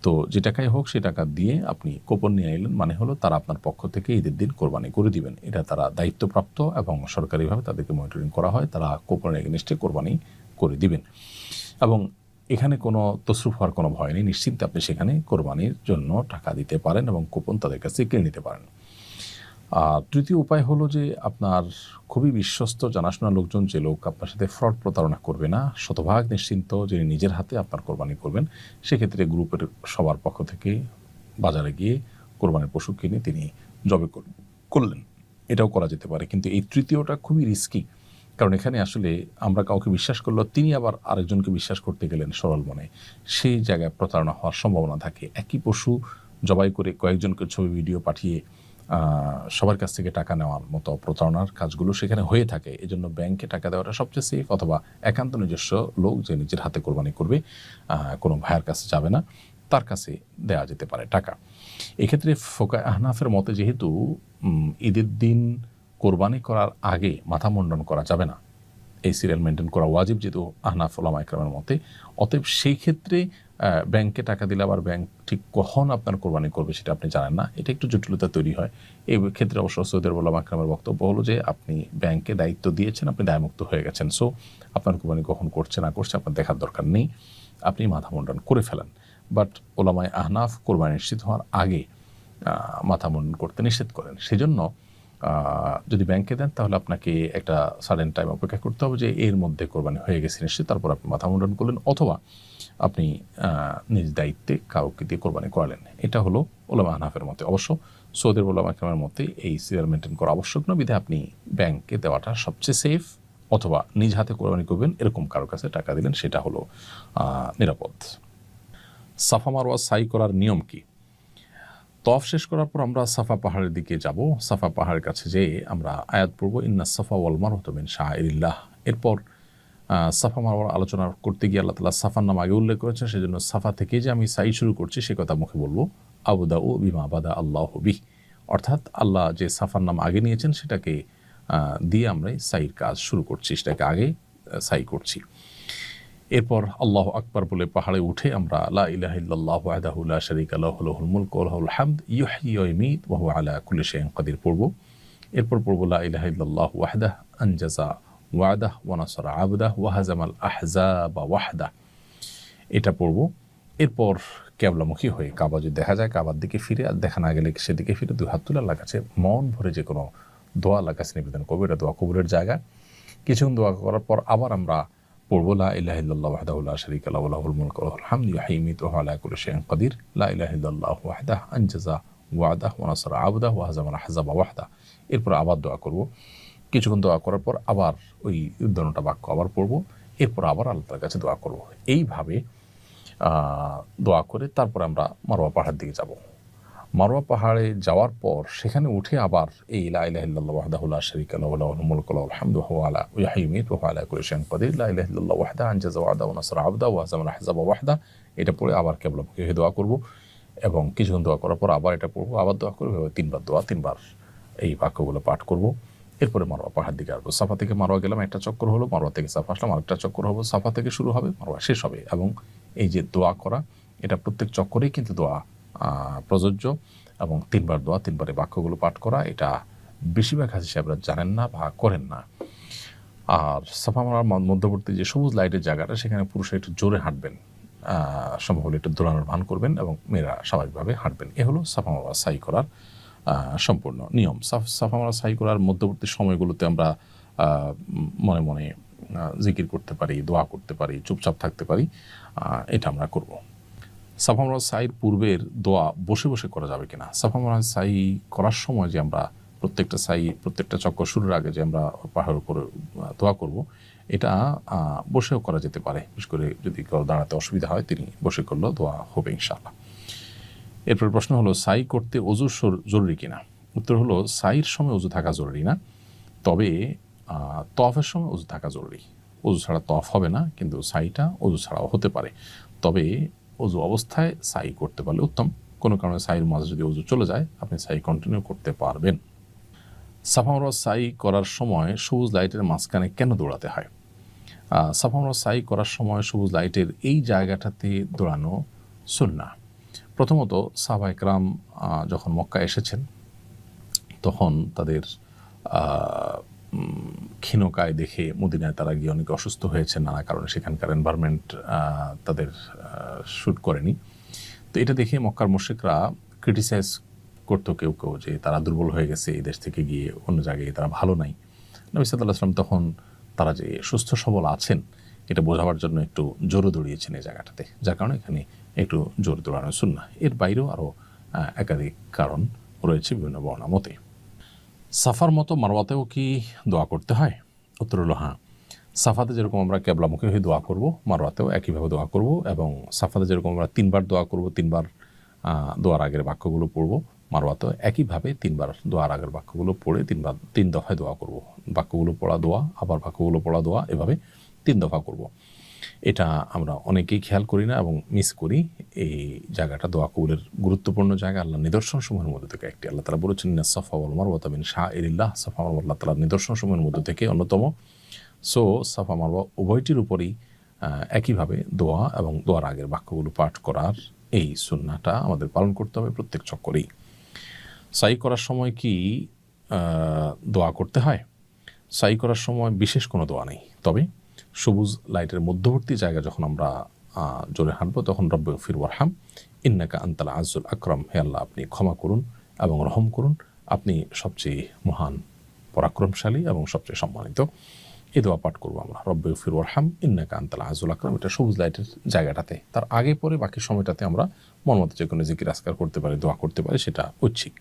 তো যে টাকায় হোক সে টাকা দিয়ে আপনি কুপন নিয়ে আইলেন, মানে হলো তারা আপনার পক্ষ থেকে ঈদের দিন কোরবানি করে দিবেন। এটা তারা দায়িত্বপ্রাপ্ত এবং সরকারিভাবে তাদেরকে মনিটরিং করা হয়, তারা কুপনের এগেনস্টে কোরবানি করে দিবেন। এবং এখানে কোনো তসরুফ হওয়ার কোনো ভয় নেই, নিশ্চিন্তে আপনি সেখানে কোরবানির জন্য টাকা দিতে পারেন এবং কুপন তাদের কাছে কিনে নিতে পারেন। তৃতীয় উপায় হলো যে আপনার খুবই বিশ্বস্ত জানাশোনা লোকজন, যে লোক আপনার সাথে ফ্রড প্রতারণা করবে না, শতভাগ নিশ্চিন্ত, যিনি নিজের হাতে আপনার কোরবানি করবেন, সেক্ষেত্রে গ্রুপের সবার পক্ষ থেকে বাজারে গিয়ে কোরবানির পশু কিনে তিনি জবে করলেন, এটাও করা যেতে পারে। কিন্তু এই তৃতীয়টা খুবই রিস্কি, কারণ এখানে আসলে আমরা কাউকে বিশ্বাস করলেও তিনি আবার আরেকজনকে বিশ্বাস করতে গেলেন সরল মনে, সেই জায়গায় প্রতারণা হওয়ার সম্ভাবনা থাকে। একই পশু জবাই করে কয়েকজনকে ছবি ভিডিও পাঠিয়ে সবার কাছ থেকে টাকা নেওয়ার মতো প্রতারণার কাজগুলো সেখানে হয়ে থাকে। এজন্য ব্যাংকে টাকা দেওয়াটা সবচেয়ে সেফ, অথবা একান্ত নিজস্ব লোক যে নিজের হাতে কোরবানি করবে, কোনো ভাইয়ের কাছে যাবে না, তার কাছে দেওয়া যেতে পারে টাকা। এক্ষেত্রে ফোকায়ে আহনাফের মতে যেহেতু ঈদের দিন কোরবানি করার আগে মাথা মুন্ডন করা যাবে না, এই সিরিয়াল মেনটেন করা ওয়াজিব যেহেতু আহনাফ ওলামা ইকরামের মতে, অতএব সেই ক্ষেত্রে ব্যাংকে টাকা দিলে আবার ব্যাংক ঠিক কখন আপনার কোরবানি করবে সেটা আপনি জানেন না, এটা একটু জটিলতা তৈরি হয়। এই ক্ষেত্রে অবশ্য সৌদি আরব ওলামা ইকরামের বক্তব্য হলো যে আপনি ব্যাংকে দায়িত্ব দিয়েছেন, আপনি দায়মুক্ত হয়ে গেছেন, সো আপনার কোরবানি কখন করছে না করছে আপনার দেখার দরকার নেই, আপনি মাথা মুন্ডন করে ফেলেন। বাট ওলামায়ে আহনাফ কোরবানি নিশ্চিত হওয়ার আগে মাথা মুন্ডন করতে নিষেধ করেন। সেজন্য যদি ব্যাংকে দেন তাহলে আপনাকে একটা সার্টেন টাইম অপেক্ষা করতে হবে যে এর মধ্যে কোরবানি হয়ে গেছে নিশ্চিত, তারপর আপনি মাথা মুন্ডন করলেন, অথবা আপনি নিজ দায়িত্বে কাউকে দিয়ে কোরবানি করালেন। এটা হলো ওলামা আহনাফের মতে। অবশ্য সৌদি ওলামা ইকরামের মতে এই সিরিয়াল মেনটেন করা আবশ্যক নয়, বিধায় আপনি ব্যাংকে দেওয়াটা সবচেয়ে সেফ, অথবা নিজ হাতে কোরবানি করবেন এরকম কারো কাছে টাকা দিলেন, সেটা হলো নিরাপদ। সাফা মারওয়া সাই করার নিয়ম কি? তওয়াফ শেষ করার পর আমরা সাফা পাহাড়ের দিকে যাব। সাফা পাহাড়ের কাছে যেয়ে আমরা আয়াত পড়ব, ইন্না সাফা ওয়াল মারওয়াতা মিন শাআইরিল্লাহ। এরপর সাফা মারওয়ার আলোচনা করতে গিয়ে আল্লাহ তাআলা সাফার নাম আগে উল্লেখ করেছেন, সেজন্য সাফা থেকে যে আমি সাই শুরু করছি সে কথা মুখে বলবো, আবদাউ বিমা বাদা আল্লাহু বিহি, অর্থাৎ আল্লাহ যে সাফার নাম আগে নিয়েছেন সেটাকে দিয়ে আমরা সাইর কাজ শুরু করছি, সেটাকে আগে সাই করছি। এরপর আল্লাহ আকবার বলে পাহাড়ে উঠে আমরা লা ইলাহা ইল্লাল্লাহু ওয়াহদাহু লা শারীকা লাহু লাহুল মুলকু ওয়া লাহুল হামদ ইউহয়ি ওয়া ইউমীতু ওয়া হুয়া আলা কুল্লি শাইইন কাদির পড়ব। এরপর পড়ব লা ইলাহা ইল্লাল্লাহু ওয়াহদাহু আনজাযা ওয়া'দাহু ওয়া নাসারা আবদাহু ওয়া হাযামাল আহজাবা ওয়াহদাহু, এটা পড়ব। এরপর কেবলামুখী হয়ে কাবা যদি দেখা যায় কাবার দিকে ফিরে, আর দেখা না গেলে সেদিকে ফিরে 2 হাত তুলে আল্লাহর কাছে মন ভরে যে কোনো দোয়া আল্লাহর কাছে নিবেদন করবো। এটা দোয়া কবুলের জায়গা। কিছুক্ষণ দোয়া করার পর আবার আমরা পড়বো লা ইলাহা ইল্লাল্লাহু ওয়াহদাহু লা শারীকা লাহু লাহুল মুলকু ওয়া লাহুল হামদু ইউহয়ি ওয়া ইয়ুমীতু ওয়া হুয়া আলা কুল্লি শাইইন কাদির লা ইলাহা ইল্লাল্লাহু ওয়াহদাহু আনজাযা ওয়া'দাহু ওয়া নাসারা আবদাহু ওয়া হাযামাল আহজাবা ওয়াহদা। এরপর আবার দোয়া করব। কিছুক্ষণ দোয়া করার পর আবার ওই উদ্যানটা বাক্য আবার পড়ব। এরপর আবার আল্লাহর কাছে দোয়া করব। এইভাবে দোয়া করে তারপর আমরা মারওয়া পাহাড়ের দিকে যাব। মারওয়া পাহাড়ে যাওয়ার পর সেখানে উঠে আবার এই লা ইলাহা ইল্লাল্লাহু ওয়াহদাহু লা শারীকা লাহু লাহুল মুলকু ওয়া লাহুল হামদু ওয়া হুয়া আলা ওয়া ইয়ুহয়ি ওয়া ইয়ুমীতু ওয়া হুয়া আলা কুল্লি শাইইন কাদির লা ইলাহা ইল্লাল্লাহু ওয়াহদাহু আনজাযা ওয়া'দাহু ওয়া নাসারা আবদাহু ওয়া হাযামাল আহজাবা ওয়াহদা। এটা পড়ে আবার কিবলামুখী হয়ে দোয়া করব এবং কিছুক্ষণ দোয়া করার পর আবার এটা পড়বো, আবার দোয়া করবো। তিনবার দোয়া, তিনবার এই বাক্যগুলো পাঠ করব। এরপরে মারওয়া পাহাড় দিকে আসবো। সাফা থেকে মারওয়া গেলাম, একটা চক্কর হলো। মারওয়া থেকে সাফা আসলাম, আরেকটা চক্কর হবো। সাফা থেকে শুরু হবে, মারওয়া শেষ হবে। এবং এই যে দোয়া করা, এটা প্রত্যেক চক্করেই কিন্তু দোয়া প্রযোজ্য। এবং তিনবার দোয়া, তিনবারে বাক্যগুলো পাঠ করা, এটা বেশিরভাগ হাজি সাহেবরা জানেন না বা করেন না। আর সাফা মারার মধ্যবর্তী যে সবুজ লাইটের জায়গাটা, সেখানে পুরুষরা একটু জোরে হাঁটবেন, সম্ভব হলে একটু দৌড়ানোর ভান করবেন এবং মেয়েরা স্বাভাবিকভাবে হাঁটবেন। এ হলো সাফা মারওয়া সাই করার সম্পূর্ণ নিয়ম। সাফা মারওয়া সাই করার মধ্যবর্তী সময়গুলোতে আমরা মনে মনে জিকির করতে পারি, দোয়া করতে পারি, চুপচাপ থাকতে পারি। এটা আমরা করব। সাফা মারওয়া সাইর পূর্বের দোয়া বসে বসে করা যাবে কিনা? সাফা মারওয়া সাই করার সময় যে আমরা প্রত্যেকটা চক্কর শুরুর আগে যে আমরা পাহাড় করে দোয়া করব, এটা বসেও করা যেতে পারে। বিশেষ করে যদি কেউ দাঁড়াতে অসুবিধা হয়, তিনি বসে করলেও দোয়া হবে ইনশাআল্লাহ। এরপর প্রশ্ন হলো, সাই করতে অজু জরুরি কিনা? উত্তর হলো, সাইর সময় অজু থাকা জরুরি না, তবে তওয়াফের সময় অজু থাকা জরুরি। অজু ছাড়া তওয়াফ হবে না, কিন্তু সাইটা অজু ছাড়াও হতে পারে। তবে অজু অবস্থায় সাই করতে পারলে উত্তম। কোনো কারণে সাইয়ের মাঝে যদি অজু চলে যায়, আপনি সাই কন্টিনিউ করতে পারবেন। সাফা মারওয়া সাই করার সময় সবুজ লাইটের মাঝখানে কেন দৌড়াতে হয়? সাফা মারওয়া সাই করার সময় সবুজ লাইটের এই জায়গাটাতে দৌড়ানো সুন্নাহ। প্রথমত সাহাবায়ে কেরাম যখন মক্কা এসেছেন, তখন তাদের ক্ষীণকায় দেখে মদিনায় তারা গিয়ে অনেক অসুস্থ হয়েছে নানা কারণে। সেখানকার এনভায়রনমেন্ট তাদের শ্যুট করেনি। তো এটা দেখে মক্কার মুশরিকরা ক্রিটিসাইজ করতো কেউ কেউ, যে তারা দুর্বল হয়ে গেছে, এই দেশ থেকে গিয়ে অন্য জায়গায় তারা ভালো নাই। নবী সাল্লাল্লাহু আলাইহি ওয়াসাল্লাম তখন তারা যে সুস্থ সবল আছেন, এটা বোঝাবার জন্য একটু জোরে দৌড়িয়েছেন এই জায়গাটাতে, যার কারণে এখানে একটু জোরে দৌড়ানো সুন্নাহ। এর বাইরেও আরও একাধিক কারণ রয়েছে বিভিন্ন বর্ণনা মতে। সাফার মতো মারওয়াতেও কি দোয়া করতে হয়? উত্তর হলো হ্যাঁ। সাফাতে যেরকম আমরা কিবলামুখী হয়ে দোয়া করব, মারওয়াতেও একইভাবে দোয়া করব। এবং সাফাতে যেরকম আমরা 3বার দোয়া করব, 3বার দোয়ার আগের বাক্যগুলো পড়ব, মারওয়াতেও একইভাবে 3বার দোয়ার আগের বাক্যগুলো পড়ে 3 দফায় দোয়া করব। বাক্যগুলো পড়া দোয়া, আবার বাক্যগুলো পড়া দোয়া, এভাবে 3 দফা করব। এটা আমরা অনেকেই খেয়াল করি না এবং মিস করি। এই জায়গাটা দোয়া কবুলের গুরুত্বপূর্ণ জায়গা, আল্লাহ নিদর্শন সমূহের মধ্যে থেকে একটি। আল্লাহ তাআলা বলেছেন, ইন্নাস সাফা ওয়াল মারওয়াতা মিন শাআইরিল্লাহ। সাফা মারওয়া আল্লাহ তাআলার নিদর্শন সমূহের মধ্যে থেকে অন্যতম। সো সাফা মারওয়া উভয়টির উপরই একইভাবে দোয়া এবং দোয়ার আগের বাক্যগুলো পাঠ করার এই সুন্নাহটা আমাদের পালন করতে হবে প্রত্যেক চক্করেই। সাই করার সময় কি দোয়া করতে হয়? সাই করার সময় বিশেষ কোনো দোয়া নেই, তবে সবুজ লাইটের মধ্যবর্তী জায়গা যখন আমরা জোরে হাঁটবো, তখন রব্বিগফির ওয়ারহাম ইন্নাকা আনতাল আযুল আকরাম, হে আল্লাহ আপনি ক্ষমা করুন এবং রহম করুন, আপনি সবচেয়ে মহান, পরাক্রমশালী এবং সবচেয়ে সম্মানিত। এই দোয়া পাঠ করবো আমরা, রব্বিগফির ওয়ারহাম ইন্নাকা আনতাল আযুল আকরাম। এটা সবুজ লাইটের জায়গাটাতে। তার আগে পরে বাকি সময়টাতে আমরা মন মতো যে কোনো জিকির আজকার করতে পারি, দোয়া করতে পারি, সেটা ঐচ্ছিক।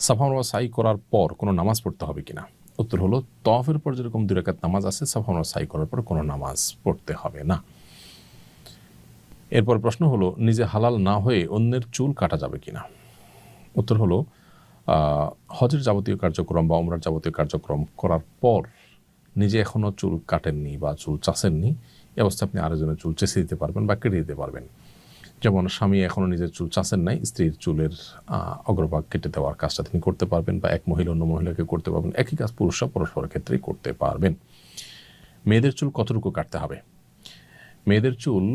সাফা মারওয়া সাই করার পর কোনো নামাজ পড়তে হবে কিনা? উত্তর হলো, তওয়াফের পর যেরকম 2 রাকাত নামাজ আছে, সাফা মারওয়া সাই করার পর কোনো নামাজ পড়তে হবে না। এরপর প্রশ্ন হলো, নিজে হালাল না হয়ে অন্যের চুল কাটা যাবে কিনা? উত্তর হলো, হজের যাবতীয় কার্যক্রম বা উমরার যাবতীয় কার্যক্রম করার পর নিজে এখনও চুল কাটেননি বা চুল চাষেননি, এই অবস্থায় আপনি আরেকজনের চুল চেঁচে দিতে পারবেন বা কেটে দিতে পারবেন। যেমন স্বামী এখনও নিজের চুল চাষেন নাই, স্ত্রীর চুলের অগ্রভাগ কেটে দেওয়ার কাজটা তিনি করতে পারবেন, বা এক মহিলা অন্য মহিলাকে করতে পারবেন। একই কাজ পুরুষরা পরস্পরের ক্ষেত্রেই করতে পারবেন। মেয়েদের চুল কতটুকু কাটতে হবে? মেয়েদের চুল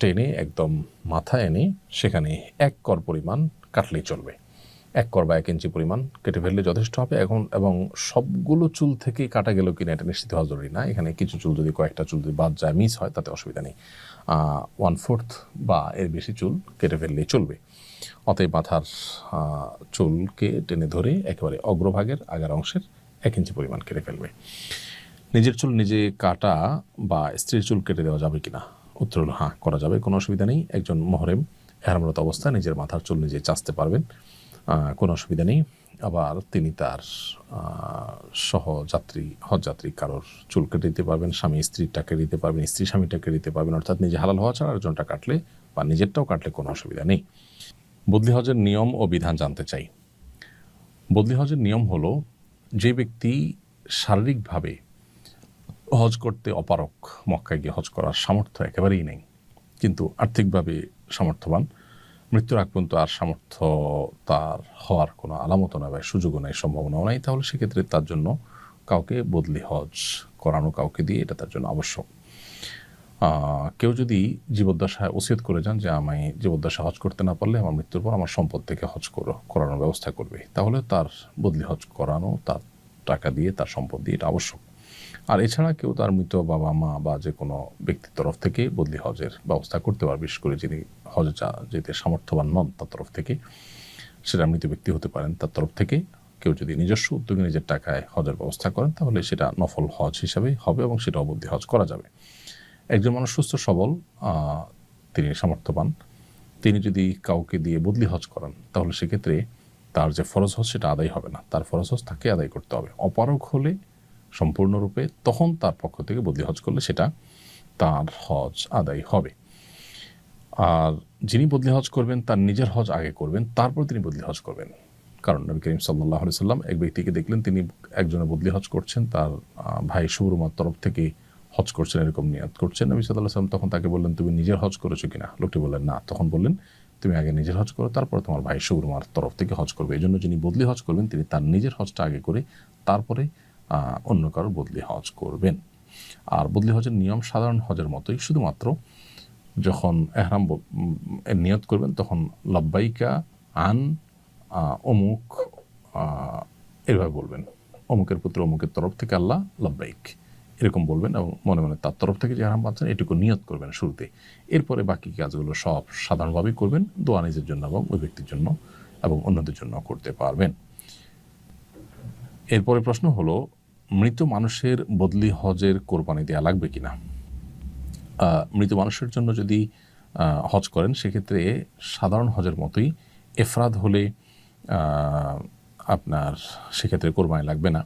টেনে একদম মাথায় এনে সেখানে 1 কর পরিমাণ কাটলেই চলবে। 1 কর বা 1 ইঞ্চি পরিমাণ কেটে ফেললে যথেষ্ট হবে। এবং সবগুলো চুল থেকেই কাটা গেল কিনা এটা নিশ্চিত হওয়া জরুরি না। এখানে কিছু চুল যদি কয়েকটা চুল যদি বাদ যায়, মিস হয়, তাতে অসুবিধা নেই। 1/4 বা এর বেশি চুল কেটে ফেললেই চলবে। অতএব মাথার চুলকে টেনে ধরে একেবারে অগ্রভাগের আগের অংশের 1 ইঞ্চি পরিমাণ কেটে ফেলবে। নিজের চুল নিজে কাটা বা স্ত্রীর চুল কেটে দেওয়া যাবে কিনা? উত্তর হলো হ্যাঁ, করা যাবে, কোনো অসুবিধা নেই। একজন মুহরিম ইহরামরত অবস্থায় নিজের মাথার চুল নিজে চাঁচতে পারবেন, কোনো অসুবিধা নেই। আবার তিনি তার সহযাত্রী হজযাত্রী কারোর চুল কেটে দিতে পারবেন, স্বামী স্ত্রীরটা কেটে দিতে পারবেন, স্ত্রী স্বামীটা কেটে দিতে পারবেন। অর্থাৎ নিজে হালাল হওয়া ছাড়া আরেকজনটা কাটলে বা নিজেরটাও কাটলে কোনো অসুবিধা নেই। বদলি হজের নিয়ম ও বিধান জানতে চাই। বদলি হজের নিয়ম হলো, যে ব্যক্তি শারীরিকভাবে হজ করতে অপারগ, মক্কায় গিয়ে হজ করার সামর্থ্য একেবারেই নেই, কিন্তু আর্থিকভাবে সামর্থ্যবান, মৃত্যুর আগ পর্যন্ত আর সামর্থ্য তার হওয়ার কোনো আলামতও নয় বা সুযোগও নেই, সম্ভাবনাও নাই, তাহলে সেক্ষেত্রে তার জন্য কাউকে বদলি হজ করানো, কাউকে দিয়ে এটা তার জন্য আবশ্যক। কেউ যদি জীবদ্দশায় ওসিয়ত করে যান যে আমি জীবদ্দশায় হজ করতে না পারলে আমার মৃত্যুর পর আমার সম্পদ থেকে হজ করানোর ব্যবস্থা করবে, তাহলে তার বদলি হজ করানো, তার টাকা দিয়ে, তার সম্পদ দিয়ে এটা আবশ্যক। আর এছাড়া কেউ তার মৃত বাবা মা বা যে কোনো ব্যক্তির তরফ থেকে বদলি হজের ব্যবস্থা করতে পারে, বিশেষ করে যিনি হজে যেতে সামর্থ্যবান নন তার তরফ থেকে, সেটা মৃত ব্যক্তি হতে পারেন, তার তরফ থেকে কেউ যদি নিজস্ব উদ্যোগে নিজের টাকায় হজের ব্যবস্থা করেন, তাহলে সেটা নফল হজ হিসাবে হবে এবং সেটাও বদলি হজ করা যাবে। একজন মানুষ সুস্থ সবল, তিনি সামর্থ্যবান, তিনি যদি কাউকে দিয়ে বদলি হজ করান, তাহলে সেক্ষেত্রে তার যে ফরজ হজ সেটা আদায় হবে না, তার ফরজ হজ তাকে আদায় করতে হবে। অপারগ হলে সম্পূর্ণরূপে, তখন তার পক্ষ থেকে বদলি হজ করলে সেটা তার হজ আদায় হবে। আর যিনি বদলি হজ করবেন তার নিজের হজ আগে করবেন, তারপর তিনি বদলি হজ করবেন। কারণ নবী করিম সাল্লাল্লাহু আলাইহি সাল্লাম এক ব্যক্তিকে দেখলেন, তিনি একজনের বদলি হজ করছেন, তার ভাই শুভরুমার তরফ থেকে হজ করছেন, এরকম নিয়াত করছেন। নবী সাল্লাল্লাহু আলাইহি সাল্লাম তখন তাকে বললেন, তুমি নিজের হজ করেছো কিনা? লোকটি বললেন না। তখন বললেন, তুমি আগে নিজের হজ করো, তারপর তোমার ভাই শুভরুমার তরফ থেকে হজ করবে। এই জন্য যিনি বদলি হজ করবেন তিনি তার নিজের হজটা আগে করে তারপরে অন্য কারোর বদলি হজ করবেন। আর বদলি হজের নিয়ম সাধারণ হজের মতোই, শুধুমাত্র যখন এহরাম নিয়ত করবেন তখন লব্বাইকা আন অমুক এভাবে বলবেন, অমুকের পুত্র অমুকের তরফ থেকে আল্লাহ লব্বাইক, এরকম বলবেন এবং মনে মনে তার তরফ থেকে যে এহরাম বাঁধছেন এটুকু নিয়ত করবেন শুরুতে। এরপরে বাকি কাজগুলো সব সাধারণভাবেই করবেন, দোয়া নিজের জন্য এবং ওই ব্যক্তির জন্য এবং অন্যদের জন্য করতে পারবেন। এরপরে প্রশ্ন হলো, মৃত মানুষের বদলি হজের কোরবানি দেওয়া লাগবে কিনা? মৃত মানুষের জন্য যদি হজ করেন, সেক্ষেত্রে সাধারণ হজের মতোই এফরাদ হলে আপনার সেক্ষেত্রে কোরবানি লাগবে না।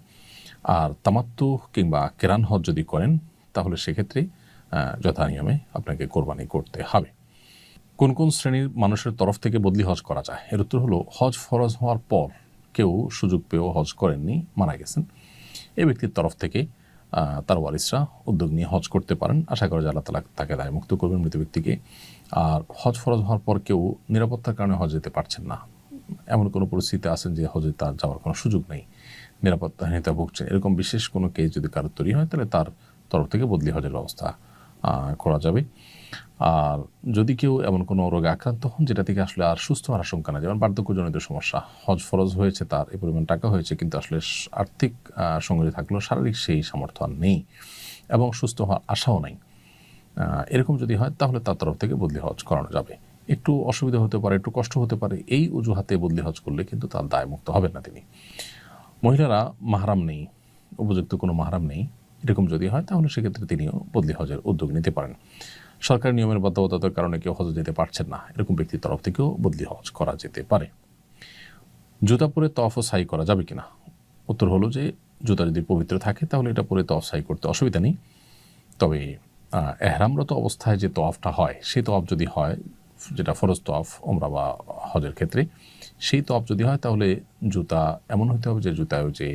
আর তামাত্তু কিংবা কেরান হজ যদি করেন, তাহলে সেক্ষেত্রে যথানিয়মে আপনাকে কোরবানি করতে হবে। কোন কোন শ্রেণীর মানুষের তরফ থেকে বদলি হজ করা যায়? এর উত্তর হলো, হজ ফরজ হওয়ার পর কেউ সুযোগ পেয়েও হজ করেননি, মারা গেছেন, এই ব্যক্তির তরফ থেকে তার ওয়ারিসরা উদ্যোগ নিয়ে হজ করতে পারেন। আশা করা যায় আল্লাহ তাআলা তাকে দায়মুক্ত করবেন মৃত ব্যক্তিকে। আর হজ ফরজ হওয়ার পর কেউ নিরাপত্তার কারণে হজ যেতে পারছেন না, এমন কোনো পরিস্থিতি আছেন যে হজে তার যাওয়ার কোনো সুযোগ নেই, নিরাপত্তাহীনতা ভুগছেন, এরকম বিশেষ কোনো কেস যদি কারোর তৈরি হয়, তাহলে তার তরফ থেকে বদলি হজের ব্যবস্থা করা যাবে। আর যদি কেউ এমন কোনো রোগে আক্রান্ত হন যেটা থেকে আসলে আর সুস্থ হওয়ার আশঙ্কা না, যেমন বার্ধক্যজনিত সমস্যা, হজ ফরজ হয়েছে, তার এই পরিমাণ টাকা হয়েছে, কিন্তু আসলে আর্থিক সঙ্গে থাকলেও শারীরিক সেই সামর্থ্য আর নেই এবং সুস্থ হওয়ার আশাও নাই, এরকম যদি হয়, তাহলে তার তরফ থেকে বদলি হজ করানো যাবে। একটু অসুবিধা হতে পারে, একটু কষ্ট হতে পারে, এই অজুহাতে বদলি হজ করলে কিন্তু তার দায়মুক্ত হবেন না তিনি। মহিলারা মাহরাম নেই, উপযুক্ত কোনো মাহরাম নেই, এরকম যদি হয়, তাহলে সেক্ষেত্রে তিনিও বদলি হজের উদ্যোগ নিতে পারেন। সরকারি নিয়মের বাধ্যবাধকতার কারণে কেউ হজে যেতে পারছেন না, এরকম ব্যক্তির তরফ থেকেও বদলি হজ করা যেতে পারে। জুতা পরে তওয়াফ ও সাই করা যাবে কিনা? উত্তর হলো যে, জুতা যদি পবিত্র থাকে তাহলে এটা পরে তওয়াফ সাই করতে অসুবিধা নেই। তবে এহরামরত অবস্থায় যে তওয়াফটা হয়, সেই তওয়াফ যদি হয়, যেটা ফরজ তওয়াফ ওমরা বা হজের ক্ষেত্রে, সেই তওয়াফ যদি হয়, তাহলে জুতা এমন হতে হবে যে জুতায় যে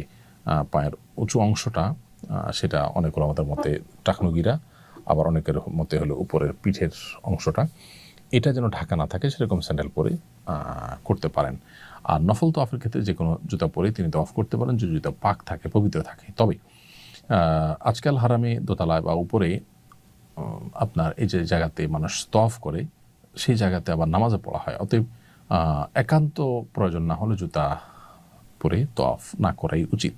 পায়ের উঁচু অংশটা, সেটা অনেক ওলামাদের মতে টাকনুগিরা, আবার অনেকের মতে হলো উপরের পিঠের অংশটা, এটা যেন ঢাকা না থাকে, সেরকম স্যান্ডেল পরে করতে পারেন। আর নফল তওয়াফের ক্ষেত্রে যে কোনো জুতা পরে তিনি তওয়াফ করতে পারেন, যে জুতা পাক থাকে, পবিত্র থাকে। তবে আজকাল হারামে দোতলায় বা উপরে আপনার এই যে জায়গাতে মানুষ তওয়াফ করে, সেই জায়গাতে আবার নামাজে পড়া হয়। অতএব একান্ত প্রয়োজন না হলে জুতা পরে তওয়াফ না করাই উচিত।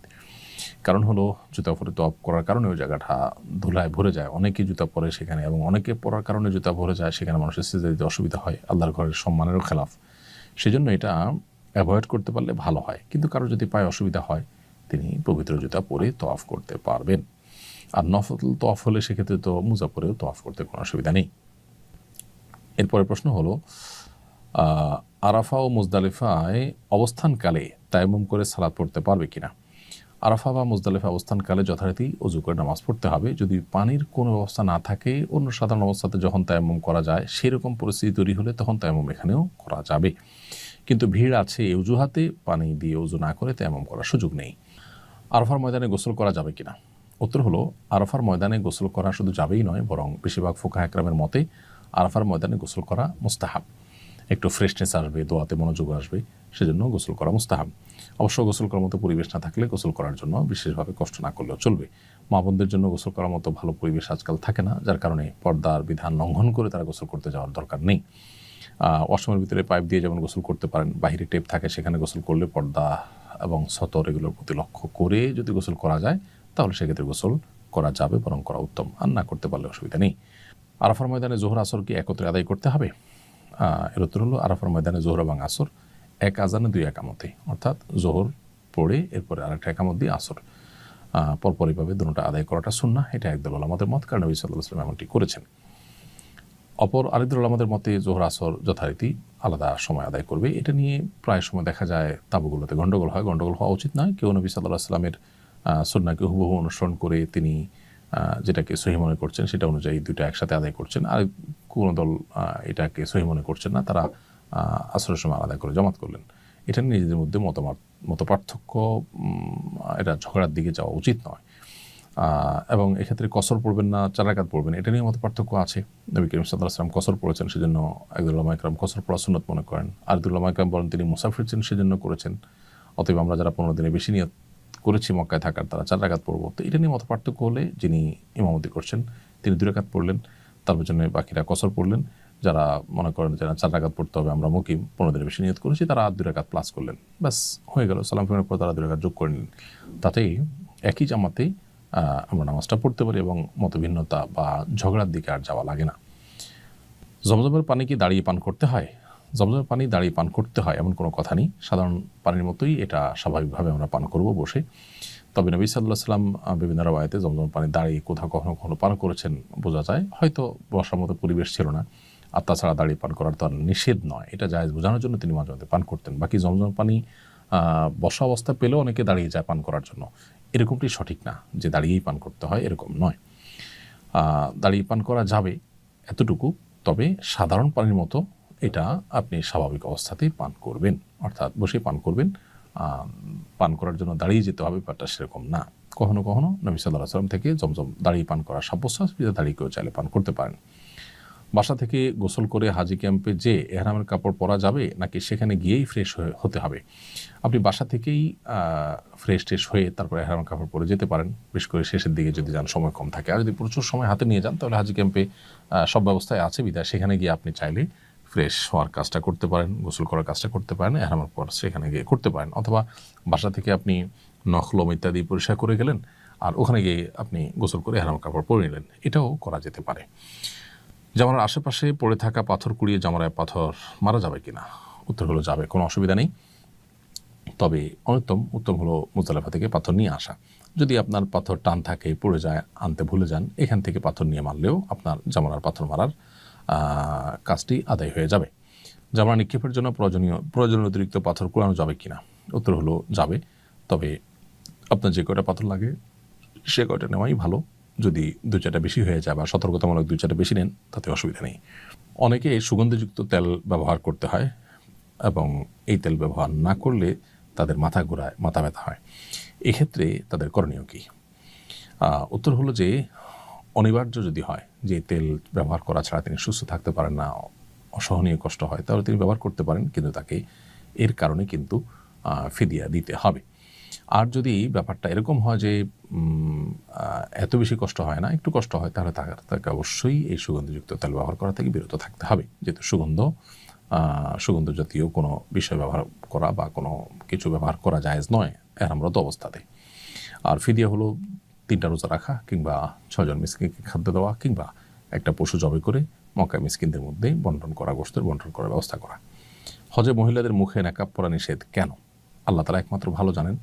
কারণ হলো জুতা পরে তওয়াফ করার কারণে ওই জায়গাটা ধুলায় ভরে যায়, অনেকে জুতা পরে সেখানে, এবং অনেকে পরার কারণে জুতা ভরে যায়, সেখানে মানুষের সিজদা দিতে অসুবিধা হয়, আল্লাহর ঘরের সম্মানেরও খেলাফ। সেজন্য এটা অ্যাভয়েড করতে পারলে ভালো হয়। কিন্তু কারো যদি পায়ে অসুবিধা হয় তিনি পবিত্র জুতা পরে তওয়াফ করতে পারবেন। আর নফল তওয়াফ হলে সেক্ষেত্রে তো মুজা পরেও তওয়াফ করতে কোনো অসুবিধা নেই। এরপরের প্রশ্ন হলো আরাফা ও মুজদালিফায় অবস্থানকালে তায়াম্মুম করে সালাত পড়তে পারবে কিনা। আরাফা বা মুজদালিফা অবস্থানকালে যথারীতি ওযু করে নামাজ পড়তে হবে। যদি পানির কোনো ব্যবস্থা না থাকে, অন্য সাধারণ অবস্থাতে যখন তায়াম্মুম করা যায় সেরকম পরিস্থিতি তৈরি হলে তখন তায়াম্মুম এখানেও করা যাবে। কিন্তু ভিড় আছে এই অজুহাতে পানি দিয়ে ওযু না করে তায়াম্মুম করার সুযোগ নেই। আরাফার ময়দানে গোসল করা যাবে কিনা। উত্তর হলো আরাফার ময়দানে গোসল করা শুধু যাবেই নয়, বরং বেশিরভাগ ফুকাহা একরামের মতে আরাফার ময়দানে গোসল করা মুস্তাহাব। একটু ফ্রেশনেস আসবে, দোয়াতে মনোযোগ আসবে, সেজন্য গোসল করা মুস্তাহাব। অবশ্য গোসল করার মতো পরিবেশ না থাকলে গোসল করার জন্য বিশেষভাবে কষ্ট না করলেও চলবে। মা বোনদের জন্য গোসল করার মতো ভালো পরিবেশ আজকাল থাকে না, যার কারণে পর্দার বিধান লঙ্ঘন করে তারা গোসল করতে যাওয়ার দরকার নেই। ওয়াশরুমের ভিতরে পাইপ দিয়ে যেমন গোসল করতে পারেন, বাহিরে টেপ থাকে সেখানে গোসল করলে পর্দা এবং সতর এগুলোর প্রতি লক্ষ্য করে যদি গোসল করা যায় তাহলে সেক্ষেত্রে গোসল করা যাবে, বরং করা উত্তম। আর না করতে পারলে অসুবিধা নেই। আরাফার ময়দানে জোহর আসর কি একত্রে আদায় করতে হবে। এর উত্তর হলো আরাফার ময়দানে জোহর এবং আসর এক আজানে দুই একামতে, অর্থাৎ জোহর পড়ে এরপরে আরেকটা একামত দিয়ে আসর পরপরইভাবে দুটোটা আদায় করাটা সুন্নাহ। এটা একদল উলামাদের মত, কারণ নবী সাল্লাল্লাহু আলাইহি ওয়াসাল্লাম এমনটি করেছেন। অপর আরেকদল উলামাদের মতে জোহর আসর যথারীতি আলাদা সময় আদায় করবে। এটা নিয়ে প্রায় সময় দেখা যায় তাবুগুলোতে গণ্ডগোল হয়। গণ্ডগোল হওয়া উচিত নয়। কেউ নবী সাল্লাল্লাহু আলাইহি ওয়াসাল্লামের সুন্নাহকে হুবহু অনুসরণ করে তিনি যেটাকে সহি মনে করছেন সেটা অনুযায়ী দুইটা একসাথে আদায় করছেন, আর কোনো দল এটাকে সহি মনে করছেন না, তারা আসরের সময় আলাদা করে জামাত করলেন। এটা নিয়ে নিজেদের মধ্যে মত পার্থক্য, এটা ঝগড়ার দিকে যাওয়া উচিত নয়। এবং এক্ষেত্রে কসর পড়বেন না 4 রাকাত পড়বেন, এটা নিয়ে মত পার্থক্য আছে। নবী করিম সাল্লাল্লাহু আলাইহি ওয়াসাল্লাম কসর পড়েছেন, সেজন্য একদল উলামা ইকরাম কসর পড়া সুন্নাত মনে করেন, আর একদল উলামা ইকরাম বলেন তিনি মুসাফির ছিলেন সেজন্য করেছেন। অতএব আমরা যারা 15 দিনের বেশি নিয়ত করেছি মক্কায় থাকার, তারা 4 রাকাত পড়বো। তো এটা নিয়ে মত পার্থক্য হলে যিনি ইমামতি করছেন তিনি 2 রাকাত পড়লেন, তার পেছনে বাকিরা কসর পড়লেন। যারা মনে করেন যারা 4 রাকাত পড়তে হবে, আমরা মুকিম 15 দিনের বেশি নিয়ত করেছি, তারা 2 রাকাত প্লাস করলেন, ব্যাস হয়ে গেল। সালাম ফিরানোর পর তারা 2 রাকাত যোগ করে নিলেন। তাতেই একই জামাতেই আমরা নামাজটা পড়তে পারি এবং মতভিন্নতা বা ঝগড়ার দিকে আর যাওয়া লাগে না। জমজমের পানি কি দাঁড়িয়ে পান করতে হয়। জমজমের পানি দাঁড়িয়ে পান করতে হয় এমন কোনো কথা নেই। সাধারণ পানির মতোই এটা স্বাভাবিকভাবে আমরা পান করব বসে। তবে নবী সাল্লাল্লাহু আলাইহি ওয়াসাল্লাম বিভিন্ন রাওয়ায়াতে জমজম পানি দাঁড়িয়ে কোথাও কখনো কখনো পান করেছেন বোঝা যায়। হয়তো বসার মতো পরিবেশ ছিল না, আর তাছাড়া দাঁড়িয়ে পান করার তো আর নিষেধ নয়, এটা জায়েজ বোঝানোর জন্য তিনি মাঝে মধ্যে পান করতেন। বাকি জমজম পানি বসা অবস্থা পেলেও অনেকে দাঁড়িয়ে যায় পান করার জন্য, এরকমটি সঠিক না যে দাঁড়িয়েই পান করতে হয়, এরকম নয়। দাঁড়িয়ে পান করা যাবে এতটুকু, তবে সাধারণ পানির মতো এটা আপনি স্বাভাবিক অবস্থাতেই পান করবেন, অর্থাৎ বসে পান করবেন। পান করার জন্য দাঁড়িয়ে যেতে হবে ব্যাপারটা সেরকম না। কখনো কখনো নবী সাল্লাল্লাহু আলাইহি ওয়াসাল্লাম থেকে জমজম দাঁড়িয়ে পান করা সাব্যস্ত, দাঁড়িয়ে কেউ চাইলে পান করতে পারেন। বাসা থেকে গোসল করে হাজি ক্যাম্পে যে এহরামের কাপড় পরা যাবে নাকি সেখানে গিয়েই ফ্রেশ হতে হবে। আপনি বাসা থেকেই ফ্রেশ হয়ে তারপরে এহরামের কাপড় পরে যেতে পারেন, বিশেষ করে শেষের দিকে যদি যান, সময় কম থাকে। আর যদি প্রচুর সময় হাতে নিয়ে যান তাহলে হাজি ক্যাম্পে সব ব্যবস্থায় আছে বিধায় সেখানে গিয়ে আপনি চাইলে ফ্রেশ হওয়ার কাজটা করতে পারেন, গোসল করার কাজটা করতে পারেন, এহরামের পর সেখানে গিয়ে করতে পারেন। অথবা বাসা থেকে আপনি নখলম ইত্যাদি পরিষ্কার করে গেলেন আর ওখানে গিয়ে আপনি গোসল করে এহরামের কাপড় পরে নিলেন, এটাও করা যেতে পারে। জামার আশেপাশে পড়ে থাকা পাথর কুড়িয়ে জামারায় পাথর মারা যাবে কিনা। উত্তর হলো যাবে, কোনো অসুবিধা নেই। তবে উত্তম হলো মুজদালিফা থেকে পাথর নিয়ে আসা। যদি আপনার পাথর টান থাকে, পড়ে যায়, আনতে ভুলে যান, এখান থেকে পাথর নিয়ে মারলেও আপনার জামারার পাথর মারার কাজটি আদায় হয়ে যাবে। জামারা নিক্ষেপের জন্য প্রয়োজনীয় অতিরিক্ত পাথর কুড়ানো যাবে কিনা। উত্তর হলো যাবে, তবে আপনার যে কয়টা পাথর লাগে সে কয়টা নেওয়াই ভালো। যদি 2-4টা বেশি হয়ে যায় বা সতর্কতামূলক 2-4টা বেশি নেন তাতে অসুবিধা নেই। অনেকে সুগন্ধিযুক্ত তেল ব্যবহার করতে হয় এবং এই তেল ব্যবহার না করলে তাদের মাথা ঘোরায়, মাথা ব্যথা হয়। এক্ষেত্রে তাদের করণীয় কী। উত্তর হলো যে অনিবার্য যদি হয় যে তেল ব্যবহার করা ছাড়া তিনি সুস্থ থাকতে পারেন না, অসহনীয় কষ্ট হয়, তাহলে তিনি ব্যবহার করতে পারেন, কিন্তু তাকে এর কারণে কিন্তু ফিদিয়া দিতে হবে। আর যদি ব্যাপারটা এরকম হয় যে এত বেশি কষ্ট হয় না, একটু কষ্ট হয়, তাহলে তাকে অবশ্যই এই সুগন্ধযুক্ত তেল ব্যবহার করা থেকে বিরত থাকতে হবে, যেহেতু সুগন্ধ সুগন্ধ জাতীয় কোনো বিষয় ব্যবহার করা বা কোনো কিছু ব্যবহার করা জায়েজ নয় এহরামরত অবস্থাতে। আর ফিদিয়া হলো 3টা রোজা রাখা কিংবা 6 জন মিসকিনকে খাদ্য দেওয়া কিংবা একটা পশু জবাই করে মক্কায় মিসকিনদের মধ্যে বন্টন করা, গোশতের বন্টন করার ব্যবস্থা করা। হজে মহিলাদের মুখে নেকাব পরা নিষেধ কেন? আল্লাহ তাআলা একমাত্র ভালো জানেন।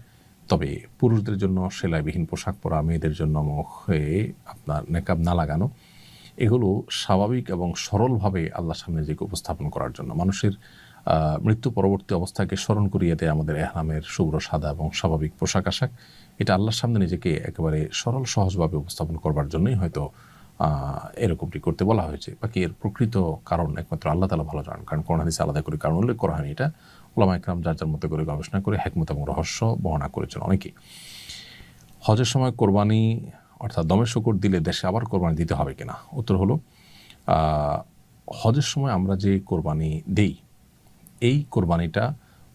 তবে পুরুষদের জন্য সেলাইবিহীন পোশাক পরা, মেয়েদের জন্য মুখে আপনার নেকাব না লাগানো, এগুলো স্বাভাবিক এবং সরলভাবে আল্লাহর সামনে নিজেকে উপস্থাপন করার জন্য, মানুষের মৃত্যু পরবর্তী অবস্থাকে স্মরণ করিয়ে দেয় আমাদের এহরামের শুভ্র সাদা এবং স্বাভাবিক পোশাক আশাক। এটা আল্লাহর সামনে নিজেকে একেবারে সরল সহজভাবে উপস্থাপন করবার জন্যই হয়তো এরকমটি করতে বলা হয়েছে। বাকি এর প্রকৃত কারণ একমাত্র আল্লাহ তাআলা ভালো জানেন, কারণ কোরআন হাদিসে আলাদা করে কারণ উল্লেখ করা হয়নি। এটা উলামা ইকরাম যার যার মতো করে গবেষণা করে হিকমত এবং রহস্য বর্ণনা করেছেন অনেকেই। হজের সময় কোরবানি অর্থাৎ দমের শূকর দিলে দেশে আবার কোরবানি দিতে হবে কিনা? উত্তর হলো, হজের সময় আমরা যে কোরবানি দেই এই কোরবানিটা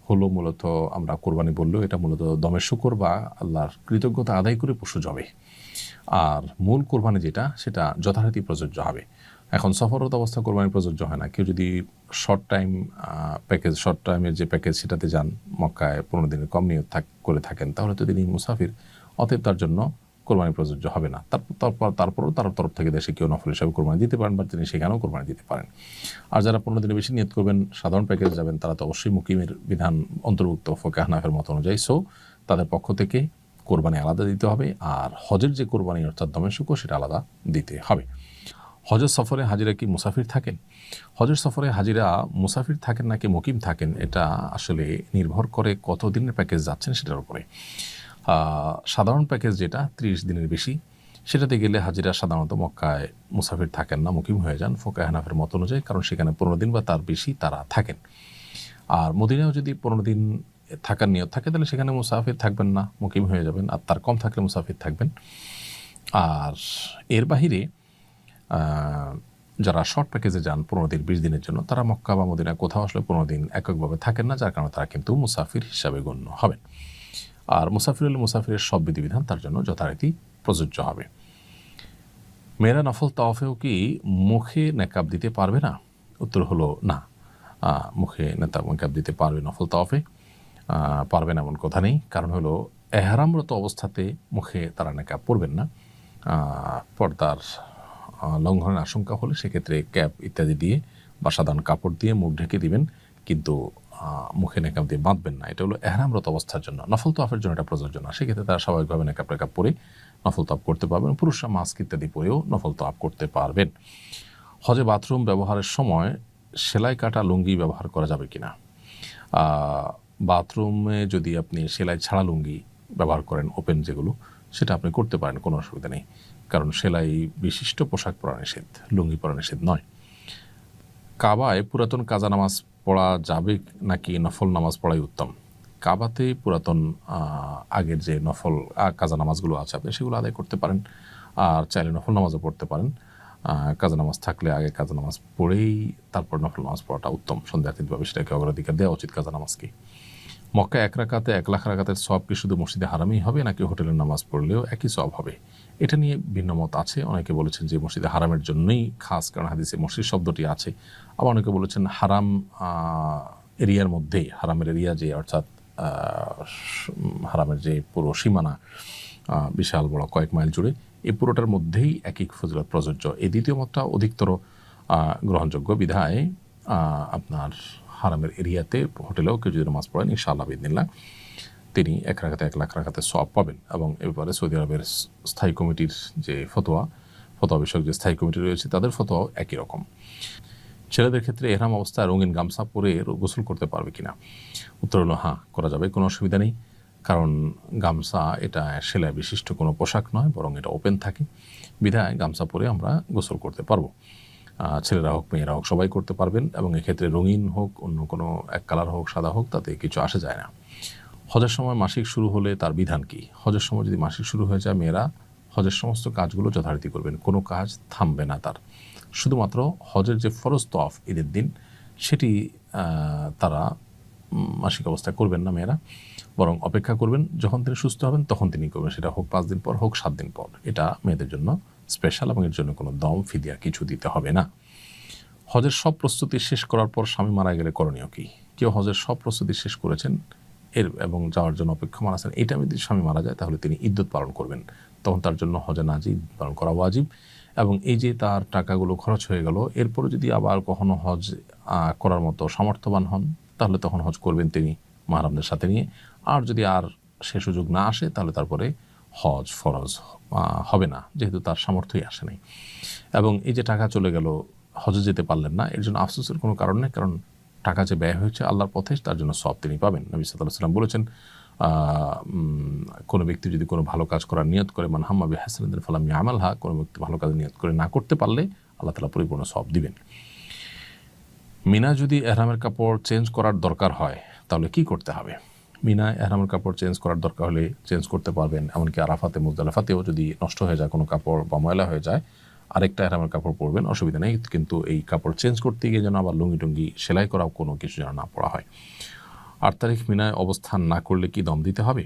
হলো মূলত, আমরা কোরবানি বললেও এটা মূলত দমের শূকর বা আল্লাহর কৃতজ্ঞতা আদায় করে পশু জবে। আর মূল কোরবানি যেটা, সেটা যথারীতি প্রযোজ্য হবে। এখন সফররত অবস্থা কোরবানি প্রযোজ্য হয় না। কেউ যদি শর্ট টাইমের যে প্যাকেজ সেটাতে যান, মক্কায় 15 দিনের কম নিয়ত করে থাকেন, তাহলে তো তিনি মুসাফির, অতএব তার জন্য কোরবানি প্রযোজ্য হবে না। তারপরও তার তরফ থেকে দেশে কেউ নফল হিসাবে কোরবানি দিতে পারেন বা তিনি সেখানেও কোরবানি দিতে পারেন। আর যারা 15 দিনের বেশি নিয়ত করবেন, সাধারণ প্যাকেজ যাবেন, তারা তো অবশ্যই মুকিমের বিধান অন্তর্ভুক্ত ফোকে হানাফের মত অনুযায়ী। সো তাদের পক্ষ থেকে কোরবানি আলাদা দিতে হবে, আর হজের যে কোরবানি অর্থাৎ দমের শূকর সেটা আলাদা দিতে হবে। হজের সফরে হাজিরা কি মুসাফির থাকেন? হজের সফরে হাজিরা মুসাফির থাকেন নাকি মুকিম থাকেন, এটা আসলে নির্ভর করে কত দিনের প্যাকেজ যাচ্ছেন সেটার উপরে। সাধারণ প্যাকেজ যেটা 30 দিনের বেশি, সেটাতে গেলে হাজিরা সাধারণত মক্কায় মুসাফির থাকেন না, মুকিম হয়ে যান ফোকে হানাফের মত অনুযায়ী, কারণ সেখানে 15 দিন বা তার বেশি তারা থাকেন। আর মদিনাও যদি 15 দিন থাকার নিয়ত থাকে তাহলে সেখানে মুসাফির থাকবেন না, মুকিম হয়ে যাবেন। আর তার কম থাকলে মুসাফির থাকবেন। আর এর বাহিরে যারা শর্ট প্যাকেজে যান 15 দিন 20 দিনের জন্য, তারা মক্কা বা মদিনা কোথাও আসলে 15 দিন এককভাবে থাকেন না, যার কারণে তারা কিন্তু মুসাফির হিসাবে গণ্য হবেন। আর মুসাফির হলে মুসাফিরের সব বিধিবিধান তার জন্য যথারীতি প্রযোজ্য হবে। মেয়েরা নফল তাওয়াফেও কি মুখে নেকাব দিতে পারবে না? উত্তর হলো না, মুখে নেকাব দিতে পারবে নফল তাওয়াফে, পারবে না এমন কথা নেই। কারণ হলো এহরামরত অবস্থাতে মুখে তারা নেকাব পরবেন না। পর্দার লঙ্ঘনের আশঙ্কা হলে সেক্ষেত্রে ক্যাপ ইত্যাদি দিয়ে বা সাধারণ কাপড় দিয়ে মুখ ঢেকে দিবেন, কিন্তু মুখে নেকাব দিয়ে বাঁধবেন না। এটা হলো এহরামরত অবস্থার জন্য। নফল তাওয়াফের জন্য এটা প্রযোজ্য না। সেক্ষেত্রে তারা স্বাভাবিকভাবে নেকাব পরে নফল তাওয়াফ করতে পারবেন। পুরুষরা মাস্ক ইত্যাদি পরেও নফল তাওয়াফ করতে পারবেন। হজে বাথরুম ব্যবহারের সময় সেলাই কাটা লুঙ্গি ব্যবহার করা যাবে কিনা? বাথরুমে যদি আপনি সেলাই ছাড়া লুঙ্গি ব্যবহার করেন, ওপেন যেগুলো, সেটা আপনি করতে পারেন, কোনো অসুবিধা নেই। কারণ সেলাই বিশিষ্ট পোশাক পরা নিষেধ, লুঙ্গি পরা নিষেধ নয়। কাবায় পুরাতন কাজা নামাজ পড়া যাবে নাকি নফল নামাজ পড়াই উত্তম? কাবাতে পুরাতন আগের যে নফল কাজা নামাজগুলো আছে আপনি সেগুলো আদায় করতে পারেন, আর চাইলে নফল নামাজও পড়তে পারেন। কাজা নামাজ থাকলে আগে কাজা নামাজ পড়েই তারপর নফল নামাজ পড়াটা উত্তম। সন্দেহাতীতভাবে সেটাকে অগ্রাধিকার দেওয়া উচিত কাজা নামাজকে। মক্কায় 1 রাকাতে 1 লাখ রাকাতের সওয়াব কি শুধু মসজিদে হারামেই হবে নাকি হোটেলের নামাজ পড়লেও একই সওয়াব হবে? এটা নিয়ে ভিন্ন মত আছে। অনেকে বলেছেন যে মসজিদে হারামের জন্যই খাস, কারণ হাদিসে মসজিদ শব্দটি আছে। আবার অনেকে বলেছেন হারাম এরিয়ার মধ্যেই, হারামের এরিয়া যে অর্থাৎ হারামের যে পুরো সীমানা বিশাল বড় কয়েক মাইল জুড়ে, এই পুরোটার মধ্যেই একই ফজিলত প্রযোজ্য। এই দ্বিতীয় মতটা অধিকতর গ্রহণযোগ্য বিধায় আপনার হারামের এরিয়াতে হোটেলেও কেউ যদি নামাজ পড়েন ইনশাআল্লাহ বিদিনিল্লাহ তিনি 1 রাকাতে 1 লাখ রাকাতের সওয়াব পাবেন। এবং এ ব্যাপারে সৌদি আরবের স্থায়ী কমিটির যে ফতোয়া বিষয়ক যে স্থায়ী কমিটি রয়েছে তাদের ফতোয়াও একই রকম। ছেলেদের ক্ষেত্রে এহরাম অবস্থায় রঙিন গামছা পরে গোসল করতে পারবে কিনা? উত্তর হলো হ্যাঁ, করা যাবে, কোনো অসুবিধা নেই। কারণ গামছা এটা সেলাই বিশিষ্ট কোনো পোশাক নয়, বরং এটা ওপেন থাকে, বিধায় গামছা পরে আমরা গোসল করতে পারবো। ছেলেরা হোক মেয়েরা হোক সবাই করতে পারবেন, এবং এক্ষেত্রে রঙিন হোক অন্য কোনো এক কালার হোক সাদা হোক তাতে কিছু আসে যায় না। হজের সময় মাসিক শুরু হলে তার বিধান কি? হজের সময় যদি মাসিক শুরু হয়ে যায়, মেয়েরা হজের সমস্ত কাজগুলো যথারীতি করবেন, কোনো কাজ থামবে না তার। শুধুমাত্র হজের যে ফরজ তওয়াফ ঈদের দিন সেটি তারা মাসিক অবস্থায় করবেন না মেয়েরা, বরং অপেক্ষা করবেন যখন তিনি সুস্থ হবেন তখন তিনি করবেন, সেটা হোক 5 দিন পর হোক 7 দিন পর। এটা মেয়েদের জন্য স্পেশাল, এবং এর জন্য কোনো দম ফিদিয়া কিছু দিতে হবে না। হজের সব প্রস্তুতি শেষ করার পর স্বামী মারা গেলে করণীয় কী? কেউ হজের সব প্রস্তুতি শেষ করেছেন এবং যাওয়ার জন্য অপেক্ষমান আছেন, এই টাইমে যদি স্বামী মারা যায় তাহলে তিনি ইদ্যত পালন করবেন, তখন তার জন্য হজে নাজিব পালন করা ওয়াজিব। এবং এই যে তার টাকাগুলো খরচ হয়ে গেল, এরপরে যদি আবার কখনো হজ করার মতো সামর্থ্যবান হন তাহলে তখন হজ করবেন তিনি মাহরামদের সাথে নিয়ে। আর যদি আর সে সুযোগ না আসে তাহলে তারপরে হজ ফরজ হবে না, যেহেতু তার সামর্থ্যই আসে নাই। এবং এই যে টাকা চলে গেল, হজে যেতে পারলেন না, এর জন্য আফসোসের কোনো কারণ নেই, কারণ টাকা যে ব্যয় হয়েছে আল্লাহর পথে তার জন্য সওয়াব তিনি পাবেন। নবী সাল্লাল্লাহু আলাইহি ওয়াসাল্লাম বলেছেন, কোনো ব্যক্তি যদি কোনো ভালো কাজ করার নিয়ত করে, মান হাম্মা বিহাসানাতিন ফালাম ইয়ামালহা, কোনো ব্যক্তি ভালো কাজ নিয়ত করে না করতে পারলে আল্লাহ তাআলা পরিপূর্ণ সওয়াব দিবেন। মিনা যদি এহরামের কাপড় চেঞ্জ করার দরকার হয় তাহলে কি করতে হবে? মিনায় এহরামের কাপড় চেঞ্জ করার দরকার হলে চেঞ্জ করতে পারবেন, এমনকি আরাফাতে মুজদালিফাতেও যদি নষ্ট হয়ে যায় কোনো কাপড় বা ময়লা হয়ে যায় আরেকটা এহরামের কাপড় পরবেন, অসুবিধা নেই। কিন্তু এই কাপড় চেঞ্জ করতে গিয়ে যেন আবার লুঙ্গি টুঙ্গি সেলাই করাও কোনো কিছু যেন না পড়া হয়। 8 তারিখ মিনায় অবস্থান না করলে কি দম দিতে হবে?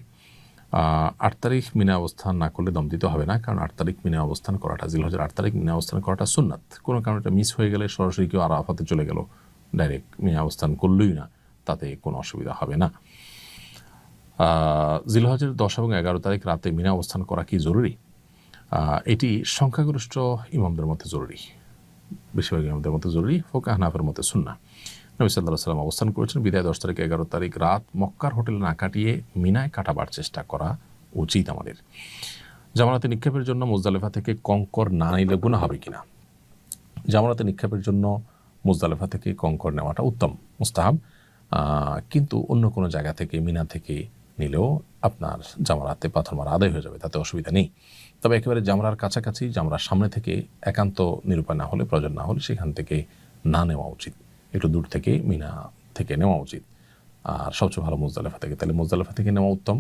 8 তারিখ মিনায় অবস্থান না করলে দম দিতে হবে না, কারণ 8 তারিখ মিনায় অবস্থান করাটা, জিলহজের 8 তারিখ মিনায় অবস্থান করাটা সুন্নাত। কোনো কারণে এটা মিস হয়ে গেলে সরাসরি কেউ আরাফাতে চলে গেল, ডাইরেক্ট মিনায় অবস্থান করলই না, তাতে কোনো অসুবিধা হবে না। জিলহজের 10 এবং 11 তারিখ রাতে মিনা অবস্থান করা কি জরুরি? এটি সংখ্যাগরিষ্ঠ ইমামদের মধ্যে জরুরি, বেশিরভাগ ইমামদের মধ্যে জরুরি, ফোকাহ হানাফের মধ্যে সুন্নাহ। নবী সাল্লাল্লাহু আলাইহি ওয়াসাল্লাম অবস্থান করেছেন, বিদায় 10 তারিখ 11 তারিখ রাত মক্কার হোটেলে না কাটিয়ে মিনায় কাটাবার চেষ্টা করা উচিত আমাদের। জামারাতে নিক্ষেপের জন্য মুজদালিফা থেকে কঙ্কর না নিলে গুনাহ হবে কিনা? জামারাতে নিক্ষেপের জন্য মুজদালিফা থেকে কঙ্কর নেওয়াটা উত্তম, মুস্তাহাব, কিন্তু অন্য কোনো জায়গা থেকে, মিনা থেকে নিলেও আপনার জামরাতে পাথর মারা আদায় হয়ে যাবে, তাতে অসুবিধা নেই। তবে একেবারে জামরার কাছাকাছি, জামরার সামনে থেকে একান্ত নিরুপায় না হলে, প্রয়োজন না হলে সেখান থেকে না নেওয়া উচিত, একটু দূর থেকে মিনা থেকে নেওয়া উচিত। আর সবচেয়ে ভালো মুজদালিফা থেকে, তাহলে মুজদালিফা থেকে নেওয়া উত্তম।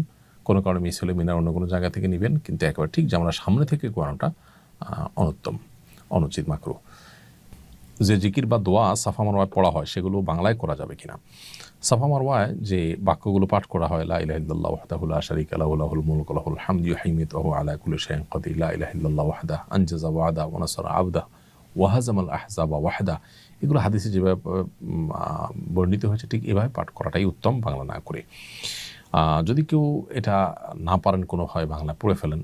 কোনো কারণে মিস হলে মিনার অন্য কোনো জায়গা থেকে নেবেন, কিন্তু একেবারে ঠিক জামরার সামনে থেকে করানোটা অনুত্তম, অনুচিত, মাকরুহ। যে জিকির বা দোয়া সাফা মারওয়ায় পড়া হয় সেগুলো বাংলায় করা যাবে কিনা? সাফা মারওয়ায় যে বাক্যগুলো পাঠ করা হয়, লা ইলাহা ইল্লাল্লাহু ওয়াহদাহু লা শারীকা লাহু লাহুল মুলকু ওয়া লাহুল হামদু ইউহয়ী ওয়া ইয়ুমীতু ওয়া হুয়া আলা কুল্লি শাইইন কাদির, লা ইলাহা ইল্লাল্লাহু ওয়াহদাহু আনজাযা ওয়া'দাহু ওয়া নাসারা আবদাহু ওয়া হাযামাল আহজাবা ওয়াহদাহু, এগুলো হাদিসে যেভাবে বর্ণিত হয়েছে ঠিক এভাবে পাঠ করাটাই উত্তম, বাংলা না করে। যদি কেউ এটা না পারেন কোনোভাবে বাংলা পড়ে ফেলেন,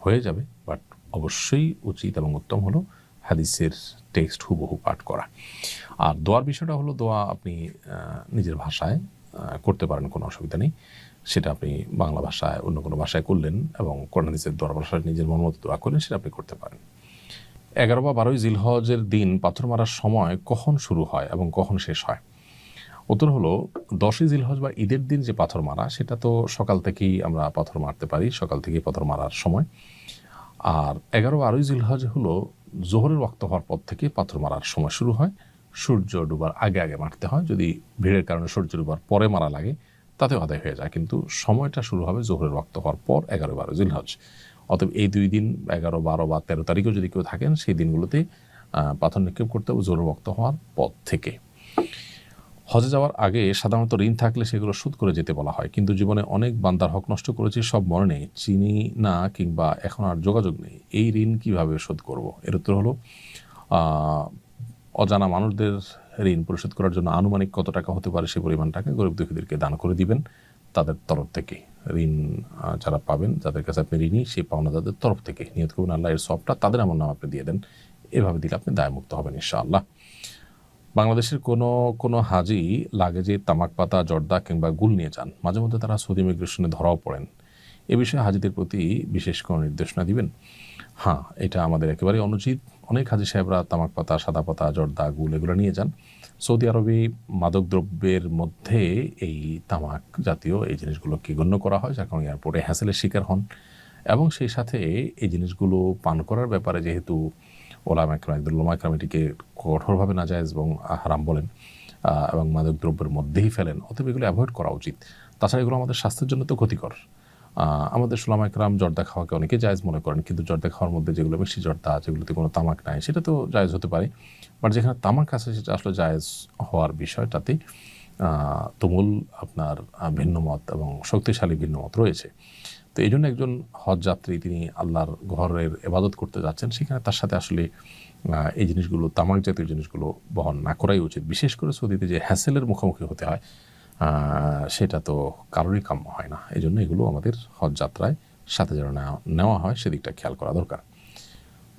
হয়ে যাবে, বাট অবশ্যই উচিত এবং উত্তম হলো হাদিসের টেক্সট হুবহু পাঠ করা। আর দোয়ার বিষয়টা হলো, দোয়া আপনি নিজের ভাষায় করতে পারেন, কোনো অসুবিধা নেই। সেটা আপনি বাংলা ভাষায়, অন্য কোনো ভাষায় করলেন এবং কোরআন হাদিসের দোয়ার ভাষায় নিজের মন মতো দোয়া করলেন, সেটা আপনি করতে পারেন। 11 বা 12 জিলহজের দিন পাথর মারার সময় কখন শুরু হয় এবং কখন শেষ হয়? উত্তর হলো, 10 জিলহজ বা ঈদের দিন যে পাথর মারা, সেটা তো সকাল থেকেই আমরা পাথর মারতে পারি, সকাল থেকেই পাথর মারার সময়। আর 11-12 জিলহজ হলো জোহরের ওয়াক্ত হওয়ার পর থেকে পাথর মারার সময় শুরু হয়। সূর্য ডুবার আগে আগে মারতে হয়, যদি ভিড়ের কারণে সূর্য ডুবার পরে মারা লাগে তাতেও আদায় হয়ে যায়, কিন্তু সময়টা শুরু হবে জোহরের ওয়াক্ত হওয়ার পর 11-12 জিলহজ। অতএব এই 2 দিন 11, 12 বা 13 তারিখেও যদি কেউ থাকেন, সেই দিনগুলোতে পাথর নিক্ষেপ করতে হবে জোহরের ওয়াক্ত হওয়ার পর থেকে। হজে যাওয়ার আগে সাধারণত ঋণ থাকলে সেগুলো শোধ করে যেতে বলা হয়, কিন্তু জীবনে অনেক বান্দার হক নষ্ট করেছি, সব মনে নেই, চিনি না কিংবা এখন আর যোগাযোগ নেই, এই ঋণ কিভাবে শোধ করব? এর উত্তর হলো, অজানা মানুষদের ঋণ পরিশোধ করার জন্য আনুমানিক কত টাকা হতে পারে সে পরিমাণ টাকা গরিব দুঃখীদেরকে দান করে দিবেন তাদের তরফ থেকে। ঋণ যারা পাবেন, যাদের কাছে আপনি ঋণী, সেই পাওনাদারদের তরফ থেকে নিয়ত করবেন আল্লাহ এর সবটা তাদের আমার নাম আপনি দিয়ে দেন, এভাবে দিলে আপনি দায়মুক্ত হবেন ইনশাআল্লাহ। বাংলাদেশের কোনো হাজি লাগেজে তামাক পাতা, জর্দা কিংবা গুল নিয়ে যান, মাঝে মধ্যে তারা সৌদি ইমিগ্রেশনে ধরাও পড়েন, এ বিষয়ে হাজিদের প্রতি বিশেষ কোনো নির্দেশনা দিবেন? হ্যাঁ, এটা আমাদের একেবারেই অনুচিত। অনেক হাজি সাহেবরা তামাক পাতা, সাদা পাতা, জর্দা, গুল এগুলো নিয়ে যান। সৌদি আরবে মাদক দ্রব্যের মধ্যে এই তামাক জাতীয় এই জিনিসগুলোকে গণ্য করা হয়, যার কারণে এয়ারপোর্টে হ্যাসেলের শিকার হন। এবং সেই সাথে এই জিনিসগুলো পান করার ব্যাপারে যেহেতু ওলামা একরাম এটিকে কঠোরভাবে নাজায়েজ এবং হারাম বলেন এবং মাদক দ্রব্যের মধ্যেই ফেলেন, অতএব এগুলো অ্যাভয়েড করা উচিত। তাছাড়া এগুলো আমাদের স্বাস্থ্যের জন্য তো ক্ষতিকর। আমাদের ওলামা একরাম জর্দা খাওয়াকে অনেকে জায়েজ মনে করেন, কিন্তু জর্দা খাওয়ার মধ্যে যেগুলো মিষ্টি জর্দা, যেগুলোতে কোনো তামাক নাই, সেটা তো জায়েজ হতে পারে, বাট যেখানে তামাক আছে সেটা আসলে জায়েজ হওয়ার বিষয়টাতে তুমুল আপনার ভিন্নমত এবং শক্তিশালী ভিন্নমত রয়েছে। তো এই জন্য একজন হজ যাত্রী তিনি আল্লাহর ঘরের ইবাদত করতে যাচ্ছেন, সেখানে তার সাথে আসলে এই জিনিসগুলো, তামাক জাতীয় জিনিসগুলো বহন না করাই উচিত। বিশেষ করে সৌদিতে যে হ্যাসেলের মুখোমুখি হতে হয়, সেটা তো কারোরই কাম্য হয় না। এই জন্য এগুলো আমাদের হজ যাত্রায় সাথে যেন নেওয়া হয় সেদিকটা খেয়াল করা দরকার।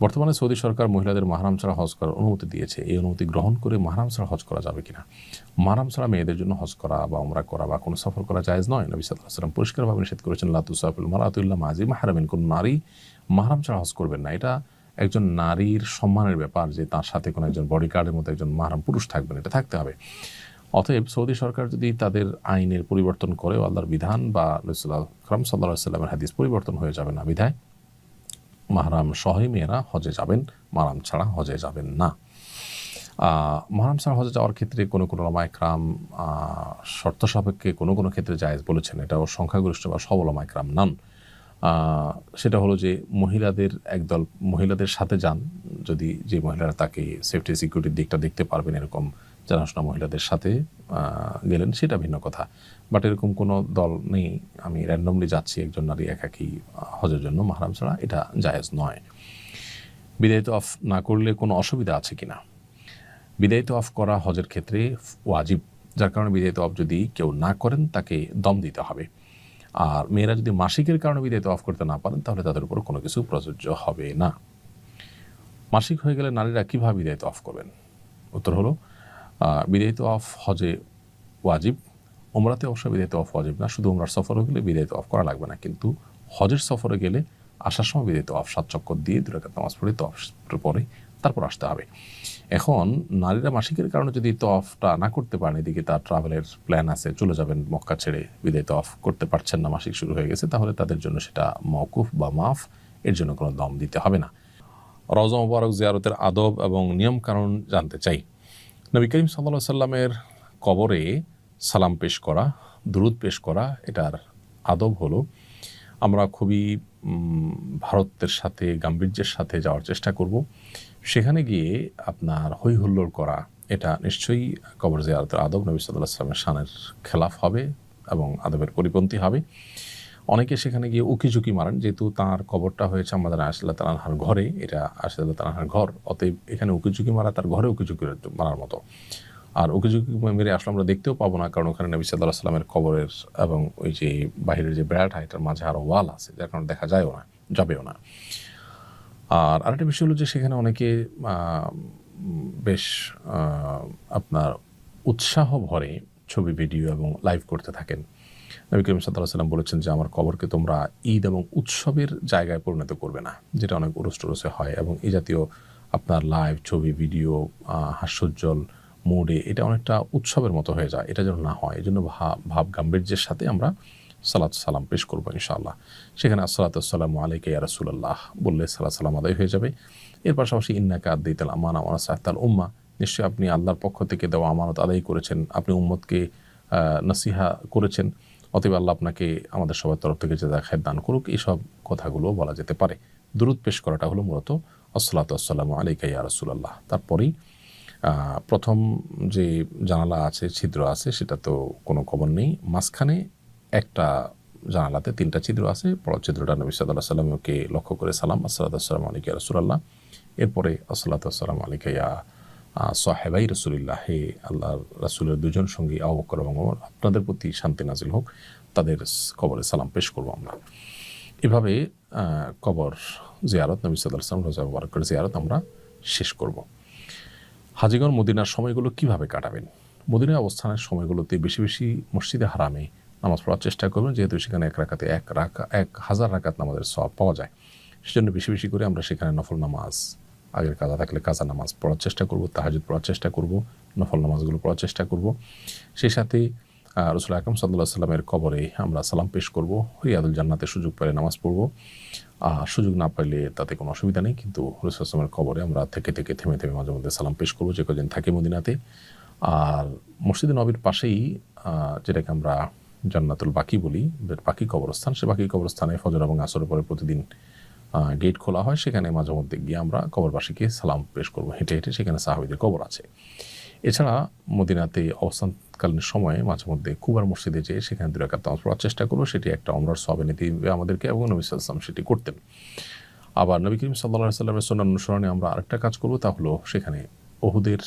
বর্তমানে সৌদি সরকার মহিলাদের মাহরাম ছাড়া হজ করার অনুমতি দিয়েছে। এই অনুমতি গ্রহণ করে মাহরাম ছাড়া হজ করা যাবে কিনা? মাহরাম ছাড়া মেয়েদের জন্য হজ করা বা উমরা করা বা কোনো সফর করা জায়েজ নয়। নবী সাল্লাল্লাহু আলাইহি ওয়াসাল্লাম পরিষ্কারভাবে নিষেধ করেছেন, লা তুসাফিরুল মারআতু ইল্লা মা যি মাহরামিন, কোন নারী মাহরাম ছাড়া হজ করবেন না। এটা একজন নারীর সম্মানের ব্যাপার যে তার সাথে কোনো একজন বডিগার্ডের মতো একজন মাহরাম পুরুষ থাকবেন, এটা থাকতে হবে। অতএব সৌদি সরকার যদি তাদের আইনের পরিবর্তন করে, আল্লাহর বিধান বা রাসূলুল্লাহ সাল্লাল্লাহু আলাইহি ওয়াসাল্লামের হাদিস পরিবর্তন হয়ে যাবে না, বিধায় মাহরাম সহই মেয়েরা হজে যাবেন, মাহরাম ছাড়া হজে যাবেন না। মাহরাম ছাড়া হজে যাওয়ার ক্ষেত্রে কোনো ওলামায়ে কেরাম শর্ত সাপেক্ষে কোনো ক্ষেত্রে জায়েজ বলেছেন। এটাও সংখ্যাগরিষ্ঠ বা সব ওলামায়ে কেরাম নন। সেটা হলো যে মহিলাদের একদল মহিলাদের সাথে যান, যদি যে মহিলারা তাকে সেফটি সিকিউরিটির দিকটা দেখতে পারবেন এরকম জানাশোনা মহিলাদের সাথে গেলেন, সেটা ভিন্ন কথা। বাট এরকম কোনো দল নেই, আমি র্যান্ডমলি যাচ্ছি একজন নারী একাকী হজের জন্য মাহরাম ছাড়া, এটা জায়েজ নয়। বিদায়িত অফ না করলে কোনো অসুবিধা আছে কিনা? বিদায়িত অফ করা হজের ক্ষেত্রে ওয়াজিব, যার কারণে বিদায়িত অফ যদি কেউ না করেন তাকে দম দিতে হবে। আর মেয়েরা যদি মাসিকের কারণে বিদায়িত অফ করতে না পারেন তাহলে তাদের উপর কোনো কিছু প্রযোজ্য হবে না। মাসিক হয়ে গেলে নারীরা কীভাবে বিদায়িত অফ করবেন? উত্তর হলো, বিদায়িত অফ হজে ওয়াজিব, উমরাতে অবশ্য বিদায়িত অফ ওয়াজিব না, শুধু উমরার সফরে গেলে বিদায়িত অফ করা লাগবে না। কিন্তু হজের সফরে গেলে আসার সময় বিদায়িত অফ 7 চক্কর দিয়ে 2 রাকাত নামাজ পড়ে তওয়াফের পরে তারপর আসতে হবে। এখন নারীরা মাসিকের কারণে যদি তওয়াফটা না করতে পারেন, এদিকে তার ট্রাভেলের প্ল্যান আছে, চলে যাবেন মক্কা ছেড়ে, বিদায়িত অফ করতে পারছেন না, মাসিক শুরু হয়ে গেছে, তাহলে তাদের জন্য সেটা মওকুফ বা মাফ, এর জন্য কোনো দম দিতে হবে না। রওজা মুবারক জিয়ারতের আদব এবং নিয়ম কানুন জানতে চাই। নবী করিম সাল্লাল্লাহু আলাইহি সাল্লামের কবরে সালাম পেশ করা, দুরূদ পেশ করা, এটার আদব হলো আমরা খুবই ভারতের সাথে গাম্ভীর্যের সাথে যাওয়ার চেষ্টা করব। সেখানে গিয়ে আপনার হই হুল্লোড় করা, এটা নিশ্চয়ই কবর জিয়ারতের আদব নবী সাল্লাল্লাহু আলাইহি সাল্লামের শানের খেলাফ হবে এবং আদবের পরিপন্থী হবে। অনেকে সেখানে গিয়ে উকিঝুঁকি মারেন, যেহেতু তাঁর কবরটা হয়েছে আমাদের আয়েশা রাদিয়াল্লাহু তাআলার ঘরে, এটা আয়েশা রাদিয়াল্লাহু তাআলার ঘর, অতএব এখানে উকিঝুঁকি মারা তার ঘরে উকিঝুঁকি মারার মতো। আর উকিঝুঁকি মেরে আসলে আমরা দেখতেও পাবো না, কারণ ওখানে নবী সাল্লাল্লাহু আলাইহি সাল্লামের কবরের এবং ওই যে বাহিরের যে বেড়াটা, এটার মাঝে আরও ওয়াল আছে, যার কারণে দেখা যায়ও না, যাবেও না। আর আরেকটা বিষয় হলো যে সেখানে অনেকে বেশ আপনার উৎসাহ ভরে ছবি, ভিডিও এবং লাইভ করতে থাকেন। নবী করিম সাল্লাল্লাহু আলাইহি সাল্লাম বলেছেন যে আমার কবরকে তোমরা ঈদ এবং উৎসবের জায়গায় পরিণত করবে না, যেটা অনেক উরস-টুরসে হয়, এবং এই জাতীয় আপনার লাইভ ছবি, ভিডিও, হাস্যোজ্জ্বল মুডে এটা অনেকটা উৎসবের মতো হয়ে যায়, এটা যেন না হয়। এই জন্য ভাব গাম্ভীর্যের সাথে আমরা সালাত সালাম পেশ করবো ইনশাআল্লাহ। সেখানে আসসালাতু ওয়াসসালামু আলাইকা ইয়া রাসূলুল্লাহ বললে সালাত সালাম আদায় হয়ে যাবে। এর পাশাপাশি ইন্নাকা আদ্দাইতাল আমানা ওয়া নাসাহতাল উম্মাহ, নিশ্চয়ই আপনি আল্লাহর পক্ষ থেকে দেওয়া আমানত আদায় করেছেন, আপনি উম্মতকে নসিহা করেছেন, অতএব আল্লাহ আপনাকে আমাদের সবার তরফ থেকে জাযায়ে খায়র দান করুক। এইসব কথাগুলো বলা যেতে পারে। দুরূদ পেশ করাটা হলো মূলত আসসালাতু ওয়াসসালামু আলাইকা ইয়া রাসূলুল্লাহ। তারপরেই প্রথম যে জানালা আছে, ছিদ্র আছে, সেটা তো কোনো কবর নেই। মাঝখানে একটা জানালাতে 3টা ছিদ্র আছে। বড় ছিদ্রটা নবী সাল্লাল্লাহু আলাইহি ওয়াসাল্লামকে লক্ষ্য করে সালাম, আসসালাতু ওয়াসসালামু আলাইকা ইয়া রাসূলুল্লাহ। এরপরে আসসালাতু ওয়াসসালামু আলাইকা ইয়া সাহেবাই রাসূলিল্লাহ, হে আল্লাহর রাসূলের দুজন সঙ্গী আবু বকর এবং ওমর, আপনাদের প্রতি শান্তি নাজিল হোক, তাদের কবরে সালাম পেশ করব আমরা। এভাবে কবর জিয়ারত, নবী সাল্লাল্লাহু আলাইহি ওয়াসাল্লাম রওজা মুবারকের জিয়ারত আমরা শেষ করব। হাজীগণ মদিনার সময়গুলো কিভাবে কাটাবেন? মদিনায় অবস্থানের সময়গুলোতে বেশি বেশি মসজিদে হারামে নামাজ পড়ার চেষ্টা করবেন, যেহেতু সেখানে 1000 রাকাত নামাজের সওয়াব পাওয়া যায়। সেজন্য বেশি বেশি করে আমরা সেখানে নফল নামাজ, আগের কাজা থাকলে কাজা নামাজ পড়ার চেষ্টা করব, তাহাজ্জুদ পড়ার চেষ্টা করব, নফল নামাজগুলো পড়ার চেষ্টা করব। সেই সাথে রাসূল আকরাম সাল্লাল্লাহু আলাইহি ওয়াসাল্লামের কবরে আমরা সালাম পেশ করব, রিয়াদুল জান্নাতে সুযোগ পেলে নামাজ পড়ব, সুযোগ না পাইলে তাতে কোনো অসুবিধা নেই, কিন্তু রাসূল সাল্লাল্লাহু আলাইহি ওয়াসাল্লামের কবরে আমরা থেমে মাঝে মধ্যে সালাম পেশ করব যে কদিন থাকি মদিনাতে। আর মসজিদে নববীর পাশেই যেটাকে আমরা জান্নাতুল বাকি বলি, বাকি কবরস্থান, সে বাকি কবরস্থানে ফজর এবং আসরের পরে প্রতিদিন গেট খোলা হয়, সেখানে মাঝে মধ্যে গিয়ে আমরা কবরবাসীকে সালাম পেশ করব হেঁটে হেঁটে, সেখানে সাহাবীদের কবর আছে। এছাড়া মদিনাতে নামাজকালীন সময়ে মাঝে মধ্যে কুবার মসজিদে যেয়ে সেখানে 2 রাকাত নামাজ পড়ার চেষ্টা করবো। সেটি একটা ওমরার সওয়াব এনে দিবে আমাদেরকে, এবং নবী সাল্লাল্লাহু আলাইহি ওয়াসাল্লাম সেটি করতেন। আবার নবী করিম সাল্লাল্লাহু আলাইহি ওয়াসাল্লামের সুন্নাহ অনুসরণে আমরা আরেকটা কাজ করব, তা হলো সেখানে উহুদের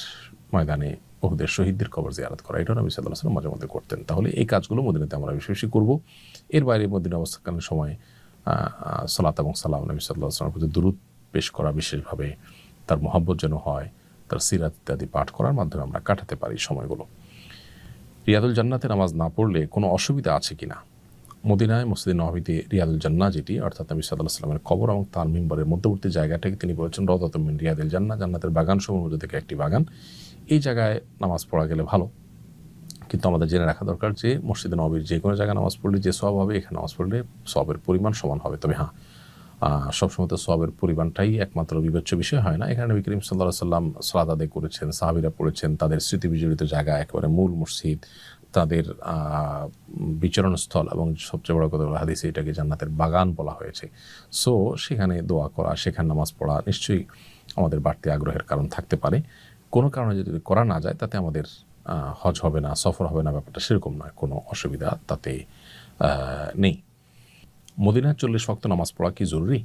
ময়দানে উহুদের শহীদদের কবর জিয়ারত করা। এটা নবী সাল্লাল্লাহু আলাইহি ওয়াসাল্লাম মাঝে মধ্যে করতেন। তাহলে এই কাজগুলো মদিনাতে আমরা বেশি বেশি করব। এর বাইরে মদিনা অবস্থাকালীন সময় সালাত এবং সালাম নবী সাল্লাল্লাহু আলাইহি ওয়াসাল্লামের প্রতি দুরূদ পেশ করা, বিশেষভাবে তার মহব্বত যেন হয়, তার সিরাত ইত্যাদি পাঠ করার মাধ্যমে আমরা কাটাতে পারি সময়গুলো। রিয়াদুল জান্নাতে নামাজ না পড়লে কোনো অসুবিধা আছে কিনা? মদিনায় মসজিদে নববীতে রিয়াদুল জান্নাহ যেটি, অর্থাৎ নবী সাল্লাল্লাহু আলাইহি ওয়াসাল্লামের কবর এবং তার মিম্বরের মধ্যবর্তী জায়গাটাকে তিনি বলেছেন রাউদাতুম মিন রিয়াদিল জান্নাহ, জান্নাতের বাগানসমূহের মধ্যে থেকে একটি বাগান। এই জায়গায় নামাজ পড়া গেলে ভালো, কিন্তু আমাদের জেনে রাখা দরকার যে মসজিদে নববীর যে কোনো জায়গায় নামাজ পড়লে যে সওয়াব হবে, এখানে নামাজ পড়লে সওয়াবের পরিমাণ সমান হবে। তবে হ্যাঁ, সবসময় তো সওয়াবের পরিমাণটাই একমাত্র বিবেচ্য বিষয় হয় না। এখানে নবী করিম সাল্লাল্লাহু আলাইহি ওয়াসাল্লাম সালাত আদায় করেছেন, সাহাবীরা পড়েছেন, তাদের স্মৃতি বিজড়িত জায়গা, একেবারে মূল মসজিদ, তাদের বিচরণস্থল, এবং সবচেয়ে বড় কথা হলো হাদিসে এটাকে জান্নাতের বাগান বলা হয়েছে। সো সেখানে দোয়া করা, সেখানে নামাজ পড়া নিশ্চয়ই আমাদের বাড়তি আগ্রহের কারণ থাকতে পারে। কোনো কারণে যদি করা না যায় তাতে আমাদের হজ হবে না, সফর হবে না, ব্যাপারটা সেরকম নয়, কোনো অসুবিধা তাতে নেই। মদিনায় 40 ওয়াক্ত নামাজ পড়া কি জরুরি?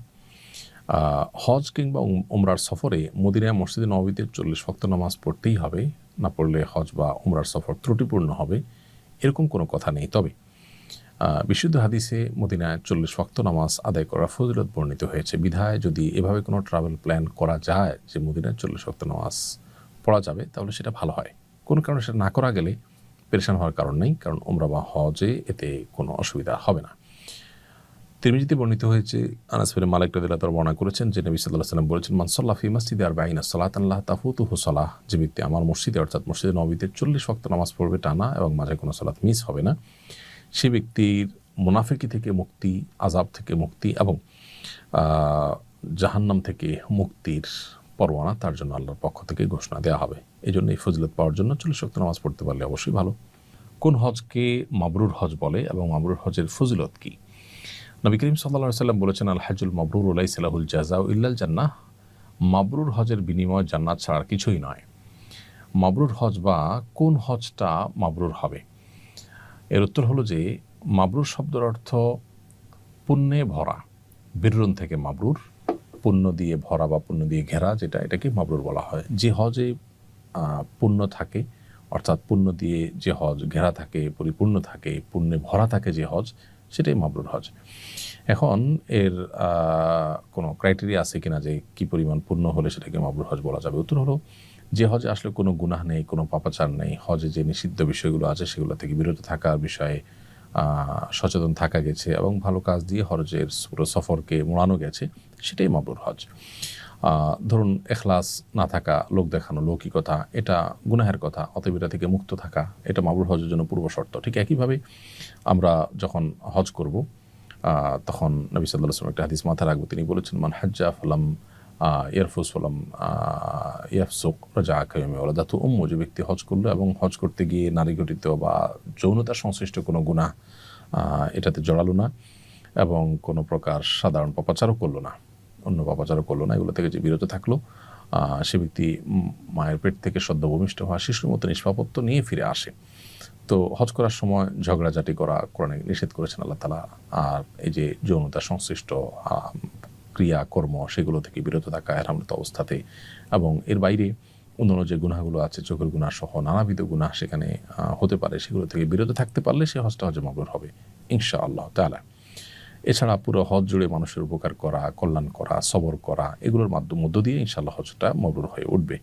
হজ কিংবা উমরার সফরে মদিনায় মসজিদে নববীতে 40 ওয়াক্ত নামাজ পড়তেই হবে, না পড়লে হজ বা উমরার সফর ত্রুটিপূর্ণ হবে, এরকম কোনো কথা নেই। তবে বিশুদ্ধ হাদিসে মদিনায় 40 ওয়াক্ত নামাজ আদায় করার ফজিলত বর্ণিত হয়েছে। বিধায় যদি এভাবে কোনো ট্রাভেল প্ল্যান করা যায় যে মদিনায় 40 ওয়াক্ত নামাজ পড়া যাবে, তাহলে সেটা ভালো হয়। কোনো কারণে সেটা না করা গেলে পেরেশান হওয়ার কারণ নেই, কারণ উমরা বা হজে এতে কোনো অসুবিধা হবে না। তিরমিজিতে বর্ণিত হয়েছে, আনাস বিন মালিক রাদিয়াল্লাহু তাআলা বর্ণনা করেছেন যে নবী সাল্লাল্লাহু আলাইহি ওয়াসাল্লাম বলেছেন, মান সাল্লা ফি মাসজিদি 40 সালাতান লা তাফুতুহু সালাহ, যে ব্যক্তি আমার মসজিদে অর্থাৎ মসজিদে নববীতে 40 ওয়াক্ত নামাজ পড়বে টানা এবং মাঝে কোনো সালাত মিস হবে না, সে ব্যক্তির মুনাফিকি থেকে মুক্তি, আযাব থেকে মুক্তি এবং জাহান্নাম থেকে মুক্তির পরোয়ানা তার জন্য আল্লাহর পক্ষ থেকে ঘোষণা দেওয়া হবে। এই জন্য এই ফজিলত পাওয়ার জন্য 40 ওয়াক্ত নামাজ পড়তে পারলে অবশ্যই ভালো। কোন হজকে মাবরুর হজ বলে এবং মাবরুর হজের ফজিলত কী? নবী করিম সাল্লাল্লাহু আলাইহি ওয়াসাল্লাম বলেছেন, আল হাজ্জুল মাবরুর লাইসা লাহুল জাযাউ ইল্লাল জান্নাহ, মাবরুর হজের বিনিময় জান্নাত ছাড়া কিছুই নয়। মাবরুর হজ বা কোন হজটা মাবরুর হবে? এর উত্তর হলো যে মাবরুর শব্দের অর্থ পুণ্যে ভরা, বিররুন থেকে মাবরুর, পুণ্য দিয়ে ভরা বা পুণ্য দিয়ে ঘেরা, যেটা এটাকে মাবরুর বলা হয়। যে হজে পুণ্য থাকে, অর্থাৎ পুণ্য দিয়ে যে হজ ঘেরা থাকে, পরিপূর্ণ থাকে, পুণ্যে ভরা থাকে যে হজ, সেটাই মাবরুর হজ। এখন এর কোনো ক্রাইটেরিয়া আছে কিনা যে কী পরিমাণ পুণ্য হলে সেটাকে মাবরুর হজ বলা যাবে? উত্তর হলো যে হজে আসলে কোনো গুনাহ নেই, কোনো পাপাচার নেই, হজে যে নিষিদ্ধ বিষয়গুলো আছে সেগুলো থেকে বিরত থাকার বিষয়ে সচেতন থাকা গেছে এবং ভালো কাজ দিয়ে হজের পুরো সফরকে মোড়ানো গেছে, সেটাই মাবরুর হজ। ধরুন এখলাস না থাকা, লোক দেখানো, লৌকিকতা, এটা গুনাহের কথা, অতএব এটা থেকে মুক্ত থাকা, এটা মাবরুর হজের জন্য পূর্ব শর্ত। ঠিক একইভাবে আমরা যখন হজ করব তখন নবী সাল্লাল্লাহু আলাইহি ওয়াসাল্লাম একটা হাদিস মাথায় রাখবো, তিনি বলেছেন, মান হাজ্জা ফালাম ইয়ারফুস ফালাম ইয়াফসুক রাজাআ কায়মি ওয়ালাদাতু উম্মু, যে ব্যক্তি হজ করলো এবং হজ করতে গিয়ে নারী ঘটিত বা যৌনতার সংশ্লিষ্ট কোনো গুনাহ এটাতে জড়ালো না এবং কোনো প্রকার সাধারণ পাপাচারও করলো না, অন্য পাপাচারও করলো না, এগুলো থেকে যে বিরত থাকলো, সে ব্যক্তি মায়ের পেট থেকে সদ্য ভূমিষ্ঠ হওয়া শিশুর মতো নিষ্পাপত্ব নিয়ে ফিরে আসে। তো হজ করার সময় ঝগড়াঝাটি করা কোরআনে নিষেধ করেছেন আল্লাহ তাআলা। আর এই যে যৌনতা সংশ্লিষ্ট ক্রিয়া কর্ম, সেগুলো থেকে বিরত থাকা ইহরামরত অবস্থাতে, এবং এর বাইরে অন্যান্য যে গুনাহগুলো আছে, চোখের গুনাহ সহ নানাবিধ গুনাহ সেখানে হতে পারে, সেগুলো থেকে বিরত থাকতে পারলে সে হজটা হজে মাবরুর হবে ইনশাআল্লাহ তাআলা। এছাড়া পুরো হজ জুড়ে মানুষের উপকার করা, কল্যাণ করা, সবর করা, এগুলোর মধ্য দিয়ে ইনশাআল্লাহ হজটা মাবরুর হয়ে উঠবে।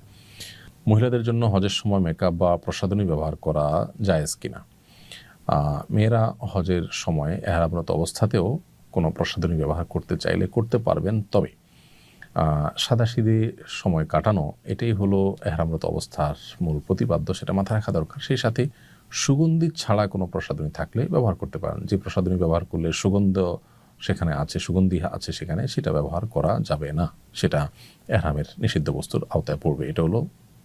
মহিলাদের জন্য হজের সময় মেকআপ বা প্রসাধনী ব্যবহার করা জায়েজ কিনা? মেয়েরা হজের সময় ইহরামরত অবস্থাতেও কোনো প্রসাধনী ব্যবহার করতে চাইলে করতে পারবেন, তবে সাদাসিধে সময় কাটানো এটাই হলো ইহরামরত অবস্থার মূল প্রতিপাদ্য, সেটা মাথায় রাখা দরকার। সেই সাথে সুগন্ধি ছাড়া কোনো প্রসাধনী থাকলে ব্যবহার করতে পারেন। যে প্রসাধনী ব্যবহার করলে সুগন্ধ সেখানে আছে, সুগন্ধি আছে সেখানে, সেটা ব্যবহার করা যাবে না, সেটা ইহরামের নিষিদ্ধ বস্তুর আওতায় পড়বে। এটা হলো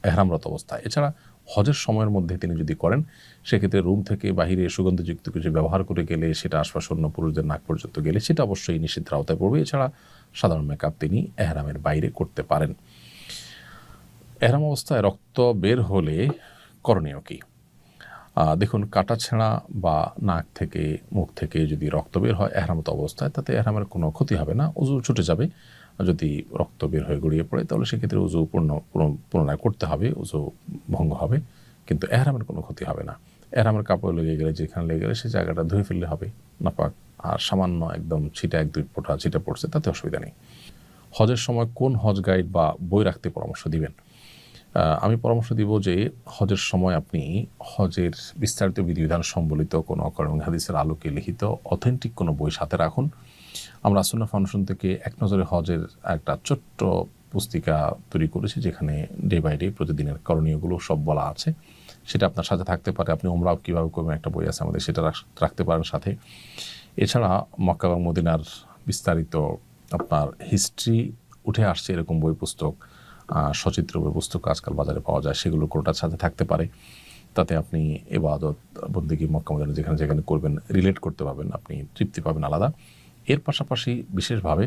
ইহরামরত অবস্থা। এছাড়া হজের সময়ের মধ্যে তিনি যদি করেন, সেক্ষেত্রে রুম থেকে বাহিরে সুগন্ধযুক্ত কিছু ব্যবহার করে গেলে, সেটা আশপাশন্য পুরুষদের নাক পর্যন্ত গেলে, সেটা অবশ্যই নিষিদ্ধের আওতায় পড়বে। এছাড়া সাধারণ মেকআপ তিনি ইহরামের বাইরে করতে পারেন। ইহরাম অবস্থায় রক্ত বের হলে করণীয় কি? দেখুন, কাটা ছেঁড়া বা নাক থেকে মুখ থেকে যদি রক্ত বের হয় এহরামত অবস্থায়, তাতে এহরামের কোনো ক্ষতি হবে না, উজু ছুটে যাবে। যদি রক্ত বের হয়ে গড়িয়ে পড়ে তাহলে সেক্ষেত্রে উজু পুনরায় করতে হবে, উজু ভঙ্গ হবে, কিন্তু এহরামের কোনো ক্ষতি হবে না। এহরামের কাপড় লেগে গেলে, যেখানে লেগে গেলে সেই জায়গাটা ধুয়ে ফেললে হবে, নাপাক আর সামান্য একদম ছিটা 1-2 ফোঁটা ছিটা পড়ছে, তাতে অসুবিধা নেই। হজের সময় কোন হজ গাইড বা বই রাখতে পরামর্শ দিবেন? আমি পরামর্শ দিব যে হজের সময় আপনি হজের বিস্তারিত বিধিবিধান সম্বলিত কোনো অকারণ হাদিসের আলোকে লিখিত অথেন্টিক কোনো বই সাথে রাখুন। আমরা সুন্নাহ ফাউন্ডেশন থেকে এক নজরে হজের একটা ছোট্ট পুস্তিকা তৈরি করেছি, যেখানে ডে বাই ডে প্রতিদিনের করণীয়গুলো সব বলা আছে। সেটা আপনার সাথে থাকতে পারে। আপনি ওমরাও কীভাবে করবেন একটা বই আছে আমাদের, সেটা রাখতে পারেন সাথে। এছাড়া মক্কা এবং মদিনার বিস্তারিত আপনার হিস্ট্রি উঠে আসছে এরকম বই পুস্তক, সচিত্র বই পুস্তক আজকাল বাজারে পাওয়া যায়, সেগুলো কোনোটার সাথে থাকতে পারে। তাতে আপনি ইবাদত বন্দেগী মক্কা মদিনা যেখানে যেখানে করবেন রিলেট করতে পারবেন, আপনি তৃপ্তি পাবেন আলাদা। এর পাশাপাশি বিশেষভাবে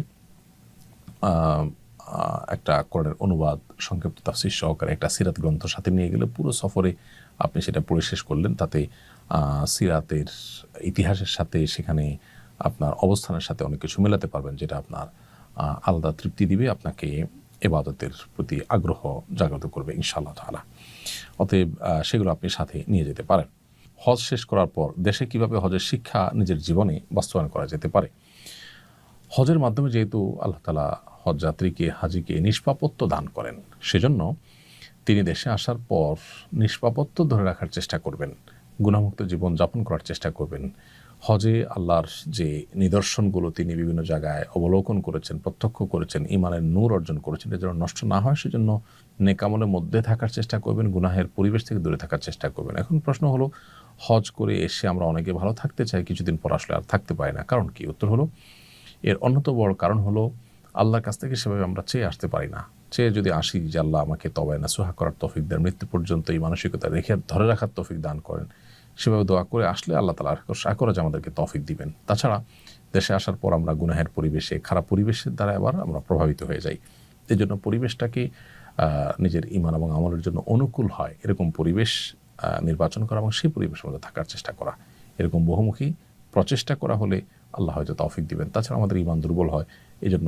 একটা কোরআনের অনুবাদ সংক্ষিপ্ত তাফসীর সহকারে একটা সিরাত গ্রন্থ সাথে নিয়ে গেলে পুরো সফরে আপনি সেটা পড়ে শেষ করলেন। তাতে সিরাতের ইতিহাসের সাথে সেখানে আপনার অবস্থানের সাথে অনেক কিছু মেলাতে পারবেন, যেটা আপনার আলাদা তৃপ্তি দিবে, আপনাকে ইবাদতের প্রতি আগ্রহ জাগ্রত করবে ইনশাআল্লাহ তাআলা। অতএব সেগুলো আপনি সাথে নিয়ে যেতে পারেন। হজ শেষ করার পর দেশে কিভাবে হজের শিক্ষা নিজের জীবনে বাস্তবায়ন করা যেতে পারে? হজের মাধ্যমে যেহেতু আল্লাহ তাআলা হজ যাত্রীকে, হাজিকে নিষ্পাপত্য দান করেন, সেজন্য তিনি দেশে আসার পর নিষ্পাপত্য ধরে রাখার চেষ্টা করবেন, গুনাহমুক্ত জীবন যাপন করার চেষ্টা করবেন। হজে আল্লাহর যে নিদর্শনগুলো তিনি বিভিন্ন জায়গায় অবলোকন করেছেন, প্রত্যক্ষ করেছেন, ঈমানের নূর অর্জন করেছেন, এটা যেন নষ্ট না হয় সেজন্য নেক আমলের মধ্যে থাকার চেষ্টা করবেন, গুনাহের পরিবেশ থেকে দূরে থাকার চেষ্টা করবেন। এখন প্রশ্ন হলো, হজ করে এসে আমরা অনেকে ভালো থাকতে চাই, কিছুদিন পর আসলে আর থাকতে পারি না, কারণ কি? উত্তর হলো, এর অন্যতম বড় কারণ হলো আল্লাহর কাছ থেকে সেভাবে আমরা চেয়ে আসতে পারি না। চেয়ে যদি আসি যে আল্লাহ আমাকে তওবা নাসুহা করার তৌফিক দেন, মৃত্যু পর্যন্ত এই মানসিকতা রেখে ধরে রাখার তৌফিক দান করেন, সেভাবে দোয়া করে আসলে আল্লাহ তাআলা আশা করা যে আমাদেরকে তৌফিক দিবেন। তাছাড়া দেশে আসার পর আমরা গুনাহের পরিবেশে, খারাপ পরিবেশের দ্বারা আবার আমরা প্রভাবিত হয়ে যাই। এই জন্য পরিবেশটাকে নিজের ঈমান এবং আমলের জন্য অনুকূল হয় এরকম পরিবেশ নির্বাচন করা এবং সেই পরিবেশের মধ্যে থাকার চেষ্টা করা, এরকম বহুমুখী প্রচেষ্টা করা হলে আল্লাহ হয়তো তৌফিক দিবেন। তাছাড়া আমাদের ঈমান দুর্বল হয়, এই জন্য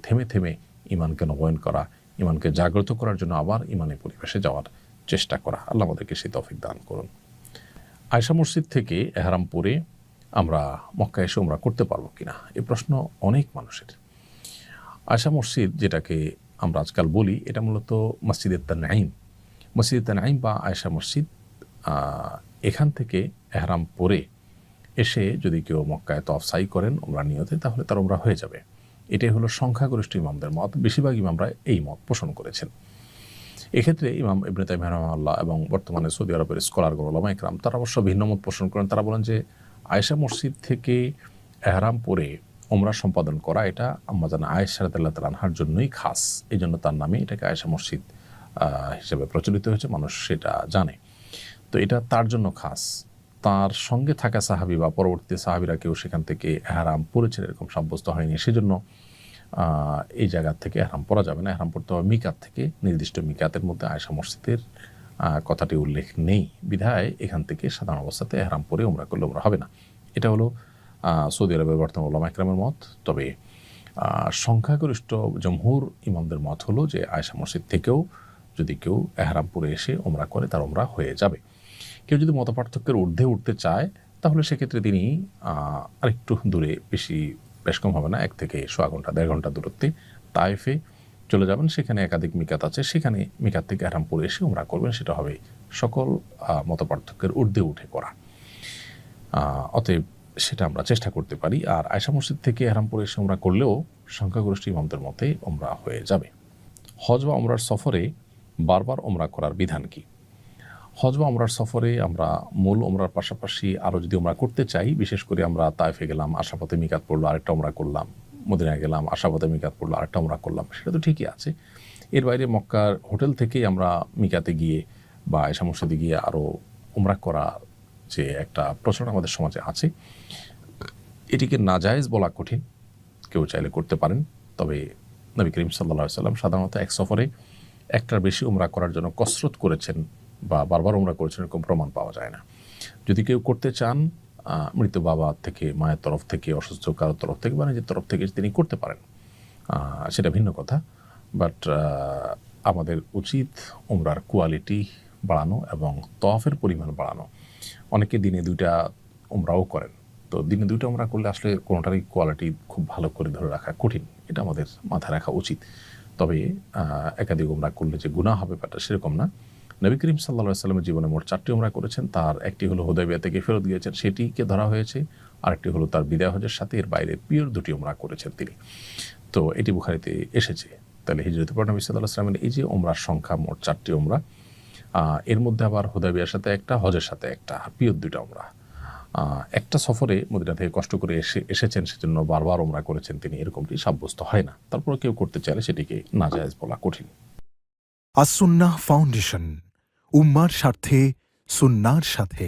থেমে থেমে ঈমানকে নবায়ন করা, ঈমানকে জাগ্রত করার জন্য আবার ঈমানের পরিবেশে যাওয়ার চেষ্টা করা। আল্লাহ আমাদেরকে সেই তৌফিক দান করুন। আয়েশা মসজিদ থেকে এহরাম পরে আমরা মক্কা এসে উমরা করতে পারবো কিনা, এই প্রশ্ন অনেক মানুষের। আয়েশা মসজিদ যেটাকে আমরা আজকাল বলি, এটা মূলত মসজিদে তানঈম। মসজিদে তানঈম বা আয়েশা মসজিদ, এখান থেকে এহরাম পরে এসে যদি কেউ মক্কায় তওয়াফ সাই করেন উমরা নিয়তে, তাহলে তার উমরা হয়ে যাবে। এটাই হলো সংখ্যাগরিষ্ঠ ইমামদের মত। বেশিরভাগ ইমামরা এই মত পোষণ করেছেন। এক্ষেত্রে ইমাম ইবনে তাইমিয়া রাহিমাহুল্লাহ এবং বর্তমানে সৌদি আরবের স্কলারগণ, উলামা ইকরাম, তারা অবশ্য ভিন্ন মত পোষণ করেন। তারা বলেন যে আয়েশা মসজিদ থেকে এহরাম পরে উমরা সম্পাদন করা এটা আম্মাজান আয়েশা রাদিয়াল্লাহু তাআলা আনহার জন্যই খাস। এই জন্য তার নামে এটাকে আয়েশা মসজিদ হিসেবে প্রচলিত হয়েছে, মানুষ সেটা জানে। তো এটা তার জন্য খাস। তার সঙ্গে থাকা সাহাবী বা পরবর্তী সাহাবীরা কেউ সেখান থেকে এহরাম পরেছেন এরকম সাব্যস্ত হয়নি, সেজন্য এই জায়গা থেকে এহরাম পরা যাবে না। এহরাম পড়তে হবে মিকাত থেকে, নির্দিষ্ট মিকাতের মধ্যে আয়েশা মসজিদের কথাটি উল্লেখ নেই বিধায় এখান থেকে সাধারণ অবস্থাতে এহরাম পরে উমরা করলে উমরা হবে না। এটা হলো সৌদি আরবের বর্তমান উলামা ইকরামের মত। তবে সংখ্যাগরিষ্ঠ জমহুর ইমামদের মত হলো যে আয়েশা মসজিদ থেকেও যদি কেউ এহরাম পরে এসে উমরা করে তার উমরা হয়ে যাবে। কেউ যদি মতপার্থক্যের ঊর্ধ্বে উঠতে চায় তাহলে সেক্ষেত্রে তিনি আরেকটু দূরে, বেশ কম হবে না, 1 থেকে 1.5 ঘন্টা 1.5 ঘন্টা দূরত্বে তায়েফে চলে যাবেন। সেখানে একাধিক মিকাত আছে, সেখানে মিকাত থেকে এহরাম পরে এসে উমরা করবেন। সেটা হবে সকল মতপার্থক্যের ঊর্ধ্বে উঠে করা। অতএব সেটা আমরা চেষ্টা করতে পারি। আর আয়েশা মসজিদ থেকে এহরাম পরে এসে উমরা করলেও সংখ্যাগরিষ্ঠ ইমামদের মতে উমরা হয়ে যাবে। হজ বা উমরার সফরে বারবার উমরা করার বিধান কি? হজ বা উমরার সফরে আমরা মূল উমরার পাশাপাশি আরও যদি উমরা করতে চাই, বিশেষ করে আমরা তায়েফে গেলাম, আশাপথে মিকাত পড়লো, আরেকটা উমরা করলাম, মদিনায় গেলাম, আশাপথে মিকাত পড়লো, আরেকটা উমরা করলাম, সেটা তো ঠিকই আছে। এর বাইরে মক্কার হোটেল থেকেই আমরা মিকাতে গিয়ে বা আয়েশা মসজিদে গিয়ে আরও উমরা করা যে একটা প্রচলন আমাদের সমাজে আছে, এটিকে নাজায়েজ বলা কঠিন। কেউ চাইলে করতে পারেন। তবে নবী করিম সাল্লাল্লাহু আলাইহি ওয়াসাল্লাম সাধারণত এক সফরে একটার বেশি উমরা করার জন্য কসরত করেছেন বা বারবার উমরা করেছেন এরকম প্রমাণ পাওয়া যায় না। যদি কেউ করতে চান মৃত বাবা থেকে, মায়ের তরফ থেকে, অসুস্থ কারোর তরফ থেকে বা নিজের তরফ থেকে তিনি করতে পারেন, সেটা ভিন্ন কথা। বাট আমাদের উচিত উমরার কোয়ালিটি বাড়ানো এবং তওয়াফের পরিমাণ বাড়ানো। অনেকে দিনে 2টা উমরাও করেন, তো দিনে 2টা উমরা করলে আসলে কোনোটারই কোয়ালিটি খুব ভালো করে ধরে রাখা কঠিন, এটা আমাদের মাথায় রাখা উচিত। তবে একাধিক উমরা করলে যে গুনাহ হবে ব্যাপারটা সেরকম না। নবী করিম সাল্লাল্লাহু আলাইহি ওয়াসাল্লামের জীবনে মোট 4টি উমরা করেছেন, তার একটি হলো হুদায়বিয়া থেকে ফেরত গিয়েছেন, সেটিকে ধরা হয়েছে। আরেকটি হলো তার বিদায় হজের সাথে, এর বাইরে পিওর 2টি উমরা করেছেন তিনি। তো এটি বুখারীতে এসেছে। তাহলে হিজরতের পর নবী সাল্লাল্লাহু আলাইহি ওয়াসাল্লামের এই যে উমরার সংখ্যা মোট 4টি উমরা, এর মধ্যে আবার হুদায়বিয়ার সাথে একটা, হজের সাথে একটা, পিওর 2টা উমরা। একটা সফরে মদিনা থেকে কষ্ট করে এসেছেন, সেজন্য বারবার উমরা করেছেন তিনি, এরকমটি সাব্যস্ত হয় না। তারপরে কেউ করতে চাইলে সেটিকে নাজায়েজ বলা কঠিন। আস-সুন্নাহ ফাউন্ডেশন, উম্মার স্বার্থে সুন্নাহর সাথে।